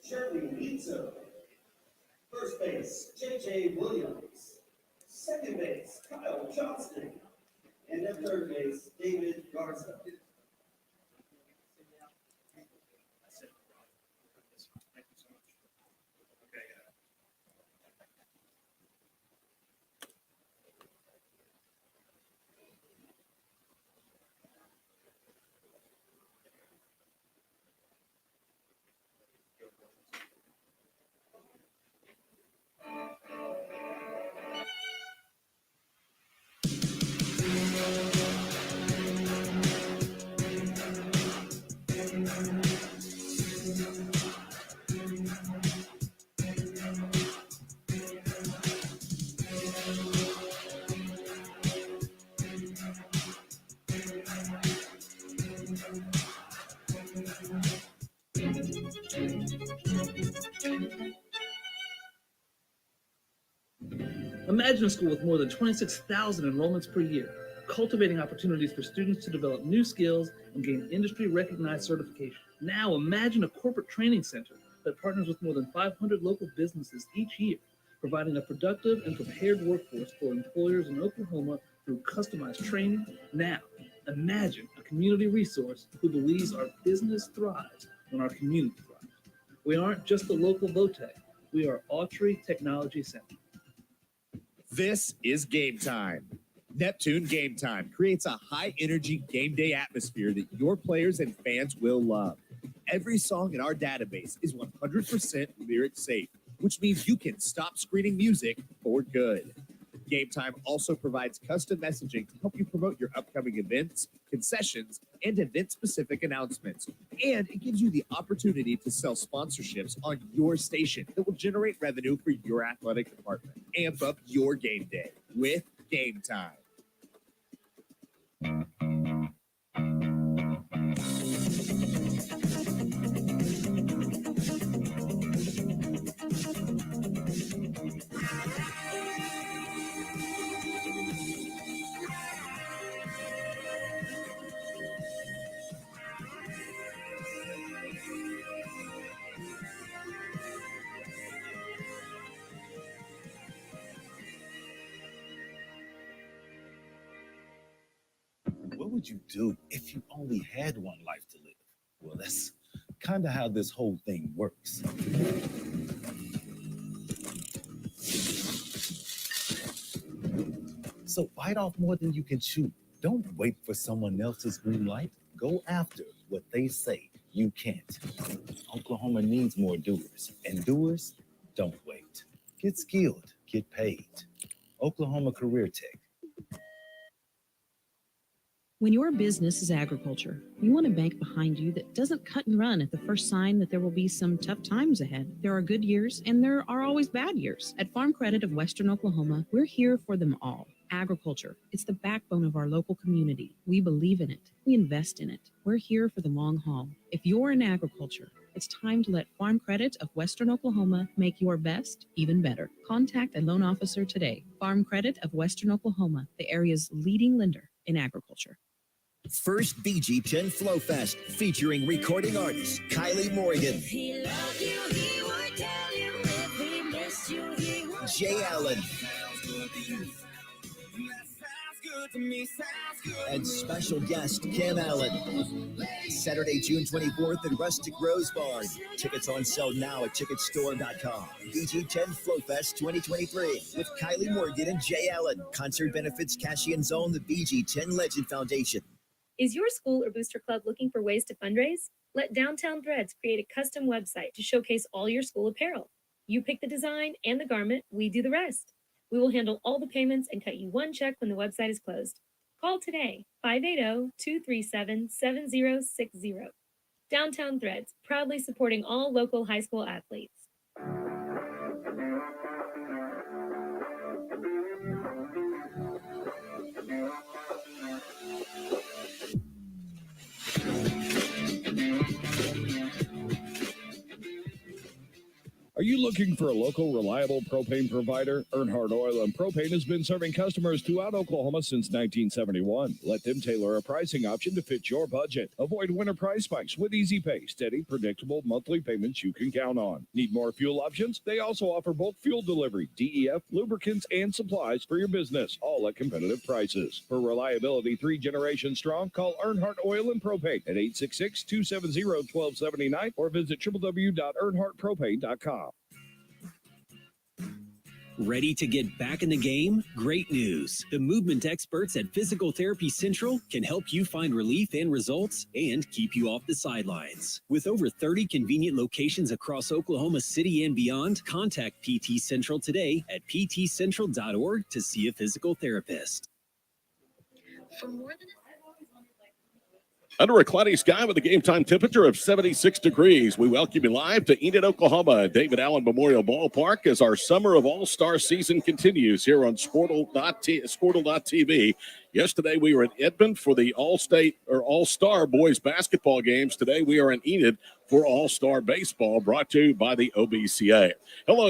Shirley Nito. First base, J.J. Williams. Second base, Kyle Johnston. And at third base, David Garza. Imagine a school with more than 26,000 enrollments per year, cultivating opportunities for students to develop new skills and gain industry-recognized certification. Now imagine a corporate training center that partners with more than 500 local businesses each year, providing a productive and prepared workforce for employers in Oklahoma through customized training. Now, imagine a community resource who believes our business thrives when our community thrives. We aren't just a local VOTEC, we are Autry Technology Center. This is Game Time. Neptune Game Time creates a high-energy game day atmosphere that your players and fans will love. Every song in our database is 100% lyric safe, which means you can stop screening music for good. Game Time also provides custom messaging to help you promote your upcoming events, concessions, and event-specific announcements. And it gives you the opportunity to sell sponsorships on your station that will generate revenue for your athletic department. Amp up your game day with Game Time. What would you do if you only had one life to live? Well, that's kind of how this whole thing works. So bite off more than you can chew. Don't wait for someone else's green light. Go after what they say you can't. Oklahoma needs more doers, and doers don't wait. Get skilled, get paid. Oklahoma Career Tech. When your business is agriculture, you want a bank behind you that doesn't cut and run at the first sign that there will be some tough times ahead. There are good years and there are always bad years. At Farm Credit of Western Oklahoma, we're here for them all. Agriculture, it's the backbone of our local community. We believe in it. We invest in it. We're here for the long haul. If you're in agriculture, it's time to let Farm Credit of Western Oklahoma make your best even better. Contact a loan officer today. Farm Credit of Western Oklahoma, the area's leading lender in agriculture. First BG10 Flow Fest featuring recording artist Kylie Morgan, If he loved you, he would tell you. If he missed you, he would. Jay Allen, and special guest Kim Allen. Saturday, June 24th at Rustic Rose Barn. Tickets on sale now at ticketstore.com. BG10 Flow Fest 2023 with Kylie Morgan and Jay Allen. Concert benefits Cassian's own the BG10 Legend Foundation. Is your school or booster club looking for ways to fundraise? Let Downtown Threads create a custom website to showcase all your school apparel. You pick the design and the garment, we do the rest. We will handle all the payments and cut you one check when the website is closed. Call today, 580-237-7060. Downtown Threads, proudly supporting all local high school athletes. Are you looking for a local, reliable propane provider? Earnhardt Oil and Propane has been serving customers throughout Oklahoma since 1971. Let them tailor a pricing option to fit your budget. Avoid winter price spikes with easy pay, steady, predictable monthly payments you can count on. Need more fuel options? They also offer bulk fuel delivery, DEF, lubricants, and supplies for your business, all at competitive prices. For reliability 3 generations strong, call Earnhardt Oil and Propane at 866-270-1279 or visit www.earnhardtpropane.com. Ready to get back in the game? Great news. The movement experts at Physical Therapy Central can help you find relief and results and keep you off the sidelines. With over 30 convenient locations across Oklahoma City and beyond, contact PT Central today at ptcentral.org to see a physical therapist. For more than Under a cloudy sky with a game time temperature of 76 degrees, we welcome you live to Enid, Oklahoma at David Allen Memorial Ballpark as our Summer of All-Star season continues here on Sportal.tv. Yesterday, we were in Edmond for the All-Star boys basketball games. Today, we are in Enid for All-Star baseball, brought to you by the OBCA. Hello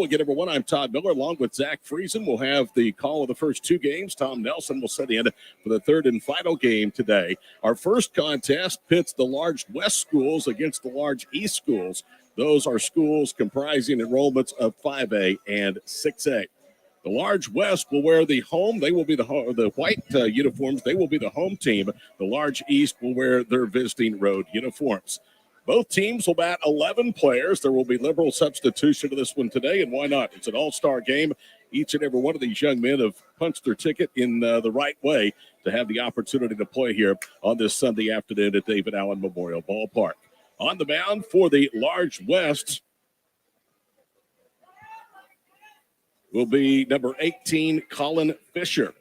again, everyone. I'm Todd Miller, along with Zach Friesen. We'll have the call of the first 2 games. Tom Nelson will set in for the third and final game today. Our first contest pits the large West schools against the large East schools. Those are schools comprising enrollments of 5A and 6A. The large West will wear the home. They will be the white uniforms. They will be the home team. The large East will wear their visiting road uniforms. Both teams will bat 11 players. There will be liberal substitution to this one today, and why not? It's an all-star game. Each and every one of these young men have punched their ticket in the right way to have the opportunity to play here on this Sunday afternoon at David Allen Memorial Ballpark. On the mound for the large West will be number 18, Colin Fisher.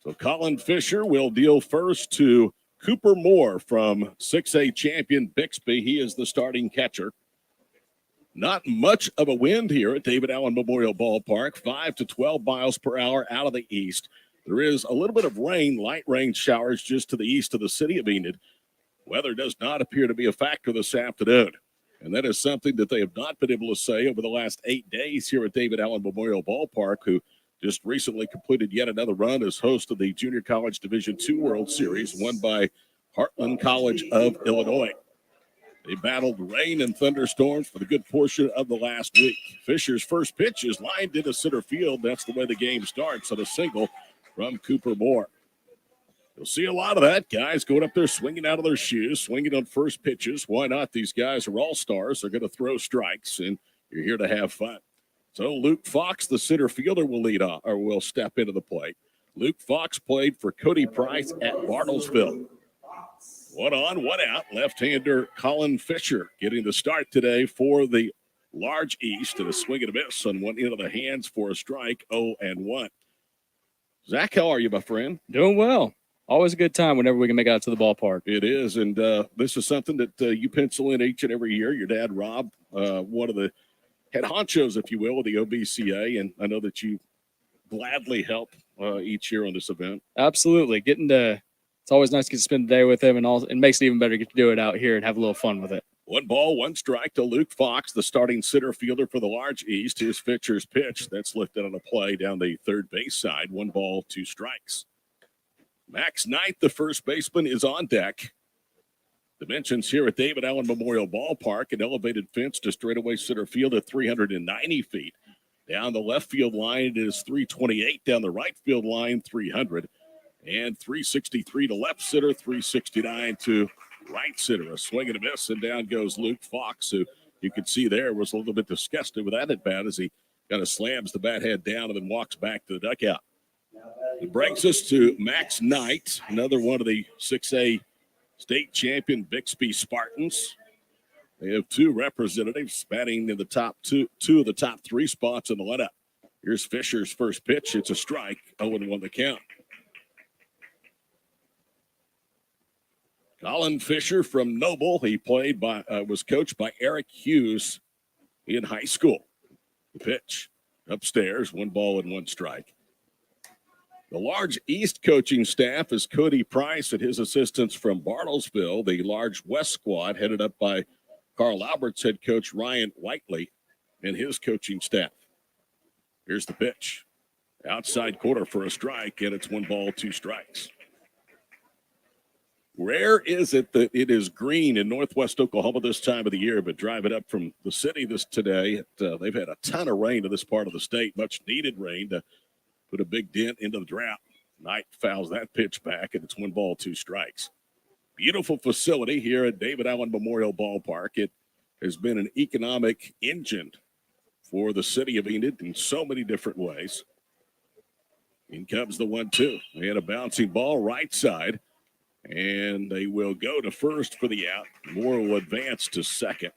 So Colin Fisher will deal first to Cooper Moore from 6A champion Bixby. He is the starting catcher. Not much of a wind here at David Allen Memorial Ballpark, 5 to 12 miles per hour out of the east. There is a little bit of rain, light rain showers just to the east of the city of Enid. Weather does not appear to be a factor this afternoon. And that is something that they have not been able to say over the last 8 days here at David Allen Memorial Ballpark, who just recently completed yet another run as host of the Junior College Division II World Series, won by Heartland College of Illinois. They battled rain and thunderstorms for the good portion of the last week. Fisher's first pitch is lined into center field. That's the way the game starts, on a single from Cooper Moore. You'll see a lot of that. Guys going up there swinging out of their shoes, swinging on first pitches. Why not? These guys are all-stars. They're going to throw strikes, and you're here to have fun. So Luke Fox, the center fielder, will lead off, or will step into the plate. Luke Fox played for Cody Price at Bartlesville. 1 on, 1 out. Left-hander Colin Fisher getting the start today for the large East, and a swing and a miss on one into the hands for a strike, 0-1. Zach, how are you, my friend? Doing well. Always a good time whenever we can make it out to the ballpark. It is, and this is something that you pencil in each and every year. Your dad, Rob, one of the head honchos, if you will, of the OBCA, and I know that you gladly help each year on this event. Absolutely. It's always nice to get to spend the day with him, and it makes it even better to get to do it out here and have a little fun with it. 1 ball, 1 strike to Luke Fox, the starting center fielder for the large East. His Fisher's pitch, that's lifted on a play down the third base side. 1 ball, 2 strikes. Max Knight, the first baseman, is on deck. Dimensions here at David Allen Memorial Ballpark, an elevated fence to straightaway center field at 390 feet. Down the left field line, it is 328. Down the right field line, 300. And 363 to left center, 369 to right center. A swing and a miss, and down goes Luke Fox, who you could see there was a little bit disgusted with that at bat as he kind of slams the bat head down and then walks back to the dugout. It brings us to Max Knight, another one of the 6A state champion Bixby Spartans. They have 2 representatives batting in the top two of the top 3 spots in the lineup. Here's Fisher's first pitch. It's a strike, 0-1 the count. Colin Fisher from Noble. He was coached by Eric Hughes in high school. The pitch upstairs, 1 ball and 1 strike. The large East coaching staff is Cody Price and his assistants from Bartlesville. The large West squad headed up by Carl Albert's head coach Ryan Whiteley and his coaching staff. Here's the pitch. Outside quarter for a strike, and it's 1-2 strikes. Rare is it that it is green in northwest Oklahoma this time of the year, but driving up from the city today, they've had a ton of rain to this part of the state, much needed rain to put a big dent into the drought. Knight fouls that pitch back, and it's 1-2 strikes. Beautiful facility here at David Allen Memorial Ballpark. It has been an economic engine for the city of Enid in so many different ways. In comes the 1-2. They had a bouncing ball right side, and they will go to first for the out. Moore will advance to second,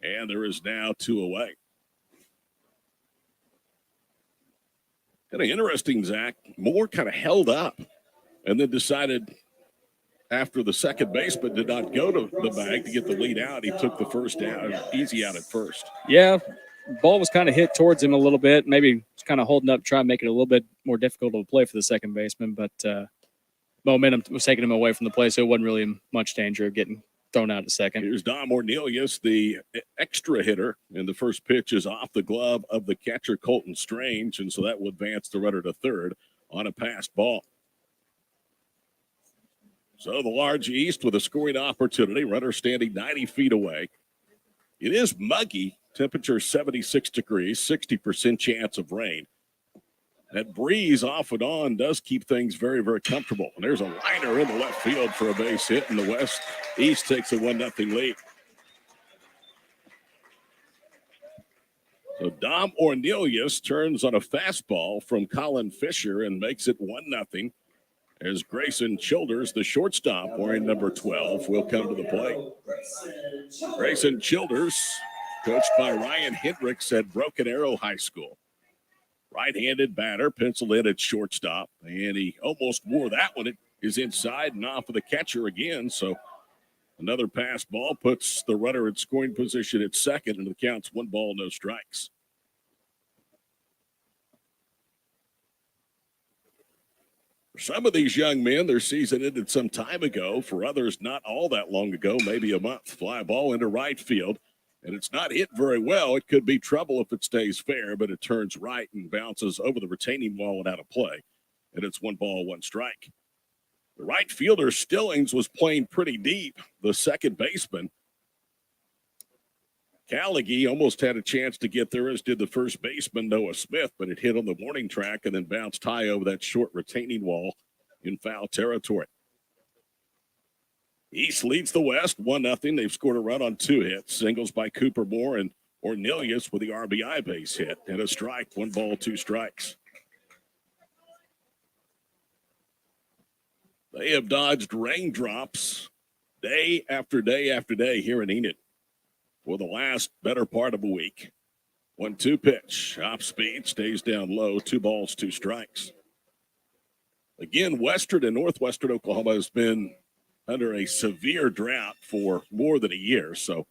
and there is now 2 away. Kind of interesting, Zach. Moore kind of held up and then decided after the second baseman did not go to the bag to get the lead out. He took the first down, easy out at first. Yeah, ball was kind of hit towards him a little bit. Maybe just kind of holding up, trying to make it a little bit more difficult to play for the second baseman. But momentum was taking him away from the play, so it wasn't really much danger of getting thrown out at second. Here's Dom Ornelius, the extra hitter, and the first pitch is off the glove of the catcher, Colton Strange, and so that will advance the runner to third on a passed ball. So the large east with a scoring opportunity, runner standing 90 feet away. It is muggy, temperature 76 degrees, 60% chance of rain. That breeze off and on does keep things very, very comfortable. And there's a liner in the left field for a base hit, and the West East takes a 1-0 lead. So Dom Ornelius turns on a fastball from Colin Fisher and makes it 1-0. As Grayson Childers, the shortstop, wearing number 12, will come to the plate. Grayson Childers, coached by Ryan Hendricks at Broken Arrow High School. Right-handed batter, penciled in at shortstop, and he almost wore that one. It is inside and off of the catcher again, so another pass ball puts the runner in scoring position at second, and the count's 1 ball, no strikes. For some of these young men, their season ended some time ago. For others, not all that long ago, maybe a month. Fly ball into right field, and it's not hit very well. It could be trouble if it stays fair, but it turns right and bounces over the retaining wall and out of play, and it's 1 ball, 1 strike. The right fielder, Stillings, was playing pretty deep. The second baseman, Callaghy, almost had a chance to get there, as did the first baseman, Noah Smith, but it hit on the warning track and then bounced high over that short retaining wall in foul territory. East leads the West 1-0. They've scored a run on 2 hits, singles by Cooper Moore and Ornelius with the RBI base hit, and a strike, 1 ball, 2 strikes. They have dodged raindrops day after day after day here in Enid for the last better part of a week. 1-2 pitch, off speed, stays down low, 2 balls, 2 strikes. Again, western and northwestern Oklahoma has been under a severe drought for more than a year, so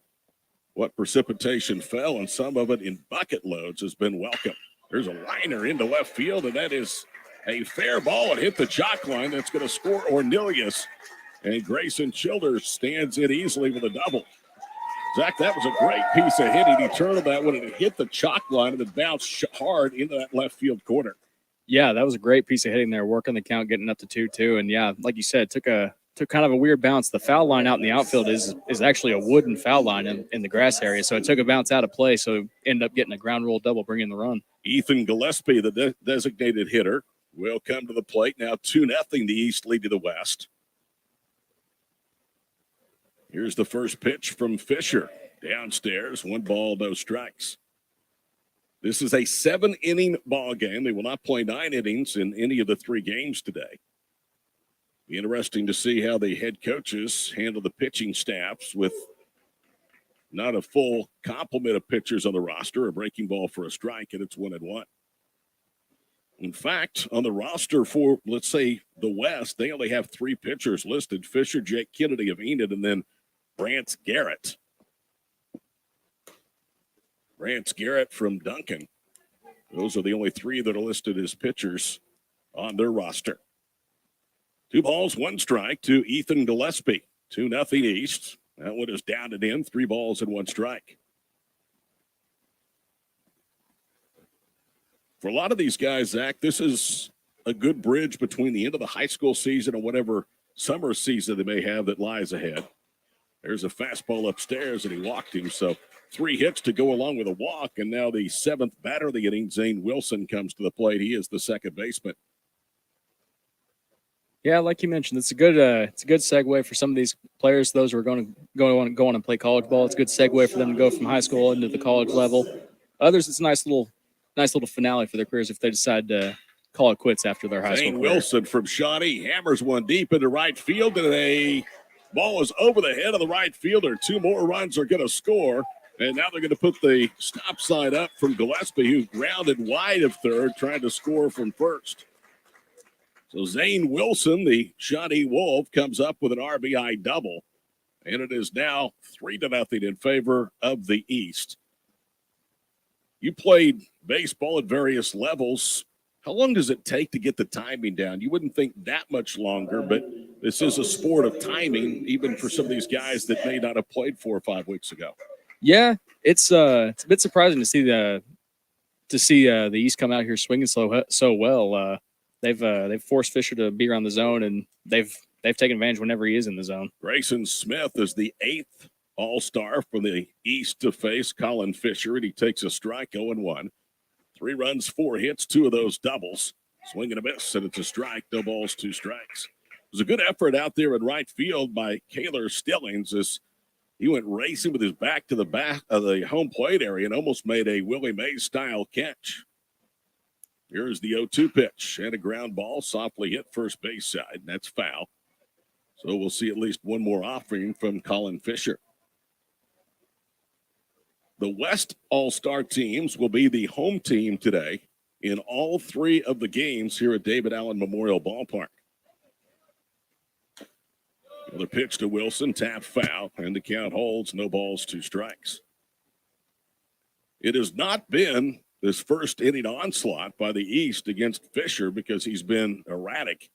what precipitation fell, and some of it in bucket loads, has been welcome. There's a liner into left field, and that is a fair ball. It hit the chalk line. That's going to score Ornelius, and Grayson Childers stands in easily with a double. Zach, that was a great piece of hitting. He turned on that one, and it hit the chalk line, and it bounced hard into that left field corner. Yeah, that was a great piece of hitting there, working the count, getting up to 2-2. And, yeah, like you said, took kind of a weird bounce. The foul line out in the outfield is actually a wooden foul line in the grass area, so it took a bounce out of play, so ended up getting a ground rule double, bringing the run. Ethan Gillespie, the designated hitter, will come to the plate. Now 2-0, the East lead to the West. Here's the first pitch from Fisher. Downstairs, 1 ball, no strikes. This is a 7-inning ball game. They will not play 9 innings in any of the 3 games today. Be interesting to see how the head coaches handle the pitching staffs with not a full complement of pitchers on the roster. A breaking ball for a strike, and it's 1-1. In fact, on the roster for, let's say, the West, they only have 3 pitchers listed: Fisher, Jake Kennedy of Enid, and then Brant Garrett. Brant Garrett from Duncan. Those are the only 3 that are listed as pitchers on their roster. 2 balls, 1 strike to Ethan Gillespie. 2-0 East. That one is down and in, 3 balls and 1 strike. For a lot of these guys, Zach, this is a good bridge between the end of the high school season and whatever summer season they may have that lies ahead. There's a fastball upstairs, and he walked him. So 3 hits to go along with a walk, and now the 7th batter of the inning, Zane Wilson, comes to the plate. He is the second baseman. Yeah, like you mentioned, it's a good segue for some of these players. Those who are going to and play college ball. It's a good segue for them to go from high school into the college level. Others, it's a nice little finale for their careers if they decide to call it quits after their high school Zane career. Wilson from Shawnee hammers one deep into right field, and a ball is over the head of the right fielder. 2 more runs are going to score, and now they're going to put the stop sign up from Gillespie, who grounded wide of third, trying to score from first. So Zane Wilson, the Shawnee Wolf, comes up with an RBI double, and it is now 3-0 in favor of the East. You played baseball at various levels. How long does it take to get the timing down? You wouldn't think that much longer, but this is a sport of timing, even for some of these guys that may not have played 4 or 5 weeks ago. Yeah, it's a bit surprising to see the East come out here swinging so well. They've forced Fisher to be around the zone, and they've taken advantage whenever he is in the zone. Grayson Smith is the 8th All-Star for the East to face Colin Fisher, and he takes a strike, 0-1. 3 runs, 4 hits, 2 of those doubles. Swing and a miss, and it's a strike, no balls, 2 strikes. It was a good effort out there in right field by Kaylor Stillings as he went racing with his back to the back of the home plate area and almost made a Willie Mays-style catch. Here's the 0-2 pitch and a ground ball, softly hit first base side, and that's foul. So we'll see at least one more offering from Colin Fisher. The West All-Star teams will be the home team today in all 3 of the games here at David Allen Memorial Ballpark. Another pitch to Wilson, tap foul, and the count holds, no balls, 2 strikes. It has not been this first inning onslaught by the East against Fisher because he's been erratic.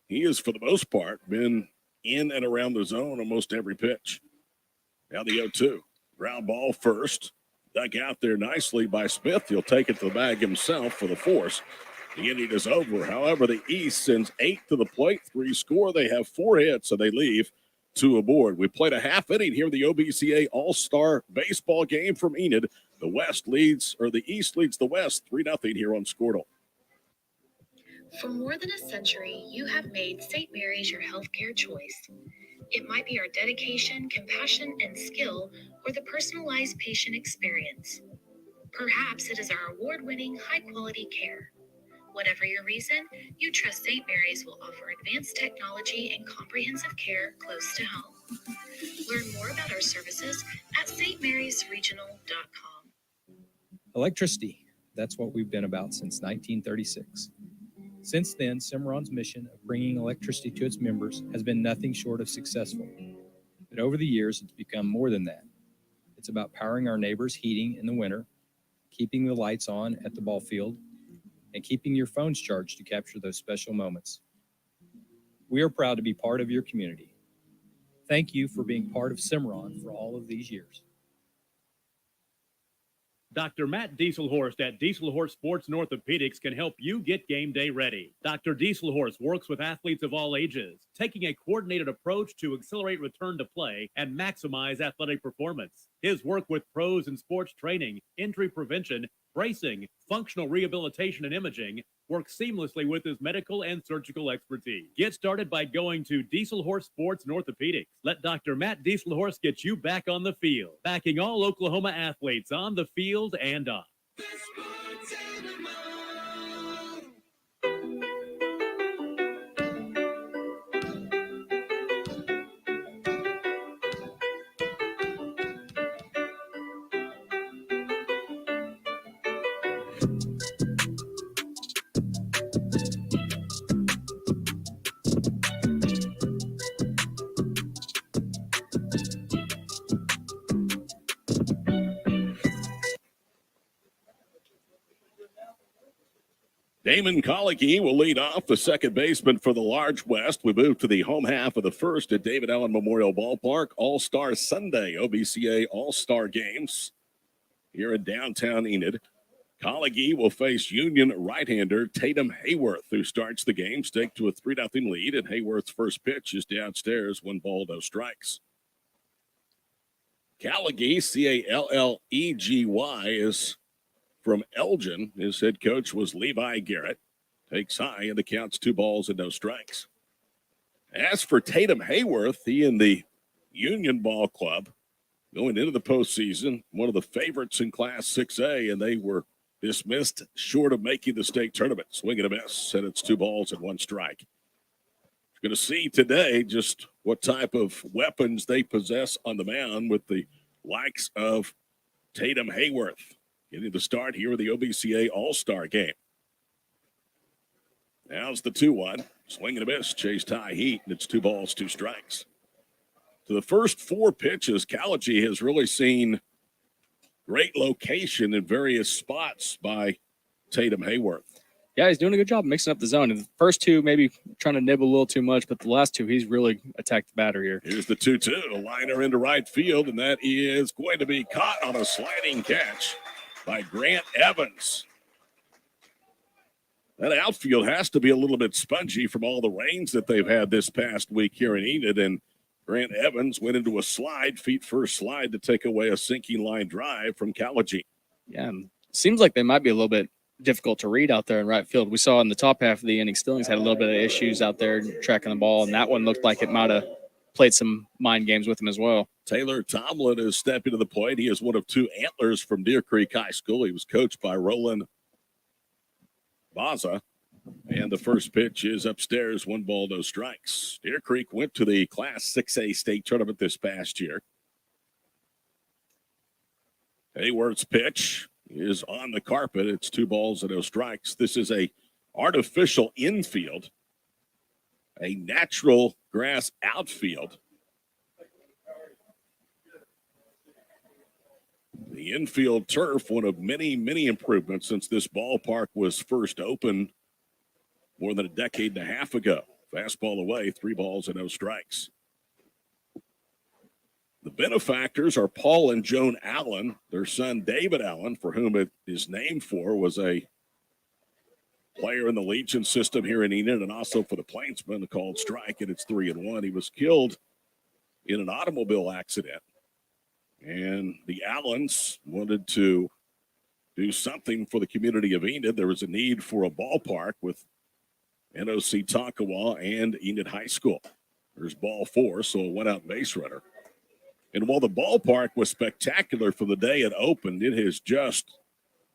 He has, for the most part, been in and around the zone almost every pitch. Now the 0-2. Ground ball first. Dug out there nicely by Smith. He'll take it to the bag himself for the force. The inning is over. However, the East sends 8 to the plate, 3 score. They have 4 hits, so they leave 2 aboard. We played a half inning here in the OBCA All-Star Baseball game from Enid. The East leads the West 3-0 here on Squirtle. For more than a century, you have made St. Mary's your healthcare choice. It might be our dedication, compassion, and skill, or the personalized patient experience. Perhaps it is our award-winning, high-quality care. Whatever your reason, you trust St. Mary's will offer advanced technology and comprehensive care close to home. Learn more about our services at stmarysregional.com. Electricity, that's what we've been about since 1936. Since then, Cimarron's mission of bringing electricity to its members has been nothing short of successful. But over the years, it's become more than that. It's about powering our neighbors' heating in the winter, keeping the lights on at the ball field, and keeping your phones charged to capture those special moments. We are proud to be part of your community. Thank you for being part of Cimarron for all of these years. Dr. Matt Dieselhorst at Dieselhorst Sports and Orthopedics can help you get game day ready. Dr. Dieselhorst works with athletes of all ages, taking a coordinated approach to accelerate return to play and maximize athletic performance. His work with pros in sports training, injury prevention, bracing, functional rehabilitation, and imaging works seamlessly with his medical and surgical expertise. Get started by going to Dieselhorst Sports and Orthopedics. Let Dr. Matt Dieselhorst get you back on the field, backing all Oklahoma athletes on the field and off. Eamon Colleague will lead off, the second baseman for the Large West. We move to the home half of the first at David Allen Memorial Ballpark. All-Star Sunday, OBCA All-Star Games here in downtown Enid. Colleague will face Union right-hander Tatum Hayworth, who starts the game, stake to a 3-0 lead, and Hayworth's first pitch is downstairs, 1 ball, no strikes. Callegy, Callegy, is from Elgin. His head coach was Levi Garrett. Takes high and the count's 2 balls and no strikes. As for Tatum Hayworth, he in the Union Ball Club going into the postseason, one of the favorites in Class 6A, and they were dismissed short of making the state tournament. Swing and a miss, and it's 2 balls and 1 strike. Going to see today just what type of weapons they possess on the mound with the likes of Tatum Hayworth getting the start here with the OBCA All-Star Game. Now's the 2-1. Swing and a miss. Chased high heat, and it's 2 balls, 2 strikes. To the first 4 pitches, Callegy has really seen great location in various spots by Tatum Hayworth. Yeah, he's doing a good job mixing up the zone. And the first 2, maybe trying to nibble a little too much, but the last 2, he's really attacked the batter here. Here's the 2-2, a liner into right field, and that is going to be caught on a sliding catch by Grant Evans. That outfield has to be a little bit spongy from all the rains that they've had this past week here in Enid, and Grant Evans went into a slide, feet first slide, to take away a sinking line drive from Callegy. Yeah, seems like they might be a little bit difficult to read out there in right field. We saw in the top half of the inning, Stillings had a little bit of issues out there tracking the ball, and that one looked like it might have played some mind games with him as well. Taylor Tomlin is stepping to the plate. He is one of 2 antlers from Deer Creek High School. He was coached by Roland Baza. And the first pitch is upstairs, 1 ball, no strikes. Deer Creek went to the Class 6A state tournament this past year. Hayworth's pitch is on the carpet. It's 2 balls and no strikes. This is a artificial infield, a natural grass outfield. The infield turf, one of many, many improvements since this ballpark was first opened more than a decade and a half ago. Fastball away, 3 balls and no strikes. The benefactors are Paul and Joan Allen. Their son, David Allen, for whom it is named for, was a player in the Legion system here in Enid and also for the Plainsmen, called strike, and it's 3-1. He was killed in an automobile accident. And the Allens wanted to do something for the community of Enid. There was a need for a ballpark with NOC Tonkawa and Enid High School. There's ball 4, so a 1-out base runner. And while the ballpark was spectacular for the day it opened, it has just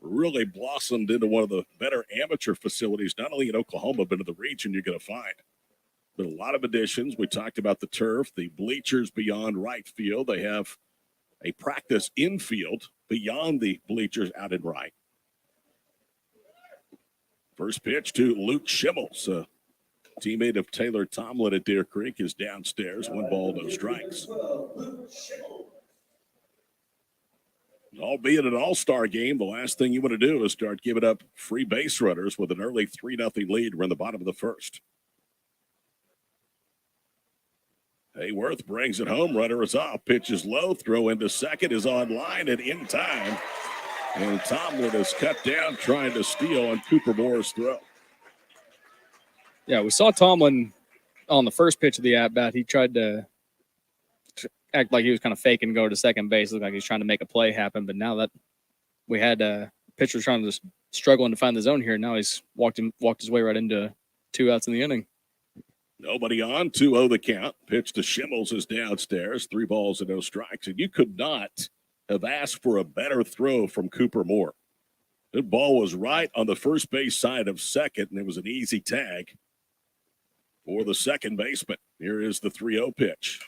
really blossomed into one of the better amateur facilities, not only in Oklahoma, but in the region you're going to find. But a lot of additions. We talked about the turf, the bleachers beyond right field. They have a practice infield beyond the bleachers out in right. First pitch to Luke Schimmels, a teammate of Taylor Tomlin at Deer Creek, is downstairs. 1 ball, no strikes. Albeit an all-star game, the last thing you want to do is start giving up free base runners with an early 3-0 lead. We're in the bottom of the first. Hayworth brings it home. Runner is off. Pitch is low. Throw into second is on line and in time. And Tomlin is cut down trying to steal on Cooper Moore's throw. Yeah, we saw Tomlin on the first pitch of the at-bat. He tried to act like he was kind of faking go to second base. Looked like he was trying to make a play happen. But now that we had pitcher trying to struggling to find the zone here, now he's walked his way right into 2 outs in the inning. Nobody on, 2-0 the count. Pitch to Schimmels is downstairs, 3 balls and no strikes. And you could not have asked for a better throw from Cooper Moore. That ball was right on the first base side of second, and it was an easy tag for the second baseman. Here is the 3-0 pitch.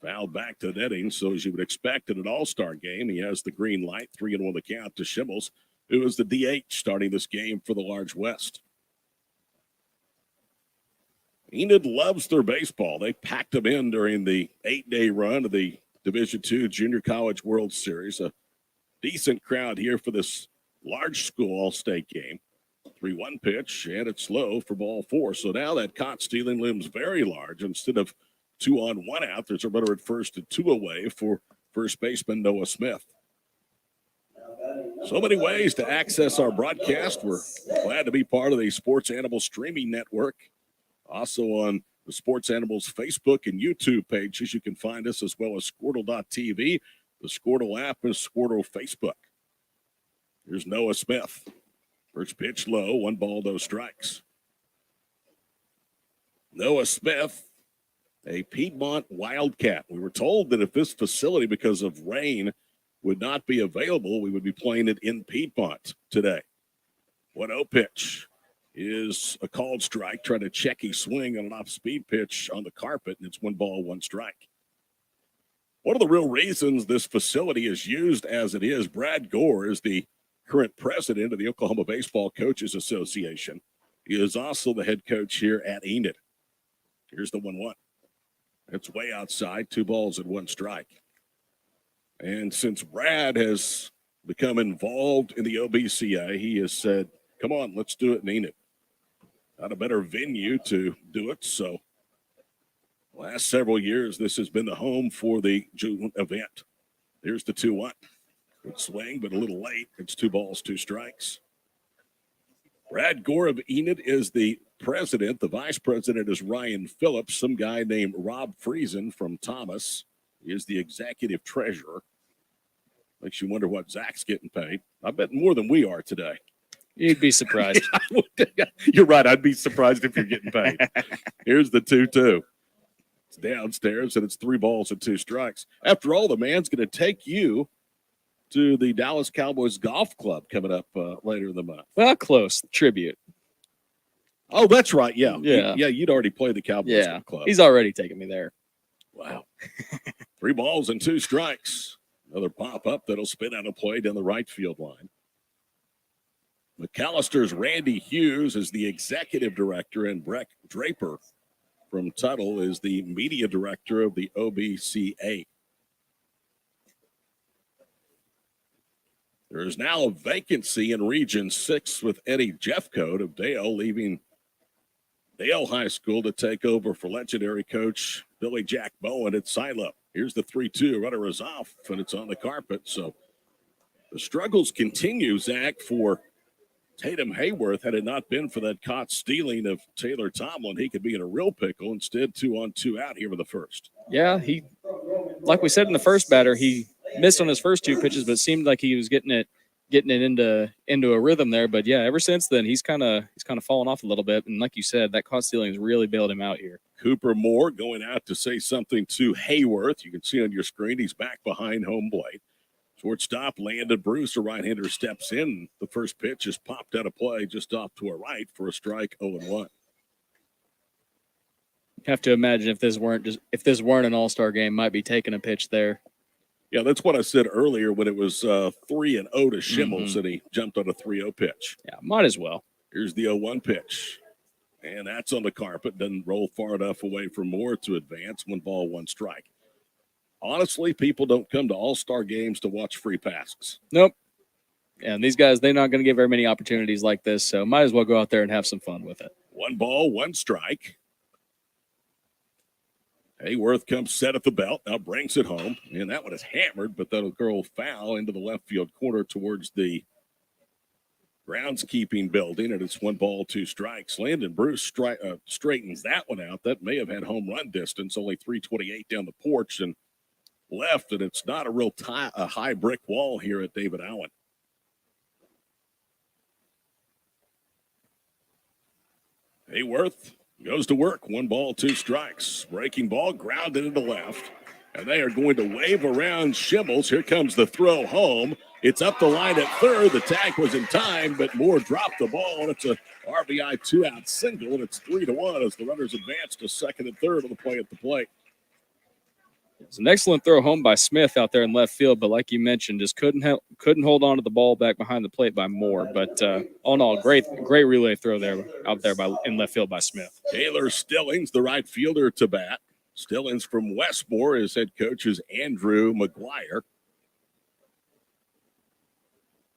Fouled back to the netting, so as you would expect in an all-star game, he has the green light, 3-1 the count to Schimmels, who is the DH starting this game for the Large West. Enid loves their baseball. They packed them in during the 8-day run of the Division II Junior College World Series. A decent crowd here for this large school all-state game. 3-1 pitch, and it's low for ball 4. So now that caught stealing looms very large. Instead of 2 on, 1 out, there's a runner at first and 2 away for first baseman Noah Smith. So many ways to access our broadcast. We're glad to be part of the Sports Animal Streaming Network. Also on the Sports Animals Facebook and YouTube pages, you can find us, as well as Squirtle.tv, the Squirtle app, and Squirtle Facebook. Here's Noah Smith. First pitch low, 1 ball, no strikes. Noah Smith, a Piedmont Wildcat. We were told that if this facility, because of rain, would not be available, we would be playing it in Piedmont today. 1-0 pitch is a called strike, trying to check his swing on an off-speed pitch on the carpet, and it's 1 ball, 1 strike. One of the real reasons this facility is used as it is, Brad Gore is the current president of the Oklahoma Baseball Coaches Association. He is also the head coach here at Enid. Here's the 1-1. It's way outside, 2 balls and 1 strike. And since Brad has become involved in the OBCA, he has said, come on, let's do it in Enid. Not a better venue to do it. So last several years, this has been the home for the June event. Here's the 2-1. Good swing, but a little late. It's 2 balls, 2 strikes. Brad Gore of Enid is the president. The vice president is Ryan Phillips. Some guy named Rob Friesen from Thomas is the executive treasurer. Makes you wonder what Zach's getting paid. I bet more than we are today. You'd be surprised. You're right. I'd be surprised if you're getting paid. Here's the 2-2. It's downstairs, and it's 3 balls and 2 strikes. After all, the man's going to take you to the Dallas Cowboys Golf Club coming up later in the month. Well, close. Tribute. Oh, that's right. Yeah. Yeah. You'd already played the Cowboys Golf Club. He's already taken me there. Wow. 3 balls and 2 strikes. Another pop-up that'll spin out a play down the right field line. McAllister's Randy Hughes is the executive director, and Breck Draper from Tuttle is the media director of the OBCA. There is now a vacancy in Region 6 with Eddie Jeffcoat of Dale, leaving Dale High School to take over for legendary coach Billy Jack Bowen at Silo. Here's the 3-2. Runner is off, and it's on the carpet. So the struggles continue, Zach, for Tatum Hayworth. Had it not been for that caught stealing of Taylor Tomlin, he could be in a real pickle. Instead, 2 on 2 out here in the first. Yeah, like we said in the first batter, he missed on his first 2 pitches, but it seemed like he was getting it into a rhythm there. But yeah, ever since then, he's kind of fallen off a little bit. And like you said, that caught stealing has really bailed him out here. Cooper Moore going out to say something to Hayworth. You can see on your screen he's back behind home plate. Shortstop Landon Bruce, a right-hander, steps in. The first pitch is popped out of play just off to a right for a strike, 0-1. Have to imagine if this weren't an all-star game, might be taking a pitch there. Yeah, that's what I said earlier when it was 3-0 to Schimmels, and he jumped on a 3-0 pitch. Yeah, might as well. Here's the 0-1 pitch. And that's on the carpet. Doesn't roll far enough away from Moore to advance. 1 ball, 1 strike. Honestly, people don't come to all-star games to watch free passes. Nope. And these guys, they're not going to get very many opportunities like this, so might as well go out there and have some fun with it. 1 ball, 1 strike. Hayworth comes set at the belt, now brings it home, and that one is hammered, but that'll go foul into the left field corner towards the groundskeeping building, and it's 1 ball, 2 strikes. Landon Bruce straightens that one out. That may have had home run distance, only 328 down the porch and left, and it's not a real a high brick wall here at David Allen. Hayworth goes to work. 1 ball, 2 strikes. Breaking ball, grounded into left. And they are going to wave around Schimmels. Here comes the throw home. It's up the line at third. The tag was in time, but Moore dropped the ball, and it's a RBI 2-out single, and it's 3-1 as the runners advance to second and third on the play at the plate. It's an excellent throw home by Smith out there in left field, but like you mentioned, just couldn't hold on to the ball back behind the plate by Moore. But all in all, great relay throw there out there in left field by Smith. Taylor Stillings, the right fielder, to bat. Stillings from Westmore. His head coach is Andrew McGuire.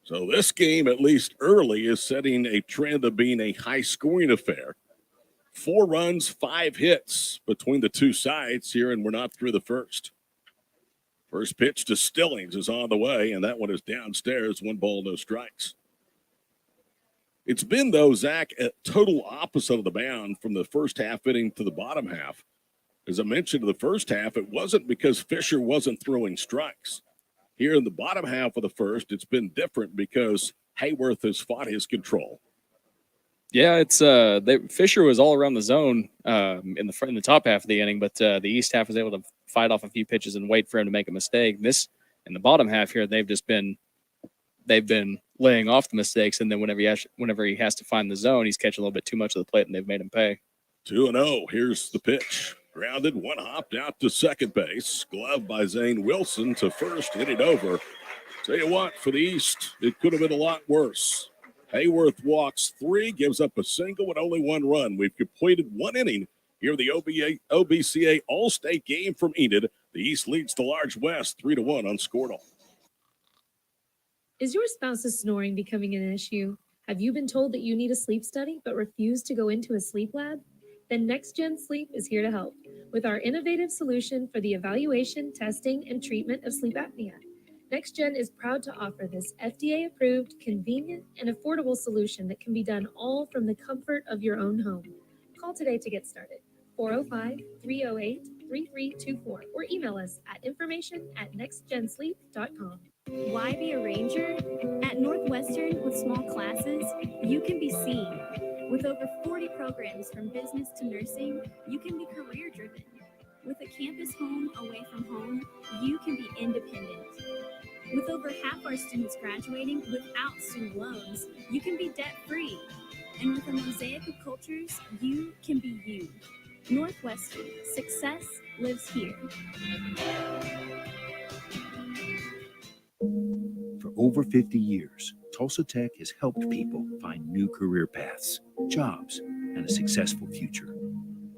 So this game, at least early, is setting a trend of being a high-scoring affair. 4 runs, 5 hits between the two sides here, and we're not through the first. First pitch to Stillings is on the way, and that one is downstairs. 1 ball, no strikes. It's been, though, Zach, a total opposite of the mound from the first half inning to the bottom half. As I mentioned in the first half, it wasn't because Fisher wasn't throwing strikes. Here in the bottom half of the first, it's been different because Hayworth has fought his control. Yeah, it's Fisher was all around the zone in the top half of the inning, but the east half was able to fight off a few pitches and wait for him to make a mistake. This in the bottom half here, they've been laying off the mistakes, and then whenever he has to find the zone, he's catching a little bit too much of the plate, and they've made him pay. 2-0. Here's the pitch. Grounded, 1 hopped out to second base. Glove by Zane Wilson to first, hit it over. Tell you what, for the East, it could have been a lot worse. Hayworth walks 3, gives up a single and only 1 run. We've completed 1 inning here in the OBCA All-State game from Enid. The East leads the large West 3-1 on Squirtle. Is your spouse's snoring becoming an issue? Have you been told that you need a sleep study but refuse to go into a sleep lab? Then Next Gen Sleep is here to help with our innovative solution for the evaluation, testing, and treatment of sleep apnea. Next Gen is proud to offer this FDA-approved, convenient, and affordable solution that can be done all from the comfort of your own home. Call today to get started. 405-308-3324 or email us at information@nextgensleep.com. Why be a ranger? At Northwestern, with small classes, you can be seen. With over 40 programs from business to nursing, you can be career driven. With a campus home away from home, you can be independent. With over half our students graduating without student loans, you can be debt free. And with a mosaic of cultures, you can be you. Northwestern, success lives here. For over 50 years, Tulsa Tech has helped people find new career paths, jobs, and a successful future.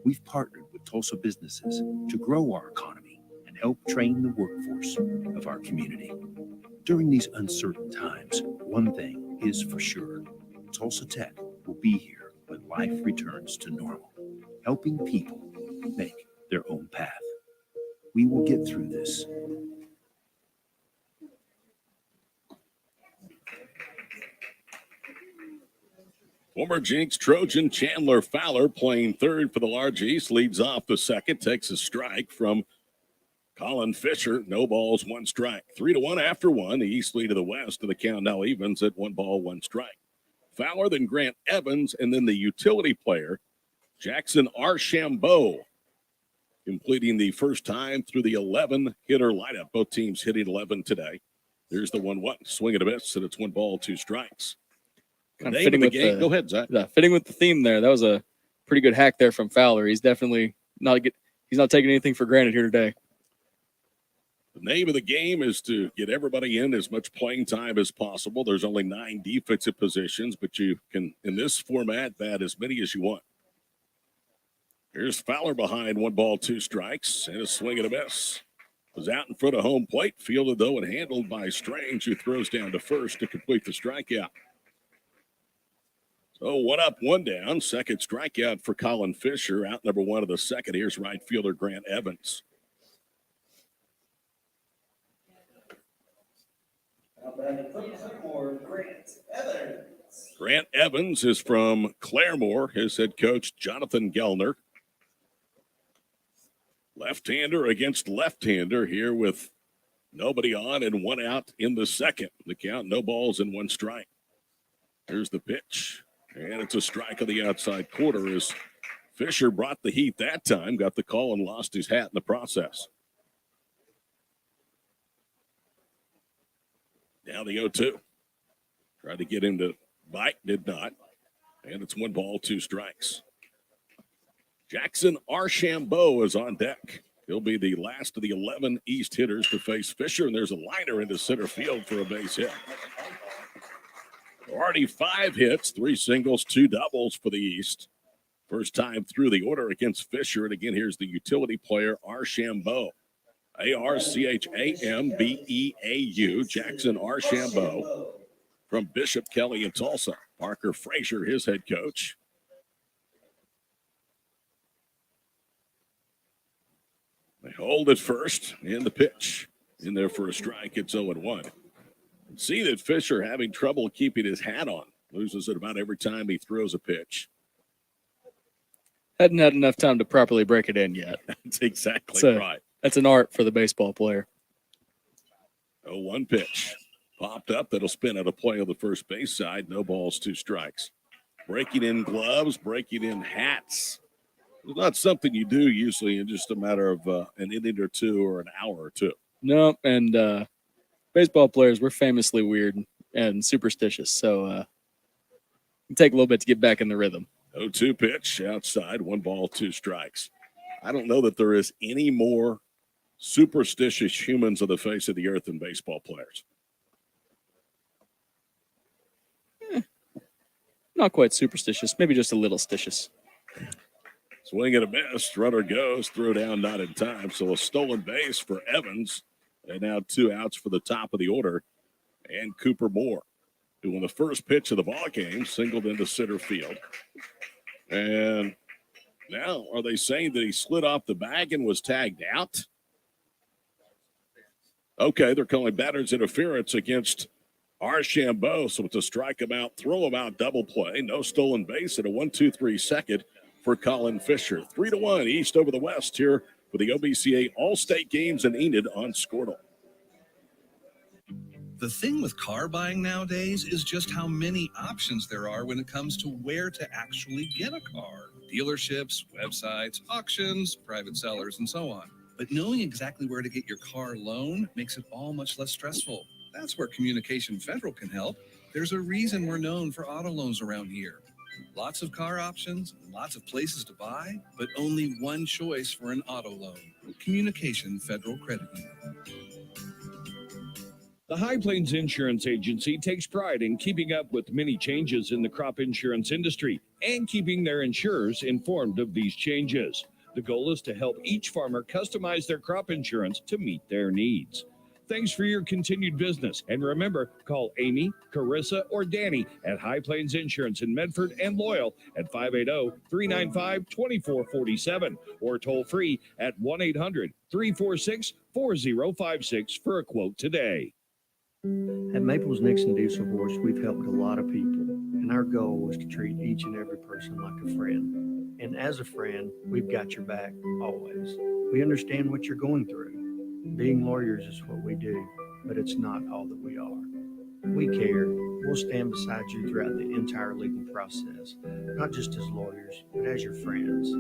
We've partnered with Tulsa businesses to grow our economy and help train the workforce of our community. During these uncertain times, one thing is for sure. Tulsa Tech will be here when life returns to normal, helping people make their own path. We will get through this. Former Jinx Trojan Chandler Fowler playing third for the large East leads off the second, takes a strike from Colin Fisher. No balls, 1 strike. 3-1 after 1. The East lead of the West, and the count now evens at 1 ball, 1 strike. Fowler, then Grant Evans, and then the utility player, Jackson Archambault, completing the first time through the 11-hitter lineup. Both teams hitting 11 today. There's the 1-1. Swing and a miss, and it's 1 ball, 2 strikes. Kind of fitting with game. Go ahead, Zach. Yeah, fitting with the theme there. That was a pretty good hack there from Fowler. He's definitely he's not taking anything for granted here today. The name of the game is to get everybody in as much playing time as possible. There's only 9 defensive positions, but you can, in this format, bat as many as you want. Here's Fowler behind 1 ball, 2 strikes, and a swing and a miss. Was out in front of home plate, fielded though and handled by Strange, who throws down to first to complete the strikeout. So 1 up, 1 down. Second strikeout for Colin Fisher. Out number 1 of the second. Here's right fielder Grant Evans. Grant Evans is from Claremore. His head coach, Jonathan Gellner. Left-hander against left-hander here with nobody on and 1 out in the second. The count, no balls and 1 strike. Here's the pitch. And it's a strike of the outside quarter as Fisher brought the heat that time, got the call and lost his hat in the process. Now the 0-2. Tried to get him to bite, did not. And it's 1 ball, 2 strikes. Jackson Archambault is on deck. He'll be the last of the 11 East hitters to face Fisher, and there's a liner into center field for a base hit. Already 5 hits, 3 singles, 2 doubles for the East. First time through the order against Fisher. And again, here's the utility player, Archambault. Archambeau, Jackson Archambault. from Bishop Kelly in Tulsa. Parker Frazier, his head coach. They hold it first in the pitch. In there for a strike, it's 0-1. See that Fisher having trouble keeping his hat on. Loses it about every time he throws a pitch. Hadn't had enough time to properly break it in yet. That's exactly right. That's an art for the baseball player. 0-1 pitch. Popped up. That'll spin out a play on the first base side. No balls, 2 strikes. Breaking in gloves, breaking in hats. It's not something you do usually in just a matter of an inning or two or an hour or two. No, and baseball players, we're famously weird and superstitious. So it take a little bit to get back in the rhythm. 0-2 pitch outside. 1 ball, 2 strikes. I don't know that there is any more superstitious humans on the face of the earth than baseball players. Not quite superstitious, maybe just a little stitious. Swing and a miss. Runner goes. Throw down, not in time. So a stolen base for Evans. And now 2 outs for the top of the order. And Cooper Moore, who on the first pitch of the ball game singled into center field. And now are they saying that he slid off the bag and was tagged out? Okay, they're calling batter's interference against Archambault. So it's a strike him out, throw him out, double play. No stolen base and a 1-2-3 second for Colin Fisher. 3-1 East over the West here for the OBCA All-State Games in Enid on Squirtle. The thing with car buying nowadays is just how many options there are when it comes to where to actually get a car. Dealerships, websites, auctions, private sellers, and so on. But knowing exactly where to get your car loan makes it all much less stressful. That's where Communication Federal can help. There's a reason we're known for auto loans around here. Lots of car options, lots of places to buy, but only one choice for an auto loan. Communication Federal Credit Union. The High Plains Insurance Agency takes pride in keeping up with many changes in the crop insurance industry and keeping their insurers informed of these changes. The goal is to help each farmer customize their crop insurance to meet their needs. Thanks for your continued business. And remember, call Amy, Carissa, or Danny at High Plains Insurance in Medford and Loyal at 580-395-2447 or toll free at 1-800-346-4056 for a quote today. At Maples Nixon Diesel Horse, we've helped a lot of people, and our goal is to treat each and every person like a friend. And as a friend, we've got your back always. We understand what you're going through. Being lawyers is what we do, but it's not all that we are. We care. We'll stand beside you throughout the entire legal process, not just as lawyers, but as your friends.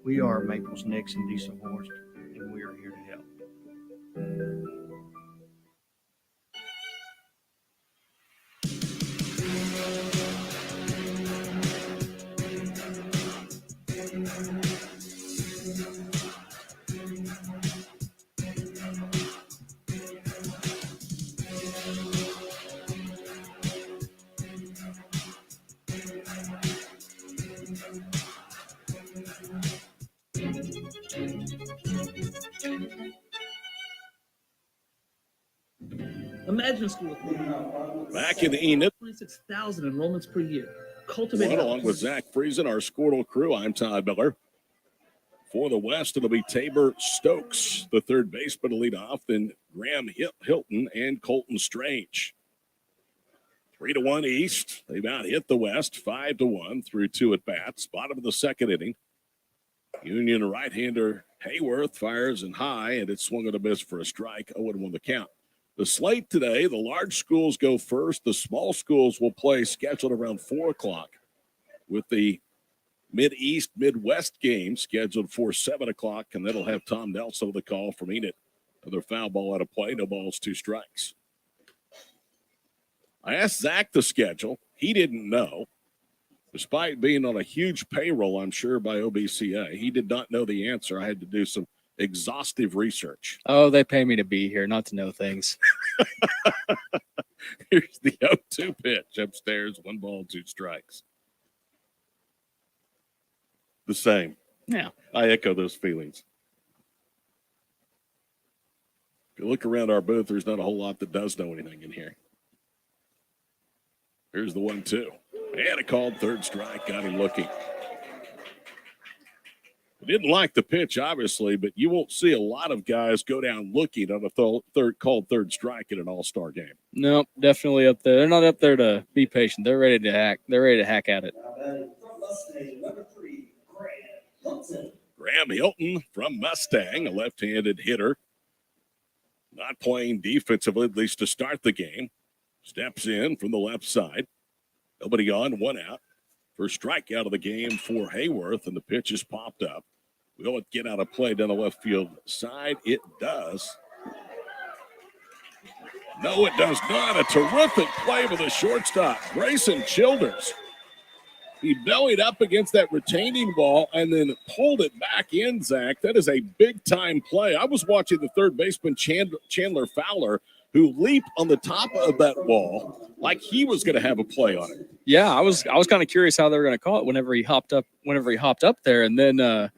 We are Maples Nixon Diesel Horse, and we are here to help. Imagine a school with back in Enid. 26,000 enrollments per year. Right Cultivating along with Zach Friesen, our Squirtle crew, I'm Todd Miller. For the West, it'll be Tabor Stokes, the third baseman, to lead off, then Graham Hilton and Colton Strange. 3-1 East. They've out hit the West 5-1 through 2 at bats. Bottom of the second inning. Union right-hander Hayworth fires in high, and it's swung and a miss for a strike. 0-1 the count. The slate today, the large schools go first. The small schools will play scheduled around 4 o'clock, with the Mid-East, Midwest game scheduled for 7 o'clock, and that'll have Tom Nelson on the call from Enid. Another foul ball out of play, no balls, 2 strikes. I asked Zach the schedule. He didn't know. Despite being on a huge payroll, I'm sure, by OBCA, he did not know the answer. I had to do some exhaustive research. Oh, they pay me to be here, not to know things. Here's the 0-2 pitch upstairs. 1 ball, 2 strikes. The same. Yeah. I echo those feelings. If you look around our booth, there's not a whole lot that does know anything in here. Here's the 1-2. And a called third strike. Got him looking. Didn't like the pitch, obviously, but you won't see a lot of guys go down looking on a third strike in an all-star game. No, definitely up there. They're not up there to be patient. They're ready to hack. They're ready to hack at it. From Mustang, number 3, Graham Hilton. Graham Hilton from Mustang, a left-handed hitter. Not playing defensively, at least to start the game. Steps in from the left side. Nobody on, one out. First strikeout of the game for Hayworth, and the pitch is popped up. Will it get out of play down the left field side? It does. No, it does not. A terrific play with the shortstop, Grayson Childers. He bellied up against that retaining wall and then pulled it back in, Zach. That is a big-time play. I was watching the third baseman, Chandler Fowler, who leaped on the top of that wall like he was going to have a play on it. Yeah, I was kind of curious how they were going to call it whenever he hopped up there, and then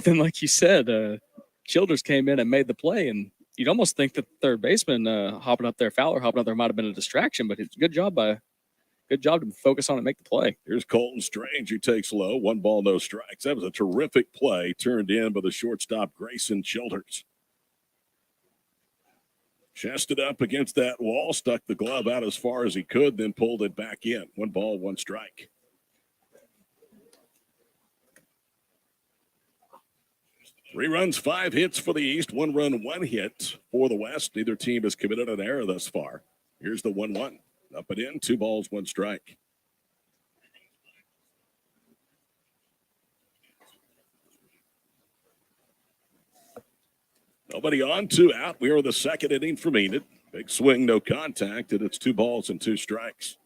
like you said, Childers came in and made the play, and you'd almost think that the third baseman hopping up there, Fowler hopping up there, might have been a distraction, but it's good job to focus on and make the play. Here's Colton Strange, who takes low. 1 ball, no strikes. That was a terrific play turned in by the shortstop, Grayson Childers. Chested up against that wall, stuck the glove out as far as he could, then pulled it back in. 1 ball, 1 strike. Three runs, 5 hits for the East, 1 run, 1 hit for the West. Neither team has committed an error thus far. Here's the 1-1. Up and in, 2 balls, 1 strike. Nobody on, 2 out. We are in the second inning from Enid. Big swing, no contact, and it's 2 balls and 2 strikes.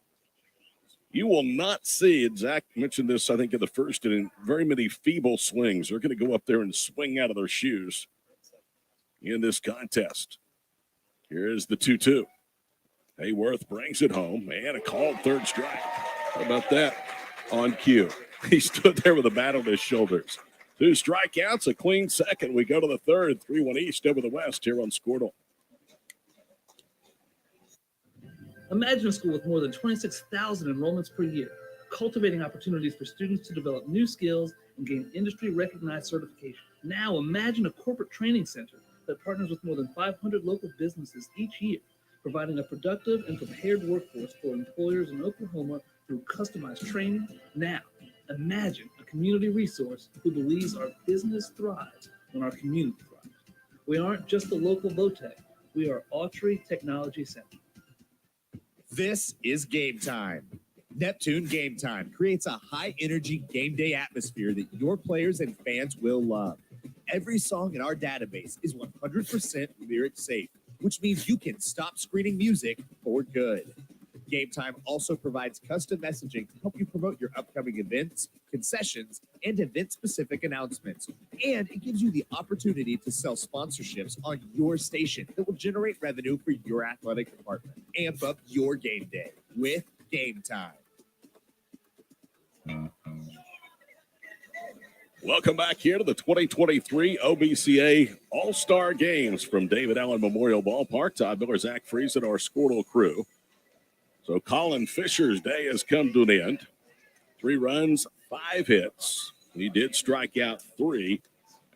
You will not see, and Zach mentioned this, I think, in the first inning, very many feeble swings. They're going to go up there and swing out of their shoes in this contest. Here's the 2-2. Hayworth brings it home, and a called third strike. How about that on cue? He stood there with a bat on his shoulders. 2 strikeouts, a clean second. We go to the third, 3-1 East over the West here on Squirtle. Imagine a school with more than 26,000 enrollments per year, cultivating opportunities for students to develop new skills and gain industry-recognized certification. Now imagine a corporate training center that partners with more than 500 local businesses each year, providing a productive and prepared workforce for employers in Oklahoma through customized training. Now, imagine a community resource who believes our business thrives when our community thrives. We aren't just a local VOTEC. We are Autry Technology Center. This is Game Time. Neptune Game Time creates a high-energy game day atmosphere that your players and fans will love. Every song in our database is 100% lyric safe, which means you can stop screening music for good. Game Time also provides custom messaging to help you promote your upcoming events, concessions, and event-specific announcements. And it gives you the opportunity to sell sponsorships on your station that will generate revenue for your athletic department. Amp up your game day with Game Time. Welcome back here to the 2023 OBCA All-Star Games from David Allen Memorial Ballpark. Todd Miller, Zach Friesen, our Squirtle crew. So Colin Fisher's day has come to an end. 3 runs, 5 hits. He did strike out 3,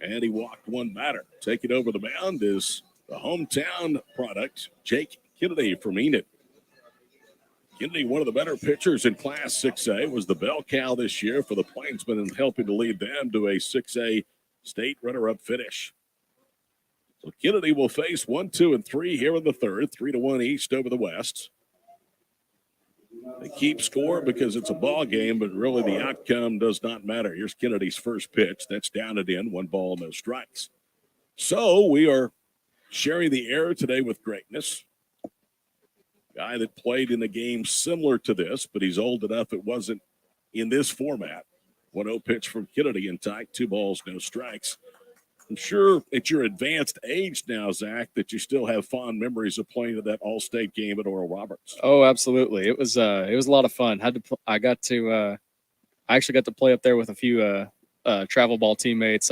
and he walked 1 batter. Taking over the mound is the hometown product, Jake Kennedy from Enid. Kennedy, one of the better pitchers in Class 6A, was the bell cow this year for the Plainsmen and helping to lead them to a 6A state runner-up finish. So Kennedy will face 1, 2, and 3 here in the third, 3-1 East over the West. They keep score because it's a ball game, but really the outcome does not matter. Here's Kennedy's first pitch. That's down and in, 1 ball, no strikes. So we are sharing the air today with greatness. Guy that played in a game similar to this, but he's old enough it wasn't in this format. 1-0 pitch from Kennedy in tight, 2 balls, no strikes. I'm sure at your advanced age now, Zach, that you still have fond memories of playing at that All-State game at Oral Roberts. Oh, absolutely. It was a lot of fun. I actually got to play up there with a few travel ball teammates.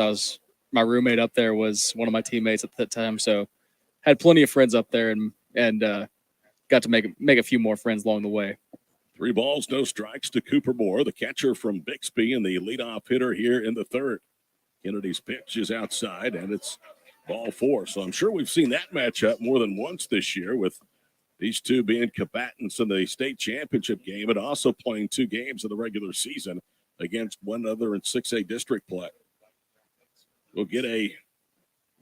My roommate up there was one of my teammates at that time, so had plenty of friends up there and got to make a few more friends along the way. 3 balls, no strikes to Cooper Moore, the catcher from Bixby and the leadoff hitter here in the third. Kennedy's pitch is outside, and it's ball 4. So I'm sure we've seen that matchup more than once this year, with these two being combatants in the state championship game and also playing 2 games in the regular season against one another in 6A district play. We'll get a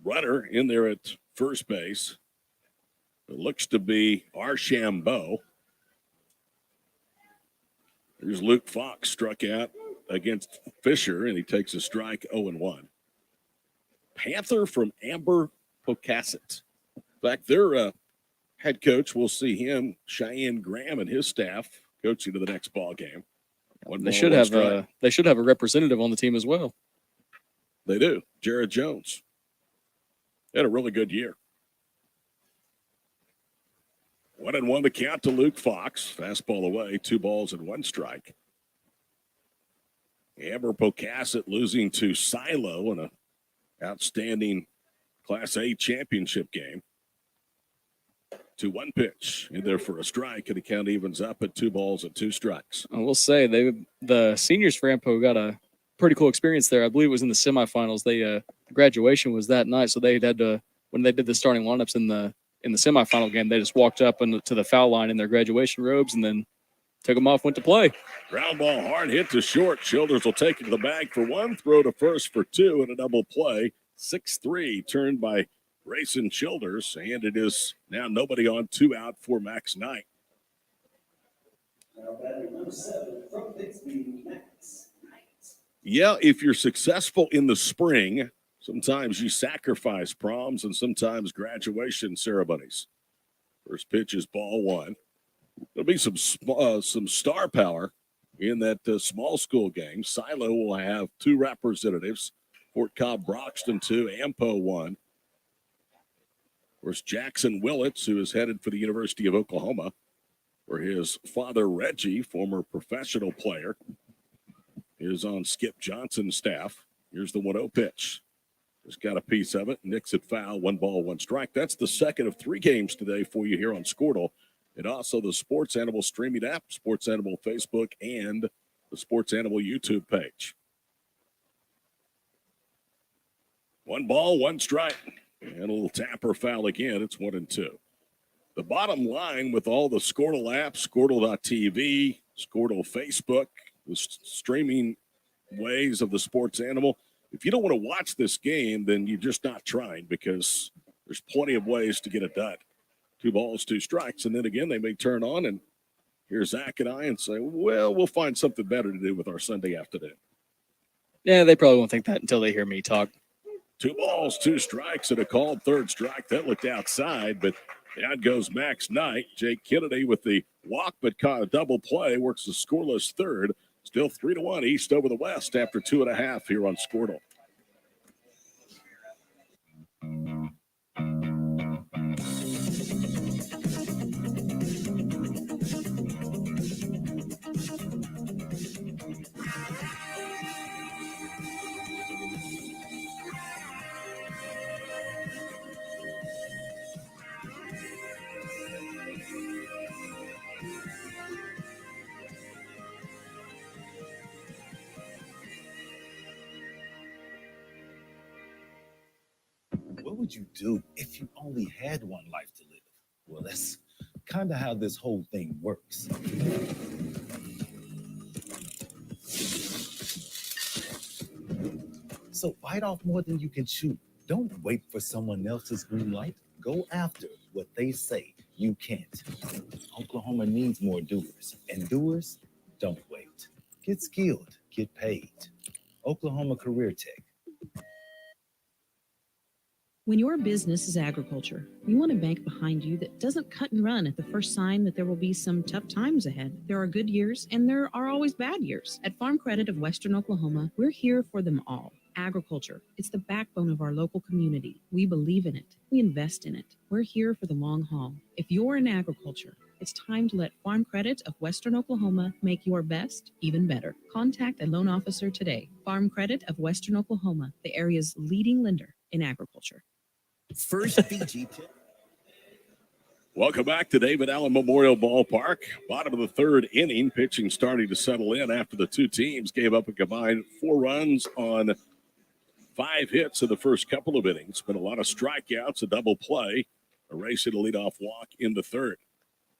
runner in there at first base. It looks to be Archambault. Here's Luke Fox, struck out against Fisher, and he takes a strike, 0-1. Panther from Amber Pocasset. In fact, their head coach, we'll see him, Cheyenne Graham, and his staff coaching to the next ball game. They should have a representative on the team as well. They do. Jared Jones had a really good year. 1-1 the count to Luke Fox. Fastball away, 2 balls and 1 strike. Amber Pocasset losing to Silo in an outstanding Class A championship game. 2-1 pitch in there for a strike, and the count evens up at 2 balls and 2 strikes. I will say the seniors for Ampo got a pretty cool experience there. I believe it was in the semifinals. The graduation was that night, so they had to, when they did the starting lineups in the semifinal game, they just walked up to the foul line in their graduation robes and then took them off, went to play. Ground ball hard hit to short. Childers will take it to the bag for 1, throw to first for 2, and a double play. 6-3 turned by Grayson Childers, and it is now nobody on, 2 out for Max Knight. Now batting number 7 from Bixby, Max Knight. Yeah, if you're successful in the spring, sometimes you sacrifice proms and sometimes graduation ceremonies. First pitch is ball 1. There'll be some star power in that small school game. Silo will have 2 representatives. Fort Cobb Broxton 2, Ampo 1. Of course, Jackson Willits, who is headed for the University of Oklahoma, where his father, Reggie, former professional player, is on Skip Johnson's staff. Here's the 1-0 pitch. Just got a piece of it. Nicks it foul. 1 ball, 1 strike. That's the second of 3 games today for you here on Squirtle. And also the Sports Animal streaming app, Sports Animal Facebook, and the Sports Animal YouTube page. 1 ball, 1 strike. And a little tapper foul again. It's 1-2. The bottom line with all the Squirtle apps, Squirtle.tv, Squirtle Facebook, the streaming ways of the Sports Animal, if you don't want to watch this game, then you're just not trying, because there's plenty of ways to get it done. 2 balls, 2 strikes. And then again, they may turn on and hear Zach and I and say, well, we'll find something better to do with our Sunday afternoon. Yeah, they probably won't think that until they hear me talk. 2 balls, 2 strikes, and a called third strike. That looked outside, but down goes Max Knight. Jake Kennedy with the walk, but caught a double play, works the scoreless third. Still 3-1 East over the West after 2.5 here on Squirtle. What would you do if you only had one life to live? Well, that's kind of how this whole thing works. So bite off more than you can chew. Don't wait for someone else's green light. Go after what they say you can't. Oklahoma needs more doers, and doers don't wait. Get skilled, get paid. Oklahoma Career Tech. When your business is agriculture, you want a bank behind you that doesn't cut and run at the first sign that there will be some tough times ahead. There are good years and there are always bad years. At Farm Credit of Western Oklahoma, we're here for them all. Agriculture, it's the backbone of our local community. We believe in it. We invest in it. We're here for the long haul. If you're in agriculture, it's time to let Farm Credit of Western Oklahoma make your best even better. Contact a loan officer today. Farm Credit of Western Oklahoma, the area's leading lender in agriculture. First Fiji. Welcome back to David Allen Memorial Ballpark. Bottom of the third inning, pitching starting to settle in after the two teams gave up a combined 4 runs on 5 hits in the first couple of innings. Been a lot of strikeouts, a double play, a race hit a leadoff walk in the third.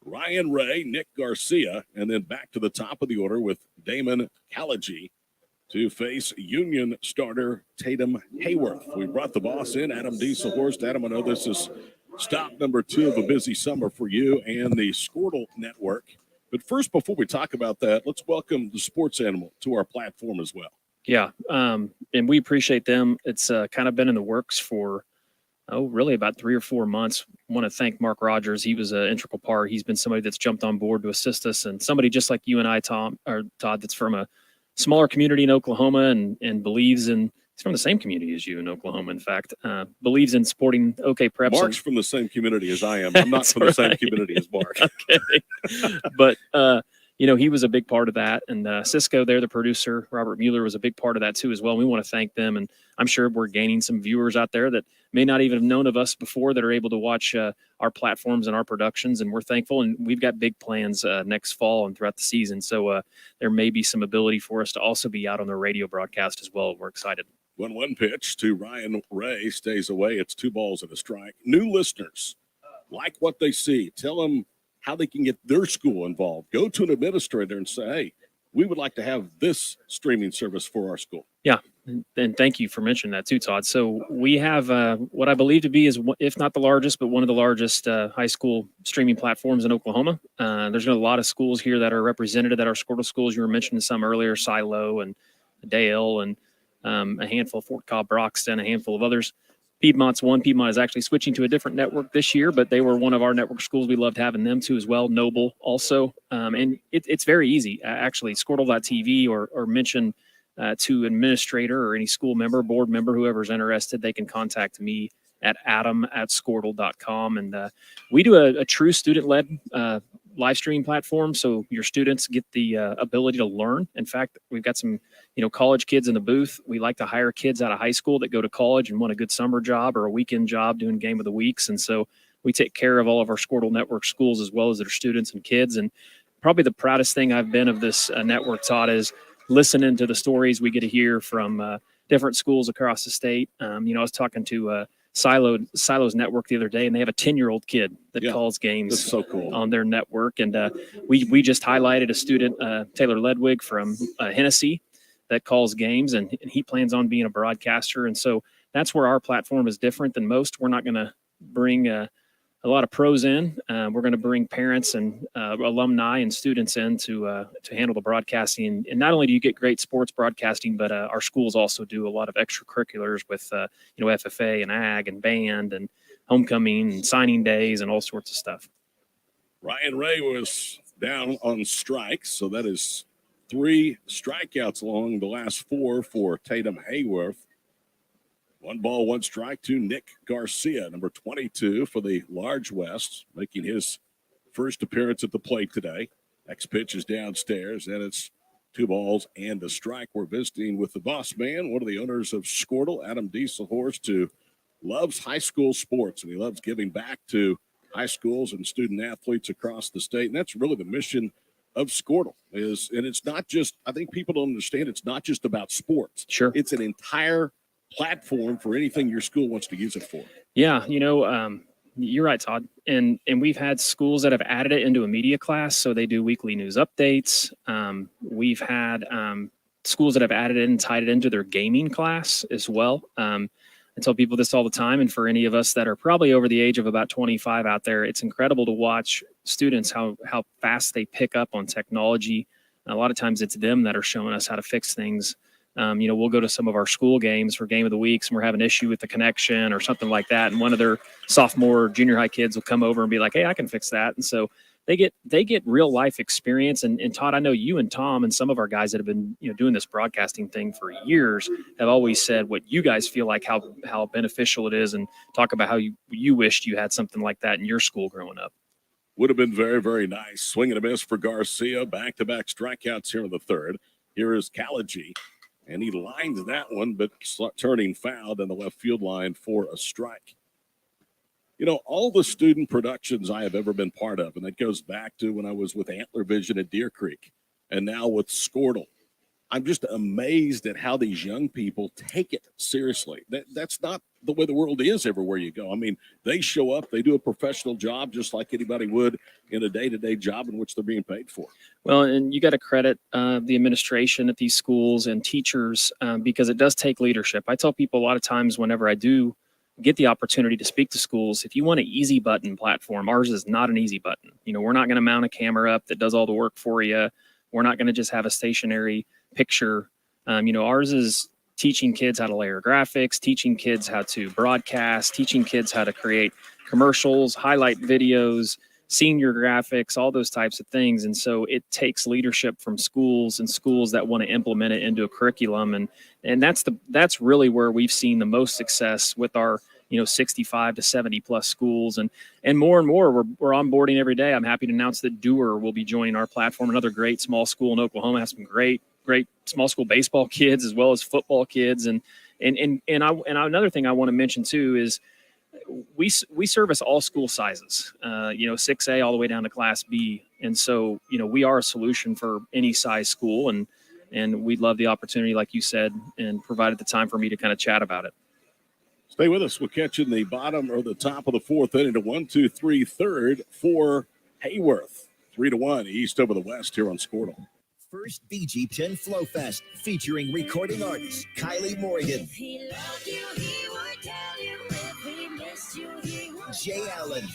Ryan Ray, Nick Garcia, and then back to the top of the order with Damon Callagy to face Union starter Tatum Hayworth. We brought the boss in, Adam Dieselhorst. Adam, I know this is stop number 2 of a busy summer for you and the Squirtle Network. But first, before we talk about that, let's welcome the sports animal to our platform as well. Yeah, and we appreciate them. It's kind of been in the works for, really about 3 or 4 months. I want to thank Mark Rogers. He was an integral part. He's been somebody that's jumped on board to assist us, and somebody just like you and I, Todd, that's from a smaller community in Oklahoma and believes in, he's from the same community as you in Oklahoma, in fact, believes in supporting OK Preps. Mark's from the same community as I am. I'm not from the same community as Mark. Okay. But, he was a big part of that. And Cisco there, the producer, Robert Mueller, was a big part of that too as well. We want to thank them. And I'm sure we're gaining some viewers out there that may not even have known of us before that are able to watch our platforms and our productions. And we're thankful. And we've got big plans next fall and throughout the season. So there may be some ability for us to also be out on the radio broadcast as well. We're excited. 1-1 pitch to Ryan Ray stays away. It's 2 balls and a strike. New listeners like what they see. Tell them how they can get their school involved. Go to an administrator and say, hey, we would like to have this streaming service for our school. Yeah, and thank you for mentioning that too, Todd. So we have what I believe to be is, if not the largest, but one of the largest high school streaming platforms in Oklahoma. There's a lot of schools here that are represented at our Squirtle schools. You were mentioning some earlier, Silo and Dale, and a handful of Fort Cobb, Broxton, a handful of others. Piedmont's one. Piedmont is actually switching to a different network this year, but they were one of our network schools. We loved having them too as well. Noble also. And it's very easy. Actually, Squirtle.tv or mention to administrator or any school member, board member, whoever's interested, they can contact me at adam@squirtle.com. And we do a true student-led live streaming platform, so your students get the ability to learn. In fact, we've got some college kids in the booth. We like to hire kids out of high school that go to college and want a good summer job or a weekend job doing game of the weeks. And so we take care of all of our Squirtle Network schools as well as their students and kids. And probably the proudest thing I've been of this network, Todd, is listening to the stories we get to hear from different schools across the state. I was talking to Silo's network the other day, and they have a 10-year-old kid that calls games. That's so cool. On their network. And we just highlighted a student, Taylor Ledwig from Hennessy, that calls games, and he plans on being a broadcaster. And so that's where our platform is different than most. We're not going to bring a lot of pros in. We're going to bring parents and alumni and students in to handle the broadcasting. And not only do you get great sports broadcasting, but our schools also do a lot of extracurriculars with FFA and ag and band and homecoming and signing days and all sorts of stuff. Ryan Ray was down on strikes, so that is 3 strikeouts along the last 4 for Tatum Hayworth. 1 ball, 1 strike to Nick Garcia, number 22 for the Large West, making his first appearance at the plate today. Next pitch is downstairs, and it's 2 balls and a strike. We're visiting with the boss man, one of the owners of Squirtle, Adam Dieselhorst, who loves high school sports, and he loves giving back to high schools and student athletes across the state. And that's really the mission of Squirtle and it's not just, I think people don't understand, it's not just about sports. Sure. It's an entire platform for anything your school wants to use it for. Yeah, you're right, Todd. And we've had schools that have added it into a media class, so they do weekly news updates. We've had schools that have added it and tied it into their gaming class as well. I tell people this all the time, and for any of us that are probably over the age of about 25 out there, it's incredible to watch students how fast they pick up on technology. A lot of times it's them that are showing us how to fix things. We'll go to some of our school games for game of the weeks, and we're having an issue with the connection or something like that. And one of their sophomore, junior high kids will come over and be like, hey, I can fix that. And so they get real life experience. And Todd, I know you and Tom and some of our guys that have been doing this broadcasting thing for years have always said what you guys feel like, how beneficial it is, and talk about how you wished you had something like that in your school growing up. Would have been very, very nice. Swing and a miss for Garcia. Back-to-back strikeouts here in the third. Here is Callagy, and he lines that one, but turning foul down the left field line for a strike. You know, all the student productions I have ever been part of, and that goes back to when I was with Antler Vision at Deer Creek and now with Squirtle. I'm just amazed at how these young people take it seriously. That's not the way the world is everywhere you go. I mean, they show up, they do a professional job just like anybody would in a day-to-day job in which they're being paid for. Well, and you got to credit the administration at these schools and teachers because it does take leadership. I tell people a lot of times whenever I do get the opportunity to speak to schools, if you want an easy button platform, ours is not an easy button. You know, we're not going to mount a camera up that does all the work for you. We're not going to just have a stationary picture. You know, ours is teaching kids how to layer graphics, teaching kids how to broadcast, teaching kids how to create commercials, highlight videos, senior graphics, all those types of things. And so it takes leadership from schools and schools that want to implement it into a curriculum. And that's really where we've seen the most success with our, 65 to 70 plus schools and more we're onboarding every day. I'm happy to announce that Dewar will be joining our platform. Another great small school in Oklahoma, has some great small school baseball kids as well as football kids. And another thing I want to mention too is we service all school sizes, 6A all the way down to Class B. And so, we are a solution for any size school and we'd love the opportunity, like you said, and provided the time for me to kind of chat about it. Stay with us. We're catching the bottom or the top of the fourth inning to 1-2-3 third for Hayworth. 3-1 East over the West here on Squirtle. First BG10 Flow Fest featuring recording artist Kylie Morgan, Jay Allen,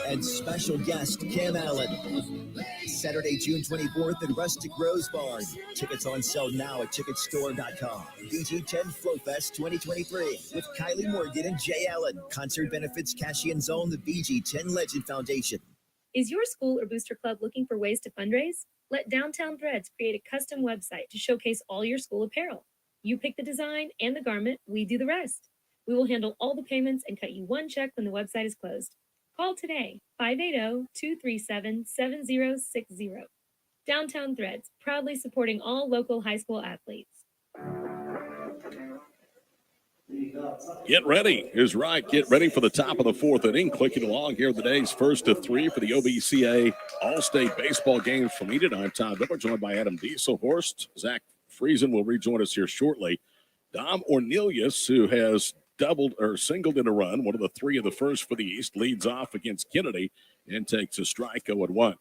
and special guest Kim Allen. Saturday, June 24th at Rustic Rose Barn. Tickets on sale now at ticketstore.com. BG10 Flow Fest 2023 with Kylie Morgan and Jay Allen. Concert benefits Cashian Zone, the BG10 Legend Foundation. Is your school or booster club looking for ways to fundraise? Let Downtown Threads create a custom website to showcase all your school apparel. You pick the design and the garment, we do the rest. We will handle all the payments and cut you one check when the website is closed. Call today, 580-237-7060. Downtown Threads, proudly supporting all local high school athletes. Get ready is right. Get ready for the top of the fourth inning. Clicking along here the day's first of three for the OBCA All-State Baseball games from me tonight. I'm Todd Bibber, joined by Adam Dieselhorst. Zach Friesen will rejoin us here shortly. Dom Ornelius, who has doubled or singled in a run, one of the three of the first for the East, leads off against Kennedy and takes a strike 0-1.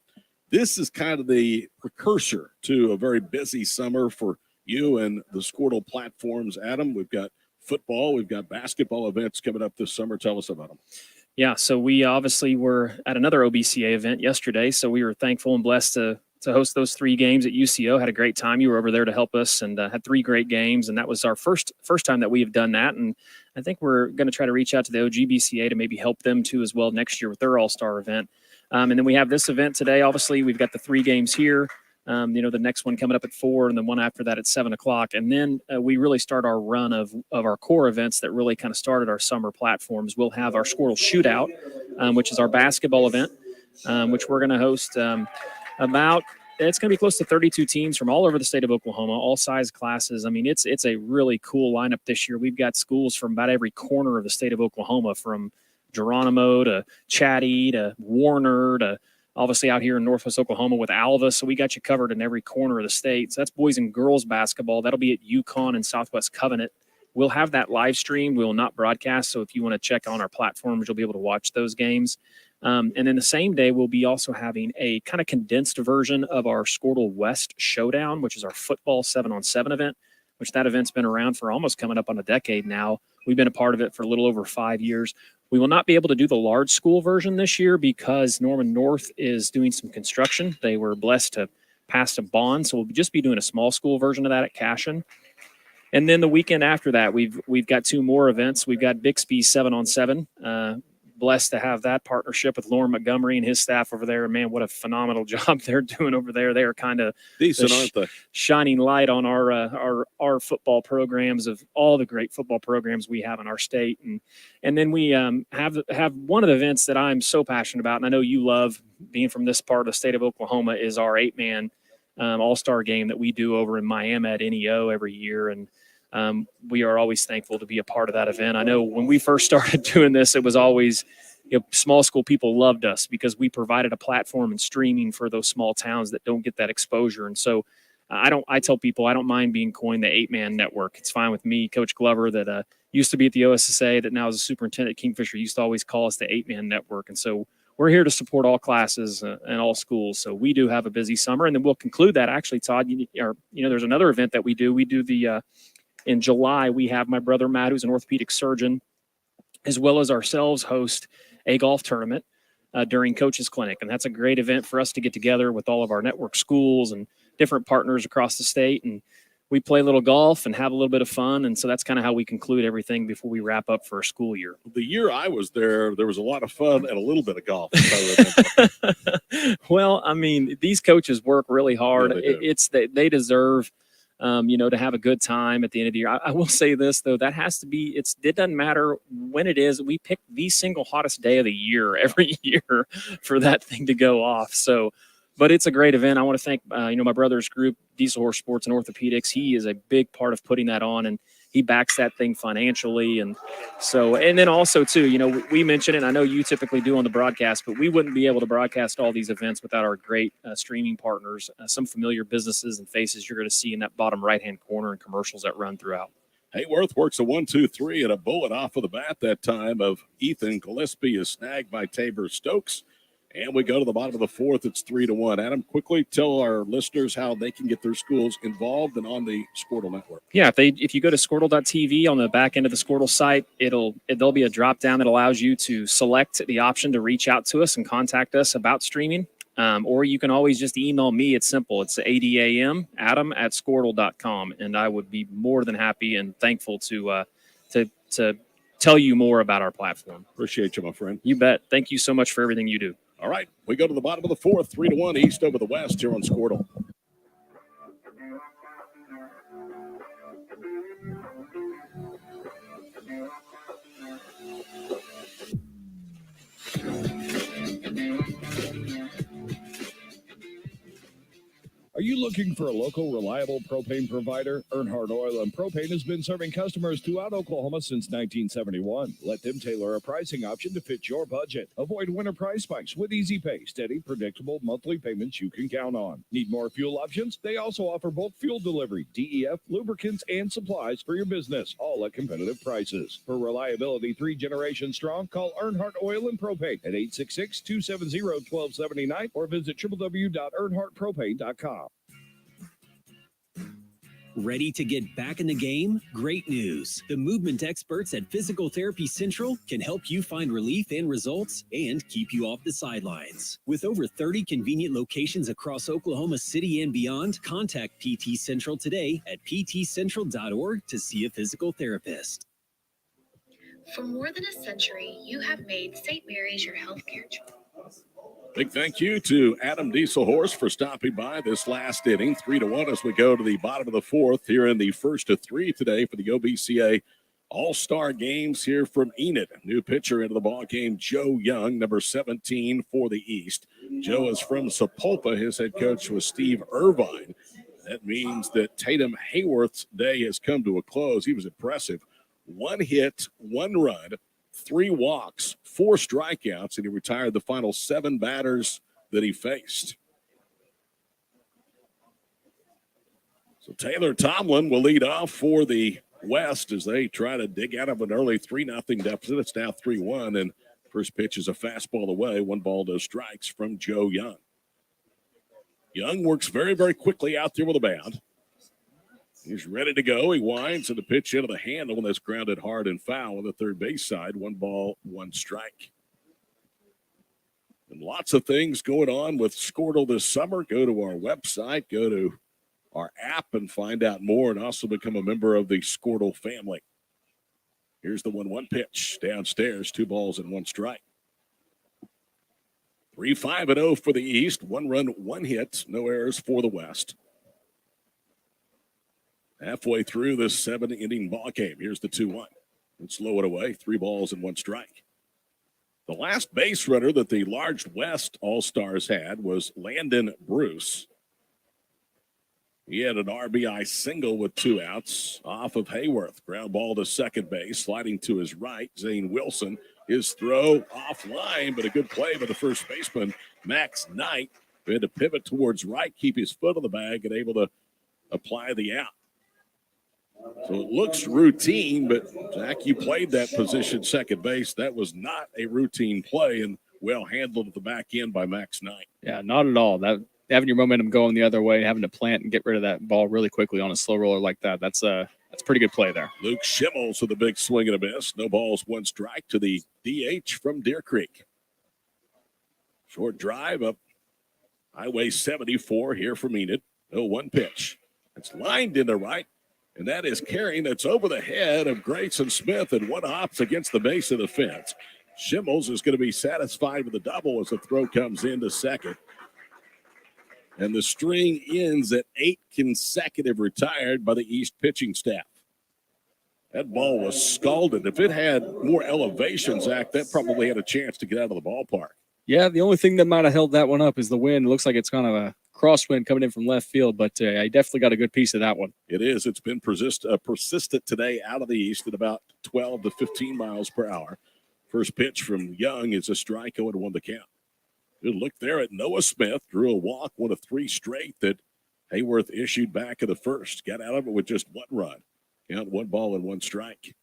This is kind of the precursor to a very busy summer for you and the Squirtle platforms. Adam, we've got football, we've got basketball events coming up this summer. Tell us about them. Yeah, so we obviously were at another OBCA event yesterday, so we were thankful and blessed to host those three games at UCO. Had a great time. You were over there to help us and had three great games, and that was our first time that we have done that. And I think we're going to try to reach out to the OGBCA to maybe help them too as well next year with their All-Star event. And then we have this event today. Obviously, we've got the three games here. The next one coming up at 4 and the one after that at 7 o'clock. And then we really start our run of our core events that really kind of started our summer platforms. We'll have our Squirtle Shootout, which is our basketball event, which we're going to host it's going to be close to 32 teams from all over the state of Oklahoma, all size classes. I mean, it's a really cool lineup this year. We've got schools from about every corner of the state of Oklahoma, from Geronimo to Chatty to Warner to obviously out here in Northwest Oklahoma with Alva. So we got you covered in every corner of the state. So that's boys and girls basketball. That'll be at Yukon and Southwest Covenant. We'll have that live stream. We will not broadcast. So if you want to check on our platforms, you'll be able to watch those games. And then the same day, we'll be also having a kind of condensed version of our Squirtle West Showdown, which is our football 7-on-7 event, which that event's been around for almost coming up on a decade now. We've been a part of it for a little over 5 years. We will not be able to do the large school version this year because Norman North is doing some construction. They were blessed to pass a bond, so we'll just be doing a small school version of that at Cashin. And then the weekend after that, we've got two more events. We've got Bixby's 7-on-7. Blessed to have that partnership with Lauren Montgomery and his staff over there. Man, what a phenomenal job they're doing over there. They are kind of decent, aren't they? Shining light on our football programs, of all the great football programs we have in our state. And then we have one of the events that I'm so passionate about, and I know you love, being from this part of the state of Oklahoma, is our 8-man all-star game that we do over in Miami at NEO every year. And we are always thankful to be a part of that event. I know when we first started doing this, it was always, small school people loved us because we provided a platform and streaming for those small towns that don't get that exposure. And so I tell people I don't mind being coined the 8-man network. It's fine with me. Coach Glover that used to be at the OSSA, that now is a superintendent at Kingfisher, used to always call us the 8-man network. And so we're here to support all classes and all schools. So we do have a busy summer, and then we'll conclude that. Actually, Todd, there's another event that we do. We do in July, we have my brother Matt, who's an orthopedic surgeon, as well as ourselves host a golf tournament during Coach's Clinic. And that's a great event for us to get together with all of our network schools and different partners across the state. And we play a little golf and have a little bit of fun. And so that's kind of how we conclude everything before we wrap up for a school year. The year I was there was a lot of fun and a little bit of golf. If I remember. Well, I mean, these coaches work really hard. Yeah, they deserve, to have a good time at the end of the year. I will say this, though, that has to be, it doesn't matter when it is. We pick the single hottest day of the year every year for that thing to go off. So, but it's a great event. I want to thank, my brother's group, Diesel Horse Sports and Orthopedics. He is a big part of putting that on, and he backs that thing financially. And so, and then also too, we mentioned it, I know you typically do on the broadcast, but we wouldn't be able to broadcast all these events without our great streaming partners, some familiar businesses and faces you're going to see in that bottom right-hand corner and commercials that run throughout. Hayworth works a 1-2-3 and a bullet off of the bat that time of Ethan Gillespie is snagged by Tabor Stokes. And we go to the bottom of the fourth. It's 3-1. Adam, quickly tell our listeners how they can get their schools involved and on the Squirtle Network. Yeah, if you go to Squirtle.tv on the back end of the Squirtle site, there'll be a drop down that allows you to select the option to reach out to us and contact us about streaming. Or you can always just email me. It's simple. It's ADAM, Adam@Squirtle.com, and I would be more than happy and thankful to tell you more about our platform. Appreciate you, my friend. You bet. Thank you so much for everything you do. All right, we go to the bottom of the fourth, 3-1 East over the West here on Squirtle. Are you looking for a local, reliable propane provider? Earnhardt Oil and Propane has been serving customers throughout Oklahoma since 1971. Let them tailor a pricing option to fit your budget. Avoid winter price spikes with easy pay, steady, predictable monthly payments you can count on. Need more fuel options? They also offer bulk fuel delivery, DEF, lubricants, and supplies for your business, all at competitive prices. For reliability 3 generations strong, call Earnhardt Oil and Propane at 866-270-1279 or visit www.earnhardtpropane.com. Ready to get back in the game? Great news. The movement experts at Physical Therapy Central can help you find relief and results and keep you off the sidelines. With over 30 convenient locations across Oklahoma City and beyond, contact PT Central today at ptcentral.org to see a physical therapist. For more than a century, you have made St. Mary's your healthcare choice. Big thank you to Adam Dieselhorst for stopping by this last inning. 3-1 as we go to the bottom of the fourth here in the first of three today for the OBCA All-Star Games here from Enid. New pitcher into the ball game, Joe Young, number 17 for the East. Joe is from Sapulpa. His head coach was Steve Irvine. That means that Tatum Hayworth's day has come to a close. He was impressive. 1 hit, 1 run, 3 walks, 4 strikeouts, and he retired the final 7 batters that he faced. So Taylor Tomlin will lead off for the West as they try to dig out of an early 3-0 deficit. It's now 3-1, and first pitch is a fastball away. 1 ball, no strikes from Joe Young. Young works very, very quickly out there with a bat. He's ready to go. He winds and the pitch into the handle, and that's grounded hard and foul on the third base side. 1 ball, 1 strike. And lots of things going on with Squirtle this summer. Go to our website, go to our app and find out more, and also become a member of the Squirtle family. Here's the 1-1 pitch downstairs, 2 balls and 1 strike. 3-5-0 for the East. 1 run, 1 hit, no errors for the West. Halfway through this 7-inning ball game. Here's the 2-1. And slow it away. 3 balls and 1 strike. The last base runner that the Large West All-Stars had was Landon Bruce. He had an RBI single with 2 outs off of Hayworth. Ground ball to second base, sliding to his right. Zane Wilson, his throw offline, but a good play by the first baseman, Max Knight, who had to pivot towards right, keep his foot on the bag, and able to apply the out. So it looks routine, but Zach, you played that position, second base. That was not a routine play and well handled at the back end by Max Knight. Yeah, not at all. That having your momentum going the other way, having to plant and get rid of that ball really quickly on a slow roller like that, that's a pretty good play there. Luke Schimmels with a big swing and a miss. No balls, 1 strike to the DH from Deer Creek. Short drive up Highway 74 here from Enid. 0-1 pitch. It's lined into right, and that is carrying. That's over the head of Grayson Smith, and 1 hops against the base of the fence. Schimmels is going to be satisfied with a double as the throw comes into second. And the string ends at 8 consecutive retired by the East pitching staff. That ball was scalded. If it had more elevation, Zach, that probably had a chance to get out of the ballpark. Yeah, the only thing that might have held that one up is the wind. It looks like it's kind of a crosswind coming in from left field, but I definitely got a good piece of that one. It is. It's been persistent today out of the east at about 12 to 15 miles per hour. First pitch from Young is a strike, 0-1 the count. Good look there at Noah Smith. Drew a walk, 1 of 3 straight that Hayworth issued back in the first. Got out of it with just 1 run. Count 1 ball and 1 strike.